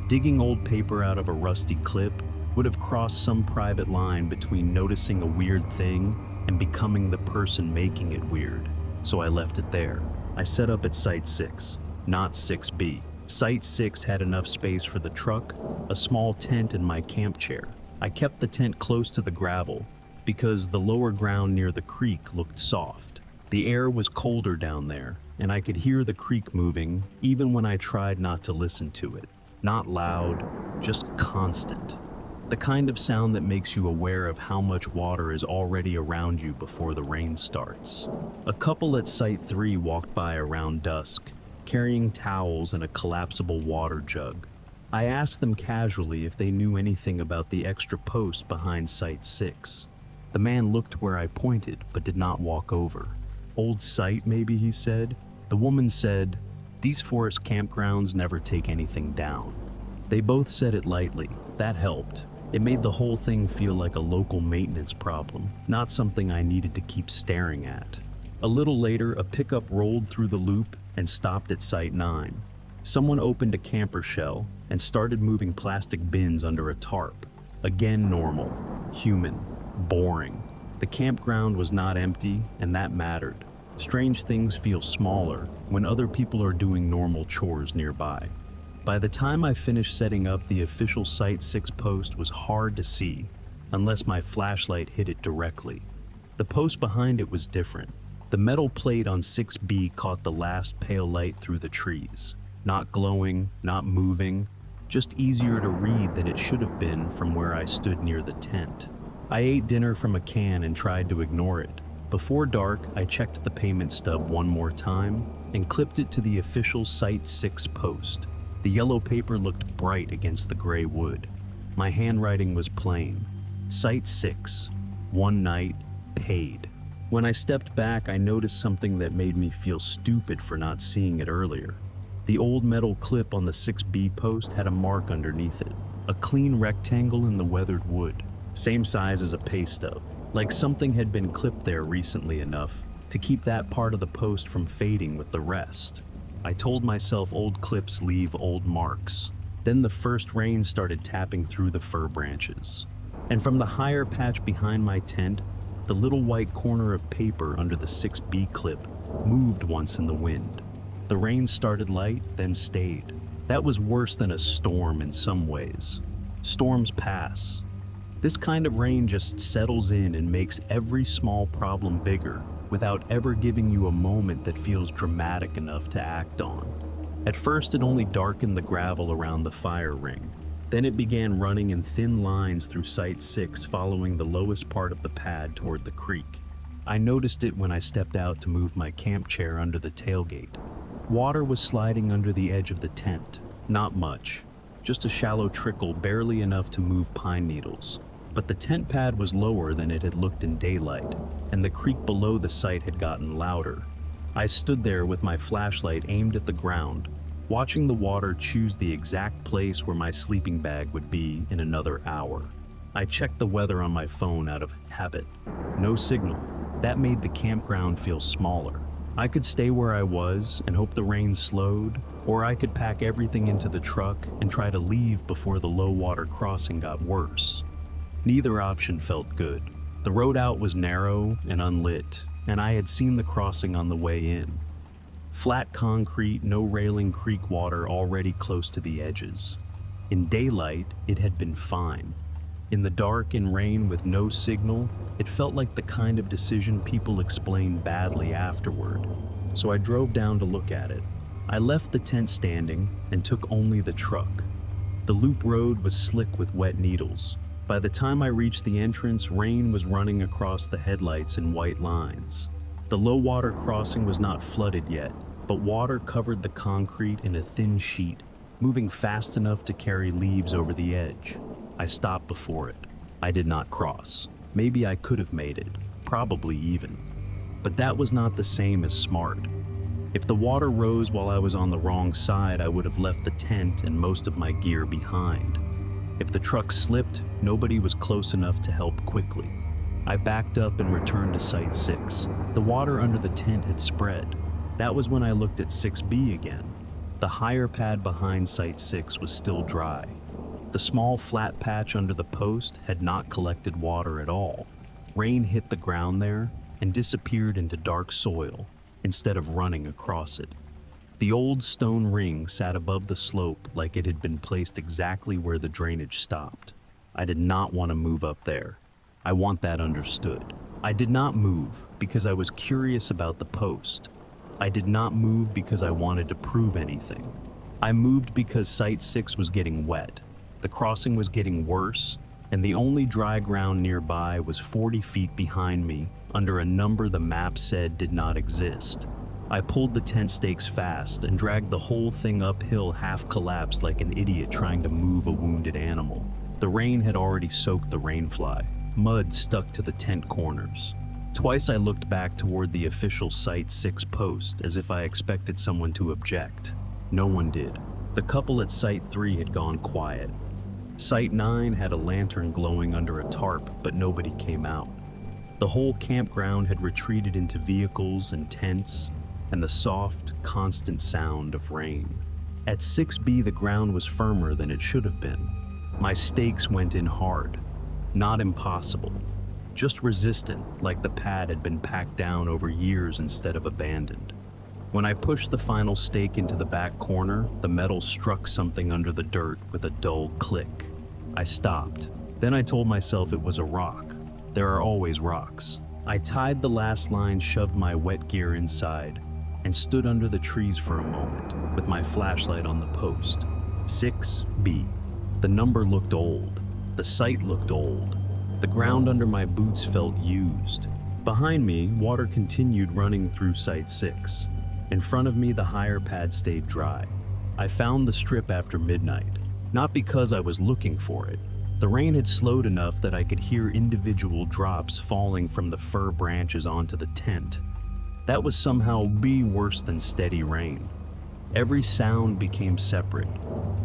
Digging old paper out of a rusty clip would have crossed some private line between noticing a weird thing and becoming the person making it weird, so I left it there. I set up at Site 6, not 6B. Site 6 had enough space for the truck, a small tent, and my camp chair. I kept the tent close to the gravel because the lower ground near the creek looked soft. The air was colder down there, and I could hear the creek moving even when I tried not to listen to it. Not loud, just constant. The kind of sound that makes you aware of how much water is already around you before the rain starts. A couple at Site 3 walked by around dusk, carrying towels and a collapsible water jug. I asked them casually if they knew anything about the extra post behind Site 6. The man looked where I pointed, but did not walk over. Old site, maybe, he said. The woman said, "These forest campgrounds never take anything down." They both said it lightly. That helped. It made the whole thing feel like a local maintenance problem, not something I needed to keep staring at. A little later, a pickup rolled through the loop and stopped at Site 9. Someone opened a camper shell and started moving plastic bins under a tarp. Again, normal, human, boring. The campground was not empty, and that mattered. Strange things feel smaller when other people are doing normal chores nearby. By the time I finished setting up, the official Site 6 post was hard to see, unless my flashlight hit it directly. The post behind it was different. The metal plate on 6B caught the last pale light through the trees. Not glowing, not moving, just easier to read than it should have been from where I stood near the tent. I ate dinner from a can and tried to ignore it. Before dark, I checked the payment stub one more time and clipped it to the official Site 6 post. The yellow paper looked bright against the gray wood. My handwriting was plain. Site 6, 1 night, paid. When I stepped back, I noticed something that made me feel stupid for not seeing it earlier. The old metal clip on the 6B post had a mark underneath it, a clean rectangle in the weathered wood, same size as a pay stub, like something had been clipped there recently enough to keep that part of the post from fading with the rest. I told myself old clips leave old marks. Then the first rain started tapping through the fir branches. And from the higher patch behind my tent, the little white corner of paper under the 6B clip moved once in the wind. The rain started light, then stayed. That was worse than a storm in some ways. Storms pass. This kind of rain just settles in and makes every small problem bigger without ever giving you a moment that feels dramatic enough to act on. At first, it only darkened the gravel around the fire ring. Then it began running in thin lines through Site 6, following the lowest part of the pad toward the creek. I noticed it when I stepped out to move my camp chair under the tailgate. Water was sliding under the edge of the tent. Not much, just a shallow trickle, barely enough to move pine needles. But the tent pad was lower than it had looked in daylight, and the creek below the site had gotten louder. I stood there with my flashlight aimed at the ground, watching the water choose the exact place where my sleeping bag would be in another hour. I checked the weather on my phone out of habit. No signal. That made the campground feel smaller. I could stay where I was and hope the rain slowed, or I could pack everything into the truck and try to leave before the low water crossing got worse. Neither option felt good. The road out was narrow and unlit, and I had seen the crossing on the way in. Flat concrete, no railing creek water already close to the edges. In daylight, it had been fine. In the dark and rain with no signal, it felt like the kind of decision people explain badly afterward. So I drove down to look at it. I left the tent standing and took only the truck. The loop road was slick with wet needles. By the time I reached the entrance, rain was running across the headlights in white lines. The low water crossing was not flooded yet, but water covered the concrete in a thin sheet, moving fast enough to carry leaves over the edge. I stopped before it. I did not cross. Maybe I could have made it, probably even. But that was not the same as smart. If the water rose while I was on the wrong side, I would have left the tent and most of my gear behind. If the truck slipped, nobody was close enough to help quickly. I backed up and returned to Site 6. The water under the tent had spread. That was when I looked at 6B again. The higher pad behind Site 6 was still dry. The small flat patch under the post had not collected water at all. Rain hit the ground there and disappeared into dark soil instead of running across it. The old stone ring sat above the slope like it had been placed exactly where the drainage stopped. I did not want to move up there. I want that understood. I did not move because I was curious about the post. I did not move because I wanted to prove anything. I moved because Site 6 was getting wet. The crossing was getting worse, and the only dry ground nearby was 40 feet behind me, under a number the map said did not exist. I pulled the tent stakes fast and dragged the whole thing uphill, half collapsed like an idiot trying to move a wounded animal. The rain had already soaked the rainfly. Mud stuck to the tent corners. Twice I looked back toward the official Site 6 post as if I expected someone to object. No one did. The couple at Site 3 had gone quiet. Site 9 had a lantern glowing under a tarp, but nobody came out. The whole campground had retreated into vehicles and tents, and the soft, constant sound of rain. At 6B, the ground was firmer than it should have been. My stakes went in hard. Not impossible. Just resistant, like the pad had been packed down over years instead of abandoned. When I pushed the final stake into the back corner, the metal struck something under the dirt with a dull click. I stopped. Then I told myself it was a rock. There are always rocks. I tied the last line, shoved my wet gear inside, and stood under the trees for a moment with my flashlight on the post. 6B. The number looked old. The site looked old. The ground under my boots felt used. Behind me, water continued running through Site 6. In front of me, the higher pad stayed dry. I found the strip after midnight, not because I was looking for it. The rain had slowed enough that I could hear individual drops falling from the fir branches onto the tent. That was somehow worse than steady rain. Every sound became separate.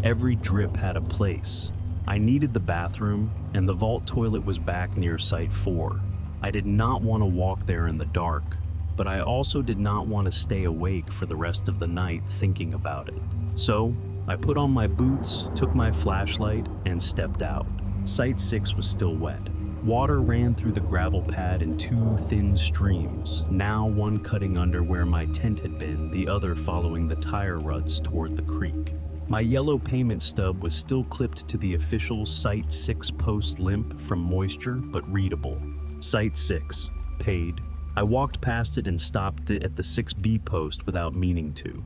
Every drip had a place. I needed the bathroom, and the vault toilet was back near Site 4. I did not want to walk there in the dark, but I also did not want to stay awake for the rest of the night thinking about it. So, I put on my boots, took my flashlight, and stepped out. Site 6 was still wet. Water ran through the gravel pad in two thin streams, now one cutting under where my tent had been, the other following the tire ruts toward the creek. My yellow payment stub was still clipped to the official Site 6 post, limp from moisture but readable. Site 6. Paid. I walked past it and stopped it at the 6B post without meaning to.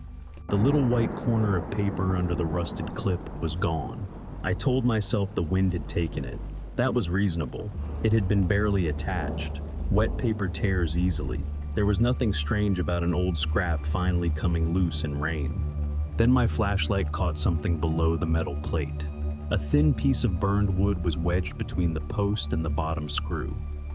The little white corner of paper under the rusted clip was gone. I told myself the wind had taken it. That was reasonable. It had been barely attached. Wet paper tears easily. There was nothing strange about an old scrap finally coming loose in rain. Then my flashlight caught something below the metal plate. A thin piece of burned wood was wedged between the post and the bottom screw.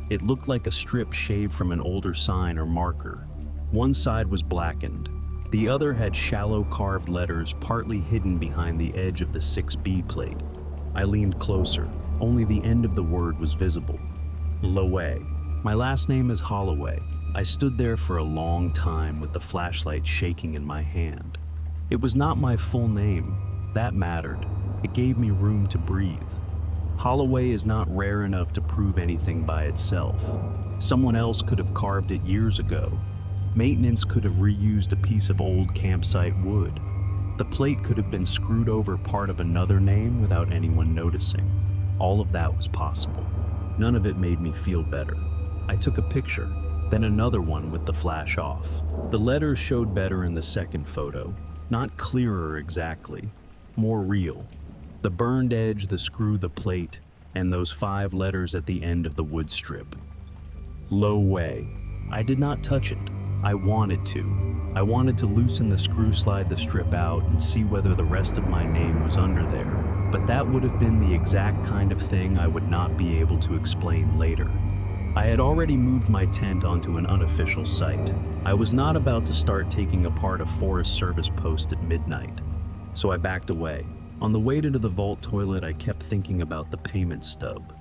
It looked like a strip shaved from an older sign or marker. One side was blackened. The other had shallow carved letters partly hidden behind the edge of the 6B plate. I leaned closer. Only the end of the word was visible. Lowe. My last name is Holloway. I stood there for a long time with the flashlight shaking in my hand. It was not my full name. That mattered. It gave me room to breathe. Holloway is not rare enough to prove anything by itself. Someone else could have carved it years ago. Maintenance could have reused a piece of old campsite wood. The plate could have been screwed over part of another name without anyone noticing. All of that was possible. None of it made me feel better. I took a picture, then another one with the flash off. The letters showed better in the second photo. Not clearer exactly, more real. The burned edge, the screw, the plate, and those 5 letters at the end of the wood strip. Lowe. I did not touch it. I wanted to. I wanted to loosen the screw, slide the strip out, and see whether the rest of my name was under there. But that would have been the exact kind of thing I would not be able to explain later. I had already moved my tent onto an unofficial site. I was not about to start taking apart a Forest Service post at midnight. So I backed away. On the way to the vault toilet, I kept thinking about the payment stub.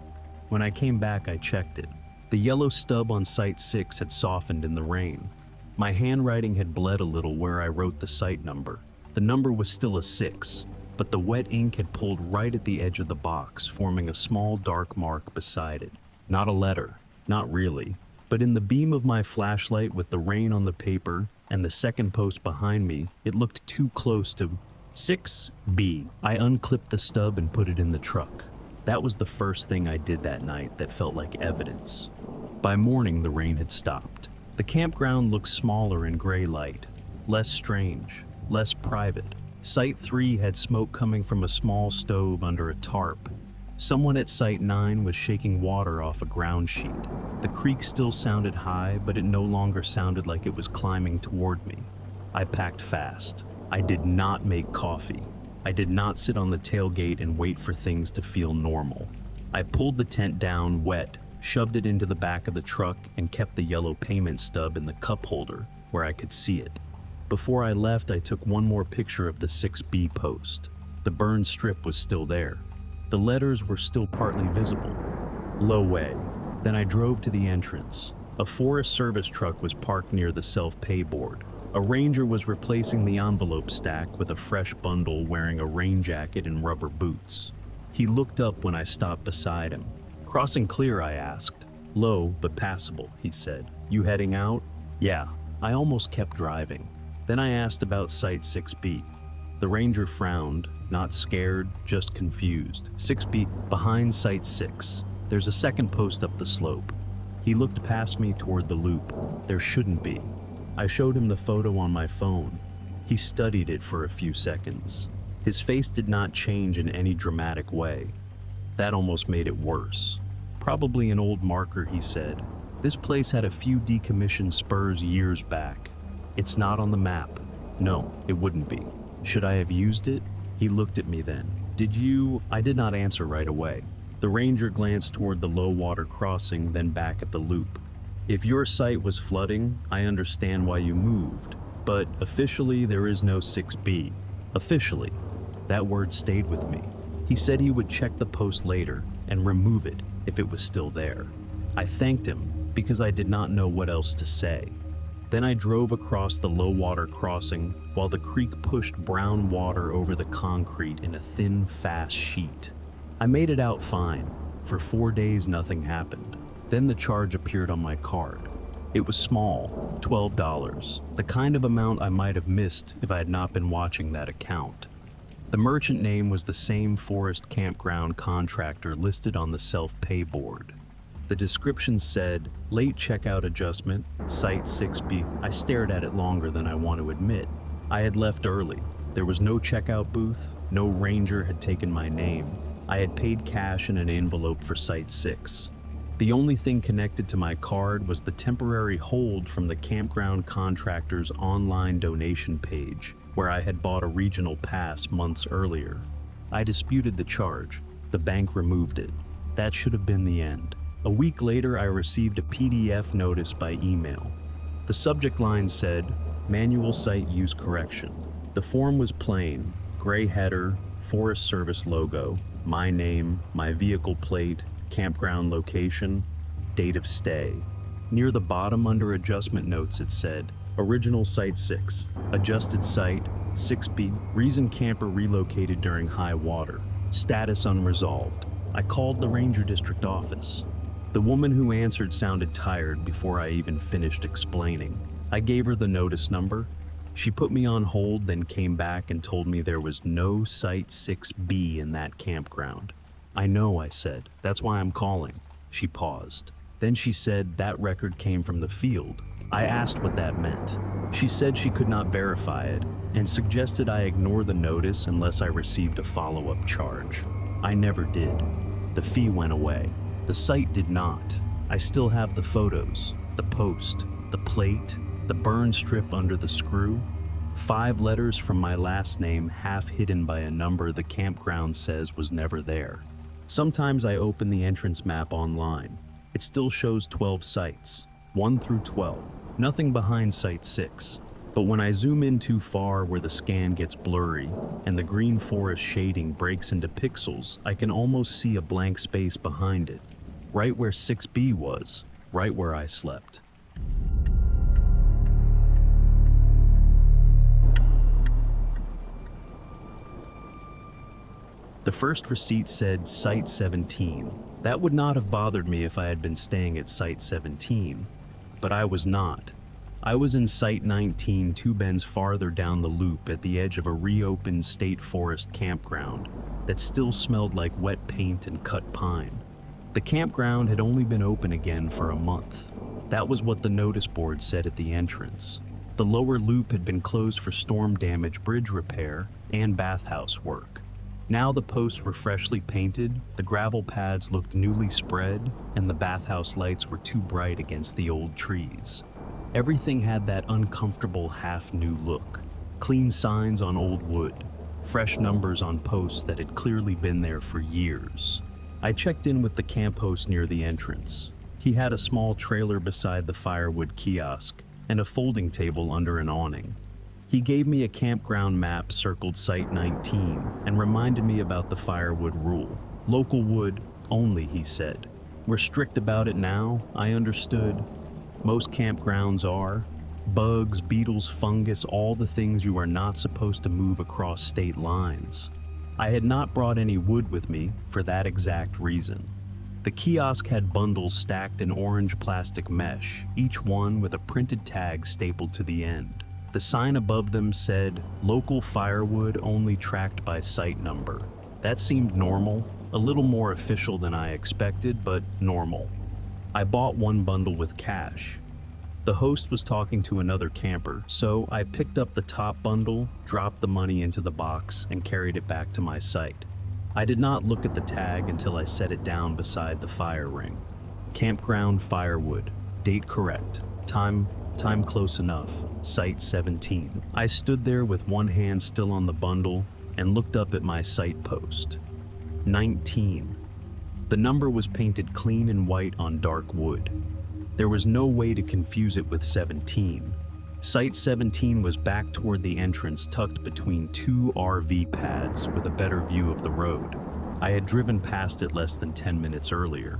When I came back, I checked it. The yellow stub on Site 6 had softened in the rain. My handwriting had bled a little where I wrote the site number. The number was still a 6, but the wet ink had pulled right at the edge of the box, forming a small dark mark beside it. Not a letter, not really, but in the beam of my flashlight with the rain on the paper and the second post behind me, it looked too close to 6B. I unclipped the stub and put it in the truck. That was the first thing I did that night that felt like evidence. By morning, the rain had stopped. The campground looked smaller in gray light, less strange, less private. Site 3 had smoke coming from a small stove under a tarp. Someone at Site 9 was shaking water off a ground sheet. The creek still sounded high, but it no longer sounded like it was climbing toward me. I packed fast. I did not make coffee. I did not sit on the tailgate and wait for things to feel normal. I pulled the tent down wet, shoved it into the back of the truck, and kept the yellow payment stub in the cup holder where I could see it. Before I left, I took one more picture of the 6B post. The burned strip was still there. The letters were still partly visible. Lowe. Then I drove to the entrance. A Forest Service truck was parked near the self-pay board. A ranger was replacing the envelope stack with a fresh bundle wearing a rain jacket and rubber boots. He looked up when I stopped beside him. Crossing clear, I asked. Low, but passable, he said. You heading out? Yeah. I almost kept driving. Then I asked about Site 6B. The ranger frowned, not scared, just confused. 6B, behind Site 6. There's a second post up the slope. He looked past me toward the loop. There shouldn't be. I showed him the photo on my phone. He studied it for a few seconds. His face did not change in any dramatic way. That almost made it worse. Probably an old marker, he said. This place had a few decommissioned spurs years back. It's not on the map. No, it wouldn't be. Should I have used it? He looked at me then. Did you? I did not answer right away. The ranger glanced toward the low water crossing, then back at the loop. If your site was flooding, I understand why you moved. But officially, there is no 6B. Officially. That word stayed with me. He said he would check the post later and remove it if it was still there. I thanked him because I did not know what else to say. Then I drove across the low water crossing while the creek pushed brown water over the concrete in a thin, fast sheet. I made it out fine. For 4 days, nothing happened. Then the charge appeared on my card. It was small, $12, the kind of amount I might have missed if I had not been watching that account. The merchant name was the same forest campground contractor listed on the self-pay board. The description said, late checkout adjustment, site 6B. I stared at it longer than I want to admit. I had left early. There was no checkout booth. No ranger had taken my name. I had paid cash in an envelope for site 6. The only thing connected to my card was the temporary hold from the campground contractor's online donation page, where I had bought a regional pass months earlier. I disputed the charge. The bank removed it. That should have been the end. A week later, I received a PDF notice by email. The subject line said, Manual Site Use Correction. The form was plain, gray header, Forest Service logo, my name, my vehicle plate, campground location, date of stay. Near the bottom under adjustment notes it said, Original Site 6, Adjusted Site 6B, Reason Camper relocated during high water, Status unresolved. I called the Ranger District office. The woman who answered sounded tired before I even finished explaining. I gave her the notice number. She put me on hold, then came back and told me there was no Site 6B in that campground. I know, I said. That's why I'm calling. She paused. Then she said that record came from the field. I asked what that meant. She said she could not verify it and suggested I ignore the notice unless I received a follow-up charge. I never did. The fee went away. The site did not. I still have the photos, the post, the plate, the burn strip under the screw, 5 letters from my last name half hidden by a number the campground says was never there. Sometimes I open the entrance map online. It still shows 12 sites, 1 through 12, nothing behind Site 6. But when I zoom in too far where the scan gets blurry and the green forest shading breaks into pixels, I can almost see a blank space behind it, right where 6B was, right where I slept. The first receipt said Site 17. That would not have bothered me if I had been staying at Site 17, but I was not. I was in Site 19, 2 bends farther down the loop at the edge of a reopened state forest campground that still smelled like wet paint and cut pine. The campground had only been open again for a month. That was what the notice board said at the entrance. The lower loop had been closed for storm damage, bridge repair, and bathhouse work. Now the posts were freshly painted, the gravel pads looked newly spread, and the bathhouse lights were too bright against the old trees. Everything had that uncomfortable half-new look. Clean signs on old wood, fresh numbers on posts that had clearly been there for years. I checked in with the camp host near the entrance. He had a small trailer beside the firewood kiosk and a folding table under an awning. He gave me a campground map circled Site 19 and reminded me about the firewood rule. Local wood only, he said. We're strict about it now, I understood. Most campgrounds are. Bugs, beetles, fungus, all the things you are not supposed to move across state lines. I had not brought any wood with me for that exact reason. The kiosk had bundles stacked in orange plastic mesh, each one with a printed tag stapled to the end. The sign above them said, "Local firewood only tracked by site number." That seemed normal, a little more official than I expected, but normal. I bought one bundle with cash. The host was talking to another camper, so I picked up the top bundle, dropped the money into the box, and carried it back to my site. I did not look at the tag until I set it down beside the fire ring. Campground firewood. Date correct. Time close enough. Site 17. I stood there with one hand still on the bundle and looked up at my site post. 19. The number was painted clean and white on dark wood. There was no way to confuse it with 17. Site 17 was back toward the entrance, tucked between two RV pads with a better view of the road. I had driven past it less than 10 minutes earlier.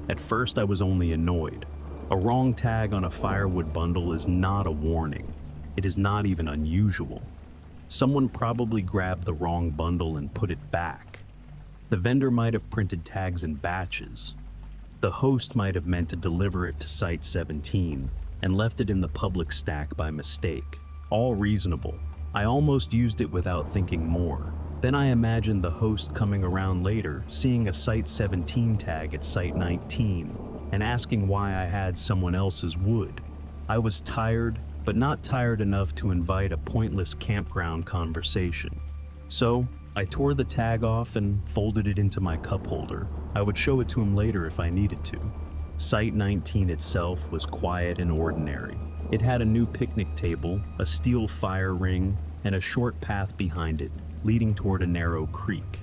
At first I was only annoyed. A wrong tag on a firewood bundle is not a warning. It is not even unusual. Someone probably grabbed the wrong bundle and put it back. The vendor might have printed tags in batches. The host might have meant to deliver it to Site 17 and left it in the public stack by mistake. All reasonable. I almost used it without thinking more. Then I imagined the host coming around later, seeing a Site 17 tag at Site 19, and asking why I had someone else's wood. I was tired, but not tired enough to invite a pointless campground conversation. So, I tore the tag off and folded it into my cup holder. I would show it to him later if I needed to. Site 19 itself was quiet and ordinary. It had a new picnic table, a steel fire ring, and a short path behind it, leading toward a narrow creek.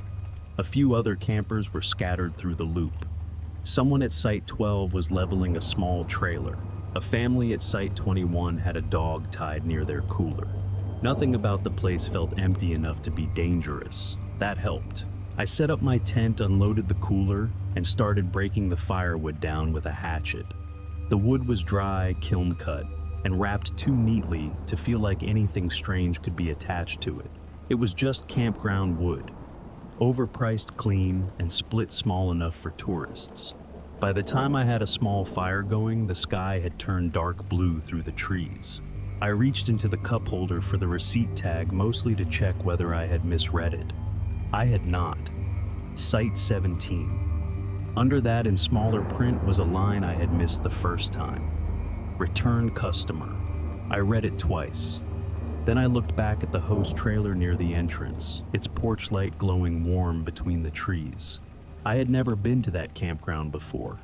A few other campers were scattered through the loop. Someone at Site 12 was leveling a small trailer. A family at Site 21 had a dog tied near their cooler. Nothing about the place felt empty enough to be dangerous. That helped. I set up my tent, unloaded the cooler, and started breaking the firewood down with a hatchet. The wood was dry, kiln cut, and wrapped too neatly to feel like anything strange could be attached to it. It was just campground wood. Overpriced, clean, and split small enough for tourists. By the time I had a small fire going, the sky had turned dark blue through the trees. I reached into the cup holder for the receipt tag, mostly to check whether I had misread it. I had not. Site 17. Under that in smaller print was a line I had missed the first time. Return customer. I read it twice. Then I looked back at the host trailer near the entrance, its porch light glowing warm between the trees. I had never been to that campground before.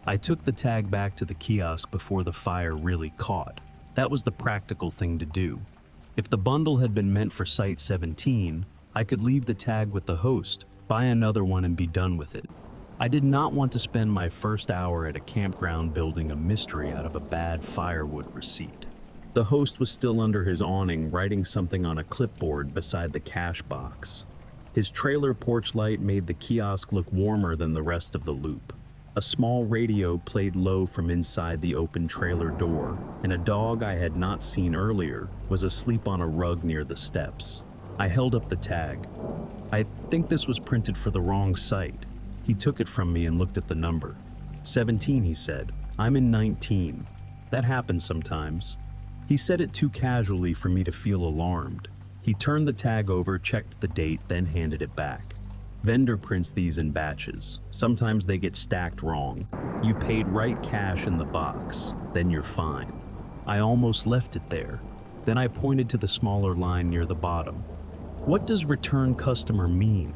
I took the tag back to the kiosk before the fire really caught. That was the practical thing to do. If the bundle had been meant for Site 17, I could leave the tag with the host, buy another one, and be done with it. I did not want to spend my first hour at a campground building a mystery out of a bad firewood receipt. The host was still under his awning, writing something on a clipboard beside the cash box. His trailer porch light made the kiosk look warmer than the rest of the loop. A small radio played low from inside the open trailer door, and a dog I had not seen earlier was asleep on a rug near the steps. I held up the tag. I think this was printed for the wrong site. He took it from me and looked at the number. 17, he said. I'm in 19. That happens sometimes. He said it too casually for me to feel alarmed. He turned the tag over, checked the date, then handed it back. Vendor prints these in batches. Sometimes they get stacked wrong. You paid right cash in the box, then you're fine. I almost left it there. Then I pointed to the smaller line near the bottom. What does return customer mean?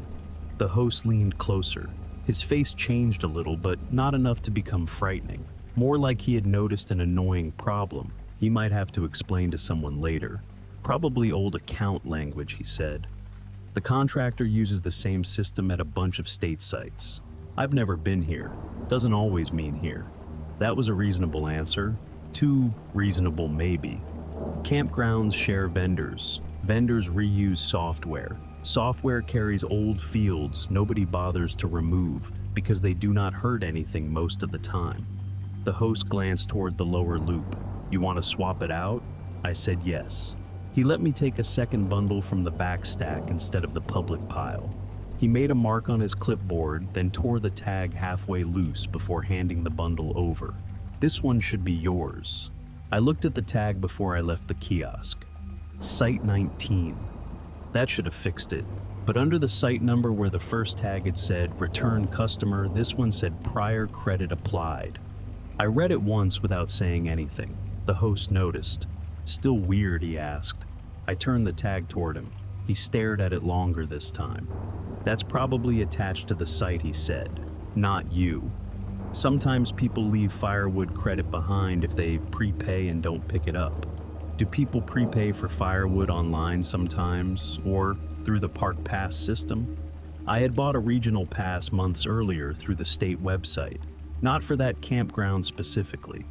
The host leaned closer. His face changed a little, but not enough to become frightening. More like he had noticed an annoying problem he might have to explain to someone later. Probably old account language, he said. The contractor uses the same system at a bunch of state sites. I've never been here. Doesn't always mean here. That was a reasonable answer. Too reasonable, maybe. Campgrounds share vendors. Vendors reuse software. Software carries old fields nobody bothers to remove because they do not hurt anything most of the time. The host glanced toward the lower loop. You want to swap it out? I said yes. He let me take a second bundle from the back stack instead of the public pile. He made a mark on his clipboard, then tore the tag halfway loose before handing the bundle over. This one should be yours. I looked at the tag before I left the kiosk. Site 19. That should have fixed it. But under the site number where the first tag had said return customer, this one said prior credit applied. I read it once without saying anything. The host noticed. "Still weird?" he asked. I turned the tag toward him. He stared at it longer this time. "That's probably attached to the site," he said. "Not you. Sometimes people leave firewood credit behind if they prepay and don't pick it up." "Do people prepay for firewood online sometimes, or through the Park Pass system?" I had bought a regional pass months earlier through the state website, not for that campground specifically.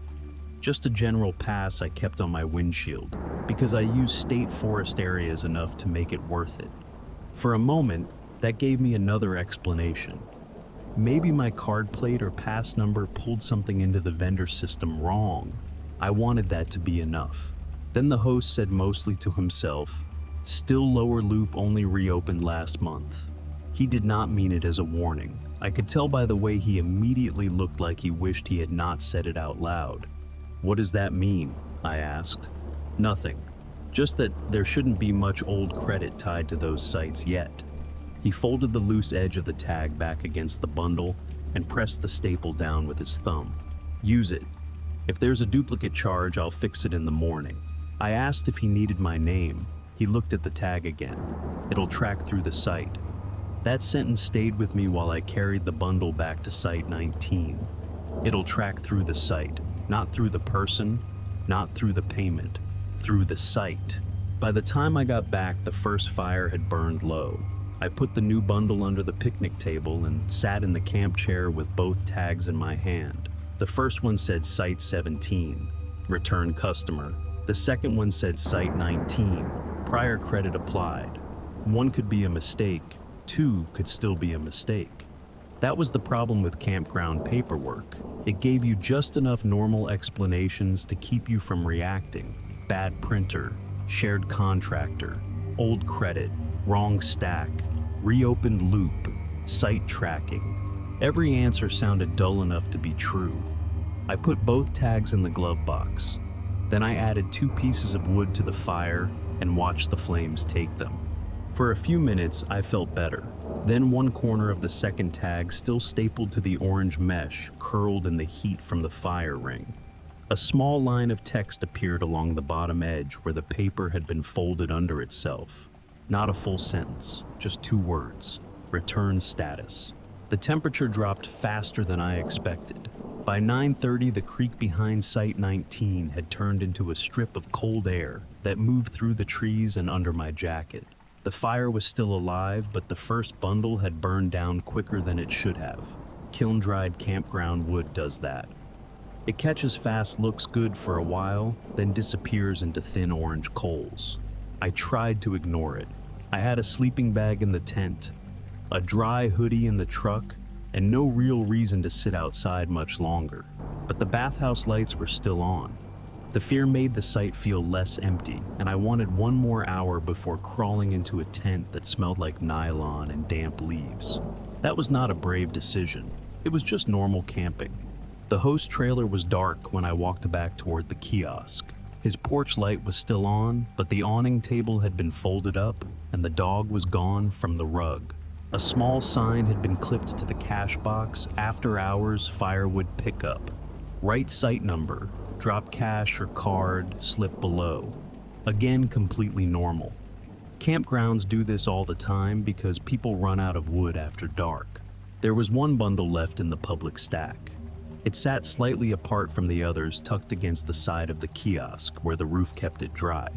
Just a general pass I kept on my windshield, because I use state forest areas enough to make it worth it. For a moment, that gave me another explanation. Maybe my card plate or pass number pulled something into the vendor system wrong. I wanted that to be enough. Then the host said, mostly to himself, "Still lower loop only reopened last month." He did not mean it as a warning. I could tell by the way he immediately looked like he wished he had not said it out loud. "What does that mean?" I asked. "Nothing. Just that there shouldn't be much old credit tied to those sites yet." He folded the loose edge of the tag back against the bundle and pressed the staple down with his thumb. "Use it. If there's a duplicate charge, I'll fix it in the morning." I asked if he needed my name. He looked at the tag again. "It'll track through the site." That sentence stayed with me while I carried the bundle back to Site 19. It'll track through the site, not through the person, not through the payment, through the site. By the time I got back, the first fire had burned low. I put the new bundle under the picnic table and sat in the camp chair with both tags in my hand. The first one said Site 17, return customer. The second one said Site 19, prior credit applied. One could be a mistake, two could still be a mistake. That was the problem with campground paperwork. It gave you just enough normal explanations to keep you from reacting. Bad printer, shared contractor, old credit, wrong stack, reopened loop, site tracking. Every answer sounded dull enough to be true. I put both tags in the glove box. Then I added 2 pieces of wood to the fire and watched the flames take them. For a few minutes, I felt better. Then one corner of the second tag, still stapled to the orange mesh, curled in the heat from the fire ring. A small line of text appeared along the bottom edge where the paper had been folded under itself. Not a full sentence, just 2 words. Return status. The temperature dropped faster than I expected. By 9:30, the creek behind Site 19 had turned into a strip of cold air that moved through the trees and under my jacket. The fire was still alive, but the first bundle had burned down quicker than it should have. Kiln-dried campground wood does that. It catches fast, looks good for a while, then disappears into thin orange coals. I tried to ignore it. I had a sleeping bag in the tent, a dry hoodie in the truck, and no real reason to sit outside much longer. But the bathhouse lights were still on. The fear made the site feel less empty, and I wanted 1 more hour before crawling into a tent that smelled like nylon and damp leaves. That was not a brave decision. It was just normal camping. The host trailer was dark when I walked back toward the kiosk. His porch light was still on, but the awning table had been folded up, and the dog was gone from the rug. A small sign had been clipped to the cash box, "After hours firewood pickup." Write site number, drop cash or card, slip below. Again, completely normal. Campgrounds do this all the time because people run out of wood after dark. There was 1 bundle left in the public stack. It sat slightly apart from the others, tucked against the side of the kiosk where the roof kept it dry.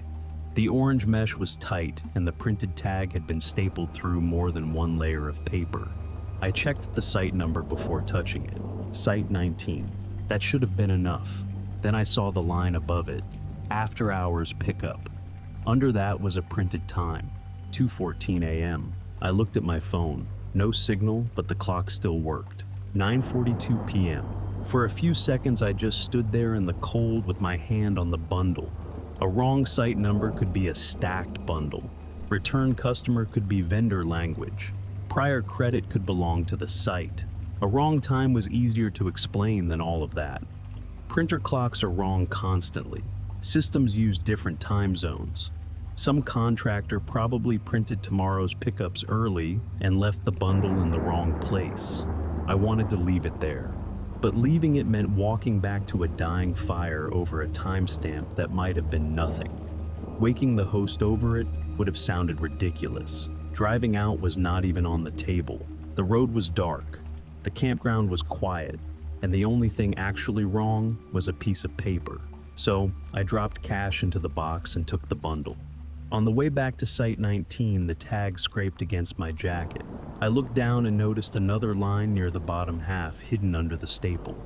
The orange mesh was tight and the printed tag had been stapled through more than 1 layer of paper. I checked the site number before touching it. Site 19. That should have been enough. Then I saw the line above it, "After hours pickup." Under that was a printed time, 2:14 a.m. I looked at my phone. No signal, but the clock still worked. 9:42 p.m. For a few seconds I just stood there in the cold with my hand on the bundle. A wrong site number could be a stacked bundle. Return customer could be vendor language. Prior credit could belong to the site. A wrong time was easier to explain than all of that. Printer clocks are wrong constantly. Systems use different time zones. Some contractor probably printed tomorrow's pickups early and left the bundle in the wrong place. I wanted to leave it there. but leaving it meant walking back to a dying fire over a timestamp that might have been nothing. Waking the host over it would have sounded ridiculous. Driving out was not even on the table. The road was dark, the campground was quiet, and the only thing actually wrong was a piece of paper. So I dropped cash into the box and took the bundle. On the way back to Site 19, the tag scraped against my jacket. I looked down and noticed another line near the bottom half, hidden under the staple.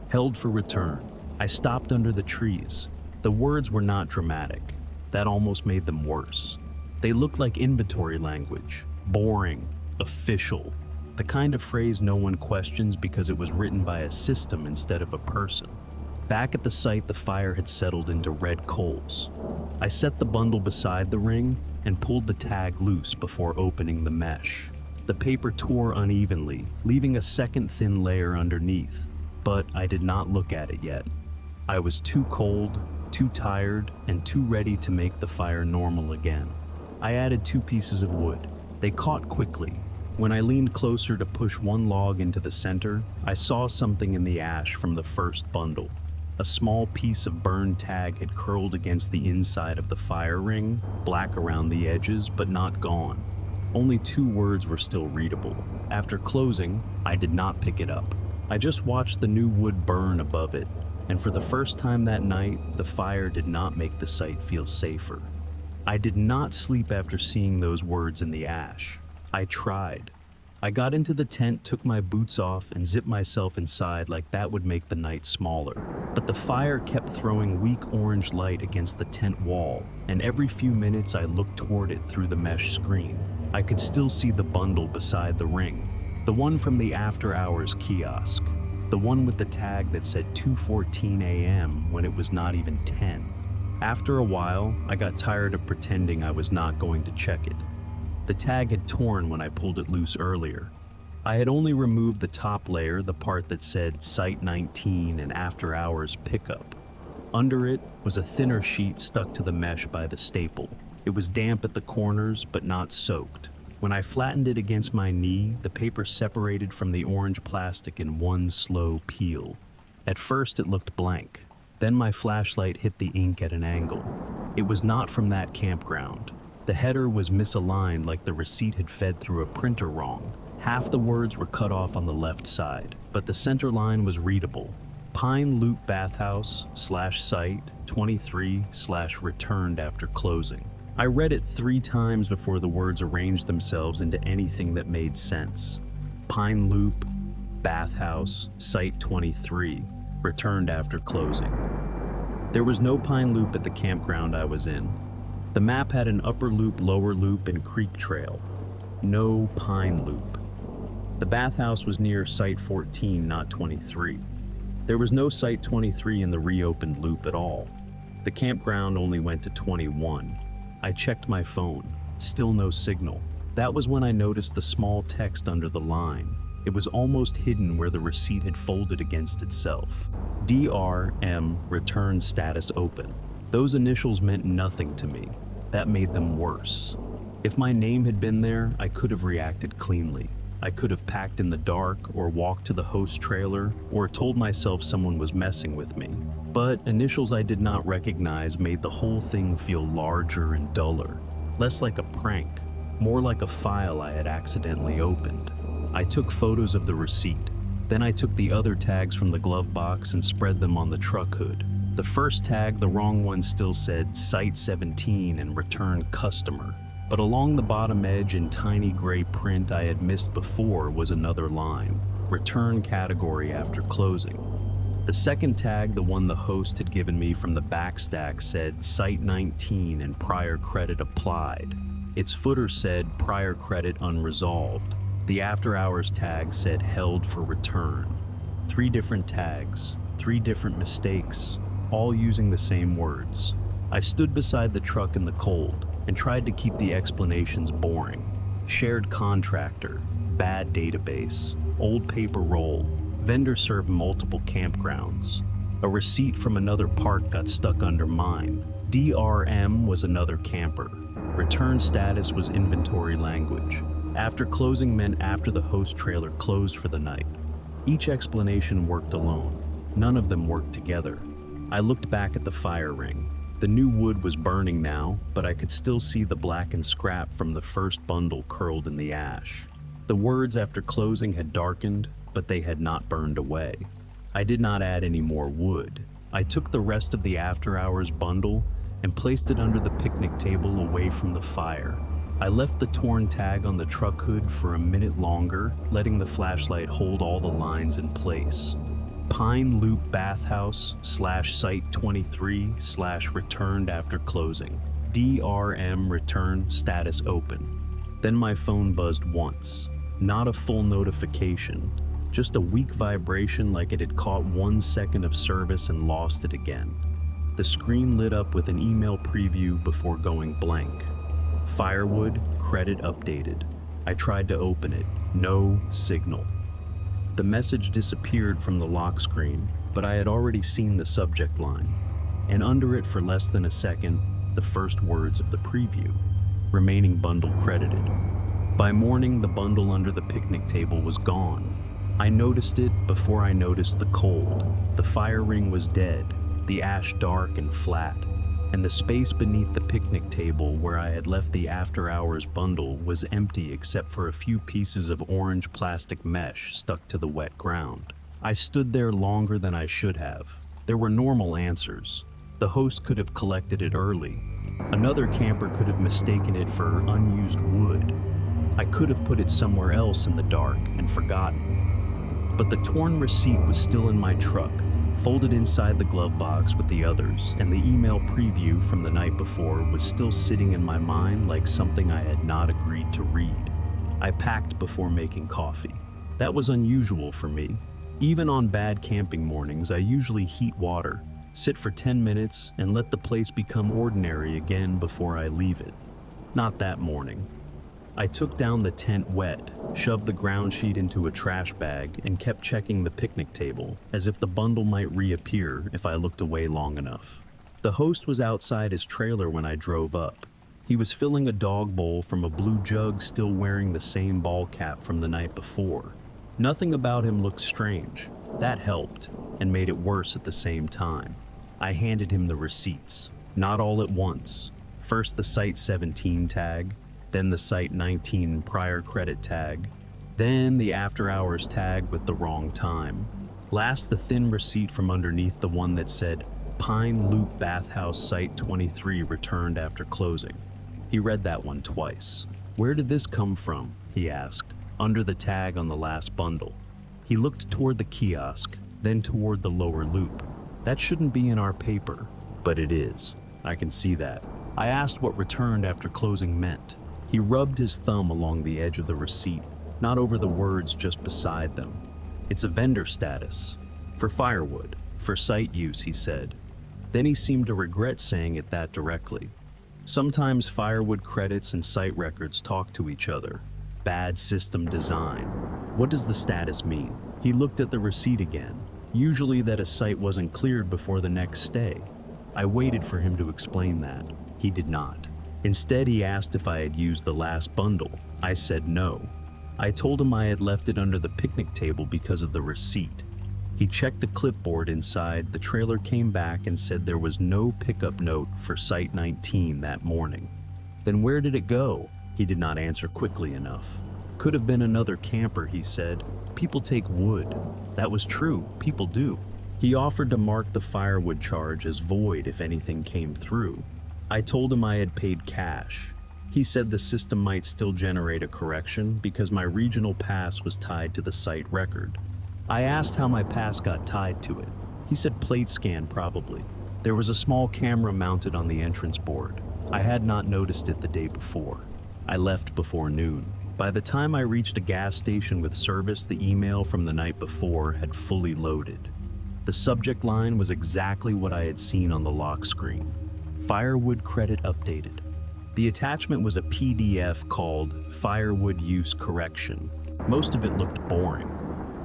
Held for return. I stopped under the trees. The words were not dramatic. That almost made them worse. They looked like inventory language. Boring. Official. The kind of phrase no one questions because it was written by a system instead of a person. Back at the site, the fire had settled into red coals. I set the bundle beside the ring and pulled the tag loose before opening the mesh. The paper tore unevenly, leaving a second thin layer underneath, but I did not look at it yet. I was too cold, too tired, and too ready to make the fire normal again. I added 2 pieces of wood. They caught quickly. When I leaned closer to push one log into the center, I saw something in the ash from the first bundle. A small piece of burned tag had curled against the inside of the fire ring, black around the edges, but not gone. Only 2 words were still readable. After closing, I did not pick it up. I just watched the new wood burn above it, and for the first time that night, the fire did not make the site feel safer. I did not sleep after seeing those words in the ash. I tried. I got into the tent, took my boots off, and zipped myself inside like that would make the night smaller. But the fire kept throwing weak orange light against the tent wall, and every few minutes I looked toward it through the mesh screen. I could still see the bundle beside the ring, the one from the after-hours kiosk, the one with the tag that said 2:14 a.m. when it was not even 10. After a while, I got tired of pretending I was not going to check it. The tag had torn when I pulled it loose earlier. I had only removed the top layer, the part that said Site 19 and After Hours Pickup. Under it was a thinner sheet stuck to the mesh by the staple. It was damp at the corners, but not soaked. When I flattened it against my knee, the paper separated from the orange plastic in one slow peel. At first, it looked blank. Then my flashlight hit the ink at an angle. It was not from that campground. The header was misaligned, like the receipt had fed through a printer wrong. Half the words were cut off on the left side, but the center line was readable. Pine Loop Bathhouse /site 23/returned after closing. I read it 3 times before the words arranged themselves into anything that made sense. Pine Loop Bathhouse Site 23 returned after closing. There was no Pine Loop at the campground I was in. The map had an upper loop, lower loop, and creek trail. No Pine Loop. The bathhouse was near Site 14, not 23. There was no Site 23 in the reopened loop at all. The campground only went to 21. I checked my phone. Still no signal. That was when I noticed the small text under the line. It was almost hidden where the receipt had folded against itself. DRM, return status open. Those initials meant nothing to me. That made them worse. If my name had been there, I could have reacted cleanly. I could have packed in the dark, or walked to the host trailer, or told myself someone was messing with me. But initials I did not recognize made the whole thing feel larger and duller. Less like a prank, more like a file I had accidentally opened. I took photos of the receipt. Then I took the other tags from the glove box and spread them on the truck hood. The first tag, the wrong one, still said Site 17 and Return Customer. But along the bottom edge in tiny gray print I had missed before was another line, Return Category After Closing. The second tag, the one the host had given me from the back stack, said Site 19 and Prior Credit Applied. Its footer said Prior Credit Unresolved. The After Hours tag said Held for Return. 3 different tags, 3 different mistakes, all using the same words. I stood beside the truck in the cold and tried to keep the explanations boring. Shared contractor, bad database, old paper roll, vendor served multiple campgrounds. A receipt from another park got stuck under mine. DRM was another camper. Return status was inventory language. After closing meant after the host trailer closed for the night. Each explanation worked alone. None of them worked together. I looked back at the fire ring. The new wood was burning now, but I could still see the blackened scrap from the first bundle curled in the ash. The words after closing had darkened, but they had not burned away. I did not add any more wood. I took the rest of the after hours bundle and placed it under the picnic table away from the fire. I left the torn tag on the truck hood for a minute longer, letting the flashlight hold all the lines in place. Pine Loop Bathhouse /Site 23 / returned after closing. DRM return status open. Then my phone buzzed once. Not a full notification, just a weak vibration like it had caught 1 second of service and lost it again. The screen lit up with an email preview before going blank. Firewood, credit updated. I tried to open it. No signal. The message disappeared from the lock screen, but I had already seen the subject line, and under it for less than a second, the first words of the preview. Remaining bundle credited. By morning, the bundle under the picnic table was gone. I noticed it before I noticed the cold. The fire ring was dead, the ash dark and flat, and the space beneath the picnic table where I had left the after-hours bundle was empty except for a few pieces of orange plastic mesh stuck to the wet ground. I stood there longer than I should have. There were normal answers. The host could have collected it early. Another camper could have mistaken it for unused wood. I could have put it somewhere else in the dark and forgotten. But the torn receipt was still in my truck, folded inside the glove box with the others, and the email preview from the night before was still sitting in my mind like something I had not agreed to read. I packed before making coffee. That was unusual for me. Even on bad camping mornings, I usually heat water, sit for 10 minutes, and let the place become ordinary again before I leave it. Not that morning. I took down the tent wet, shoved the ground sheet into a trash bag, and kept checking the picnic table, as if the bundle might reappear if I looked away long enough. The host was outside his trailer when I drove up. He was filling a dog bowl from a blue jug, still wearing the same ball cap from the night before. Nothing about him looked strange. That helped, and made it worse at the same time. I handed him the receipts, not all at once. First the Site 17 tag, then the Site 19 prior credit tag, then the after hours tag with the wrong time. Last, the thin receipt from underneath the one that said, Pine Loop Bathhouse Site 23 returned after closing. He read that one twice. Where did this come from? He asked, under the tag on the last bundle. He looked toward the kiosk, then toward the lower loop. That shouldn't be in our paper, but it is. I can see that. I asked what returned after closing meant. He rubbed his thumb along the edge of the receipt, not over the words just beside them. It's a vendor status. For firewood. For site use, he said. Then he seemed to regret saying it that directly. Sometimes firewood credits and site records talk to each other. Bad system design. What does the status mean? He looked at the receipt again. Usually that a site wasn't cleared before the next stay. I waited for him to explain that. He did not. Instead, he asked if I had used the last bundle. I said no. I told him I had left it under the picnic table because of the receipt. He checked the clipboard inside. The trailer came back and said there was no pickup note for Site 19 that morning. Then where did it go? He did not answer quickly enough. Could have been another camper, he said. People take wood. That was true, people do. He offered to mark the firewood charge as void if anything came through. I told him I had paid cash. He said the system might still generate a correction because my regional pass was tied to the site record. I asked how my pass got tied to it. He said plate scan probably. There was a small camera mounted on the entrance board. I had not noticed it the day before. I left before noon. By the time I reached a gas station with service, the email from the night before had fully loaded. The subject line was exactly what I had seen on the lock screen. Firewood credit updated. The attachment was a PDF called Firewood Use Correction. Most of it looked boring.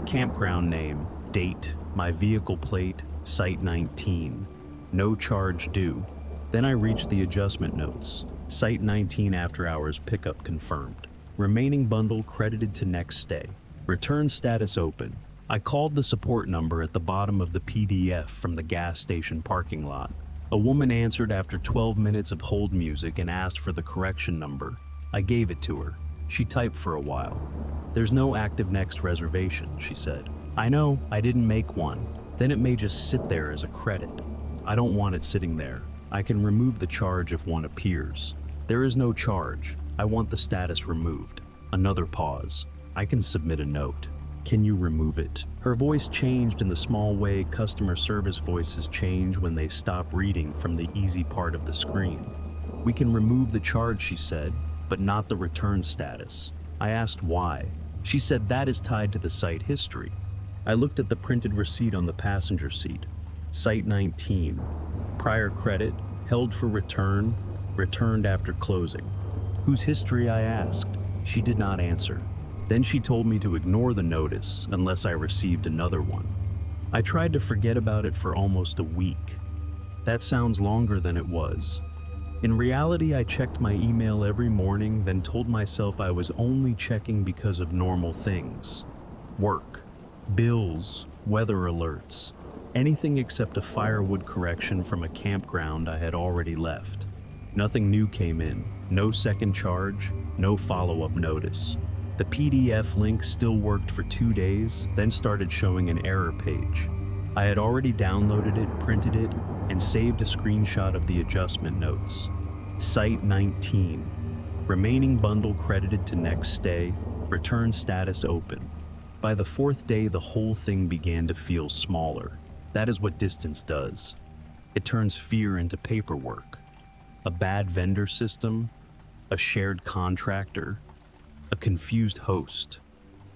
Campground name, date, my vehicle plate, Site 19. No charge due. Then I reached the adjustment notes. Site 19 after hours pickup confirmed. Remaining bundle credited to next stay. Return status open. I called the support number at the bottom of the PDF from the gas station parking lot. A woman answered after 12 minutes of hold music and asked for the correction number. I gave it to her. She typed for a while. "There's no active next reservation," she said. "I know, I didn't make one. Then it may just sit there as a credit. I don't want it sitting there. I can remove the charge if one appears." "There is no charge. I want the status removed." Another pause. "I can submit a note. Can you remove it?" Her voice changed in the small way customer service voices change when they stop reading from the easy part of the screen. "We can remove the charge," she said, "but not the return status." I asked why. She said that is tied to the site history. I looked at the printed receipt on the passenger seat. Site 19. Prior credit, held for return, returned after closing. "Whose history?" I asked. She did not answer. Then she told me to ignore the notice unless I received another one. I tried to forget about it for almost a week. That sounds longer than it was. In reality, I checked my email every morning, then told myself I was only checking because of normal things. Work, bills, weather alerts, anything except a firewood correction from a campground I had already left. Nothing new came in, no second charge, no follow-up notice. The PDF link still worked for 2 days, then started showing an error page. I had already downloaded it, printed it, and saved a screenshot of the adjustment notes. Site 19. Remaining bundle credited to next stay, return status open. By the 4th day, the whole thing began to feel smaller. That is what distance does. It turns fear into paperwork. A bad vendor system, a shared contractor, a confused host,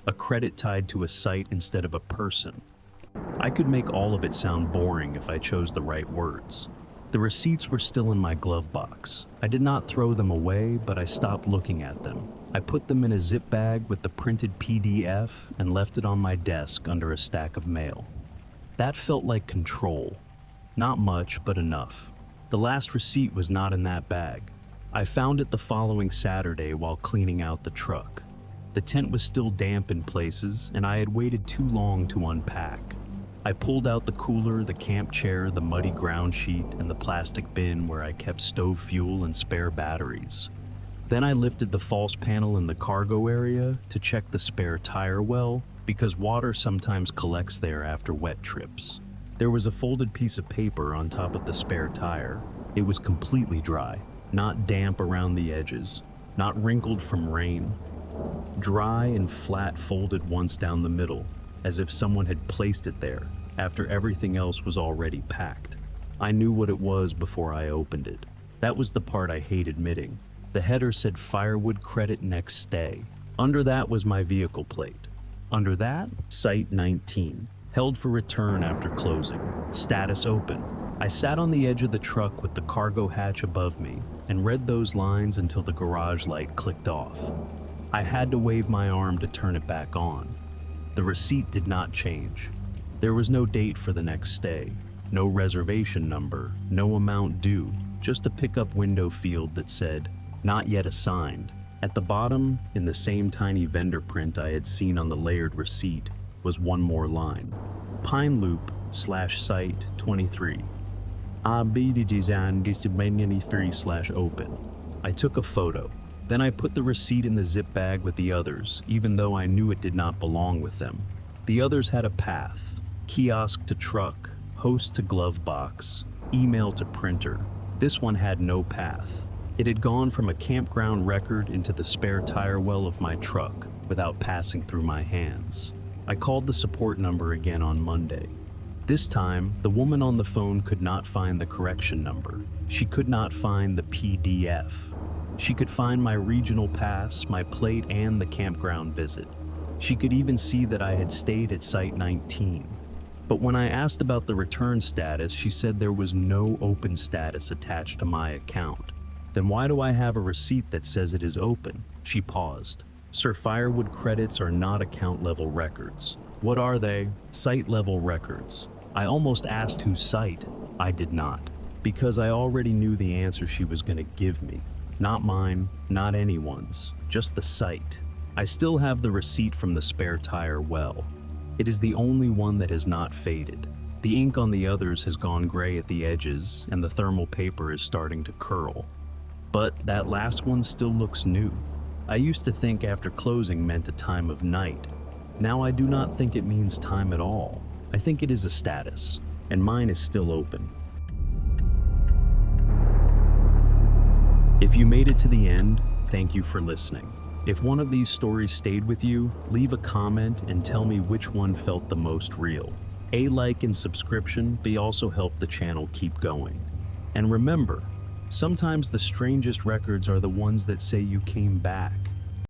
a credit tied to a site instead of a person. I could make all of it sound boring if I chose the right words. The receipts were still in my glove box. I did not throw them away, but I stopped looking at them. I put them in a zip bag with the printed PDF and left it on my desk under a stack of mail. That felt like control. Not much, but enough. The last receipt was not in that bag. I found it the following Saturday while cleaning out the truck. The tent was still damp in places, and I had waited too long to unpack. I pulled out the cooler, the camp chair, the muddy ground sheet, and the plastic bin where I kept stove fuel and spare batteries. Then I lifted the false panel in the cargo area to check the spare tire well, because water sometimes collects there after wet trips. There was a folded piece of paper on top of the spare tire. It was completely dry. Not damp around the edges, not wrinkled from rain. Dry and flat, folded once down the middle, as if someone had placed it there after everything else was already packed. I knew what it was before I opened it. That was the part I hate admitting. The header said firewood credit next stay. Under that was my vehicle plate. Under that, Site 19, held for return after closing, status open. I sat on the edge of the truck with the cargo hatch above me and read those lines until the garage light clicked off. I had to wave my arm to turn it back on. The receipt did not change. There was no date for the next stay, no reservation number, no amount due, just a pickup window field that said, "Not yet assigned." At the bottom, in the same tiny vendor print I had seen on the layered receipt, was one more line. Pine Loop /site 23. /open. I took a photo. Then I put the receipt in the zip bag with the others, even though I knew it did not belong with them. The others had a path: kiosk to truck, host to glove box, email to printer. This one had no path. It had gone from a campground record into the spare tire well of my truck without passing through my hands. I called the support number again on Monday. This time, the woman on the phone could not find the correction number. She could not find the PDF. She could find my regional pass, my plate, and the campground visit. She could even see that I had stayed at Site 19. But when I asked about the return status, she said there was no open status attached to my account. Then why do I have a receipt that says it is open? She paused. Sir, firewood credits are not account-level records. What are they? Site-level records. I almost asked whose site. I did not, because I already knew the answer she was going to give me. Not mine, not anyone's, just the site. I still have the receipt from the spare tire well. It is the only one that has not faded. The ink on the others has gone gray at the edges, and the thermal paper is starting to curl. But that last one still looks new. I used to think after closing meant a time of night. Now I do not think it means time at all. I think it is a status, and mine is still open. If you made it to the end, thank you for listening. If one of these stories stayed with you, leave a comment and tell me which one felt the most real. A like and subscription may also help the channel keep going. And remember, sometimes the strangest records are the ones that say you came back.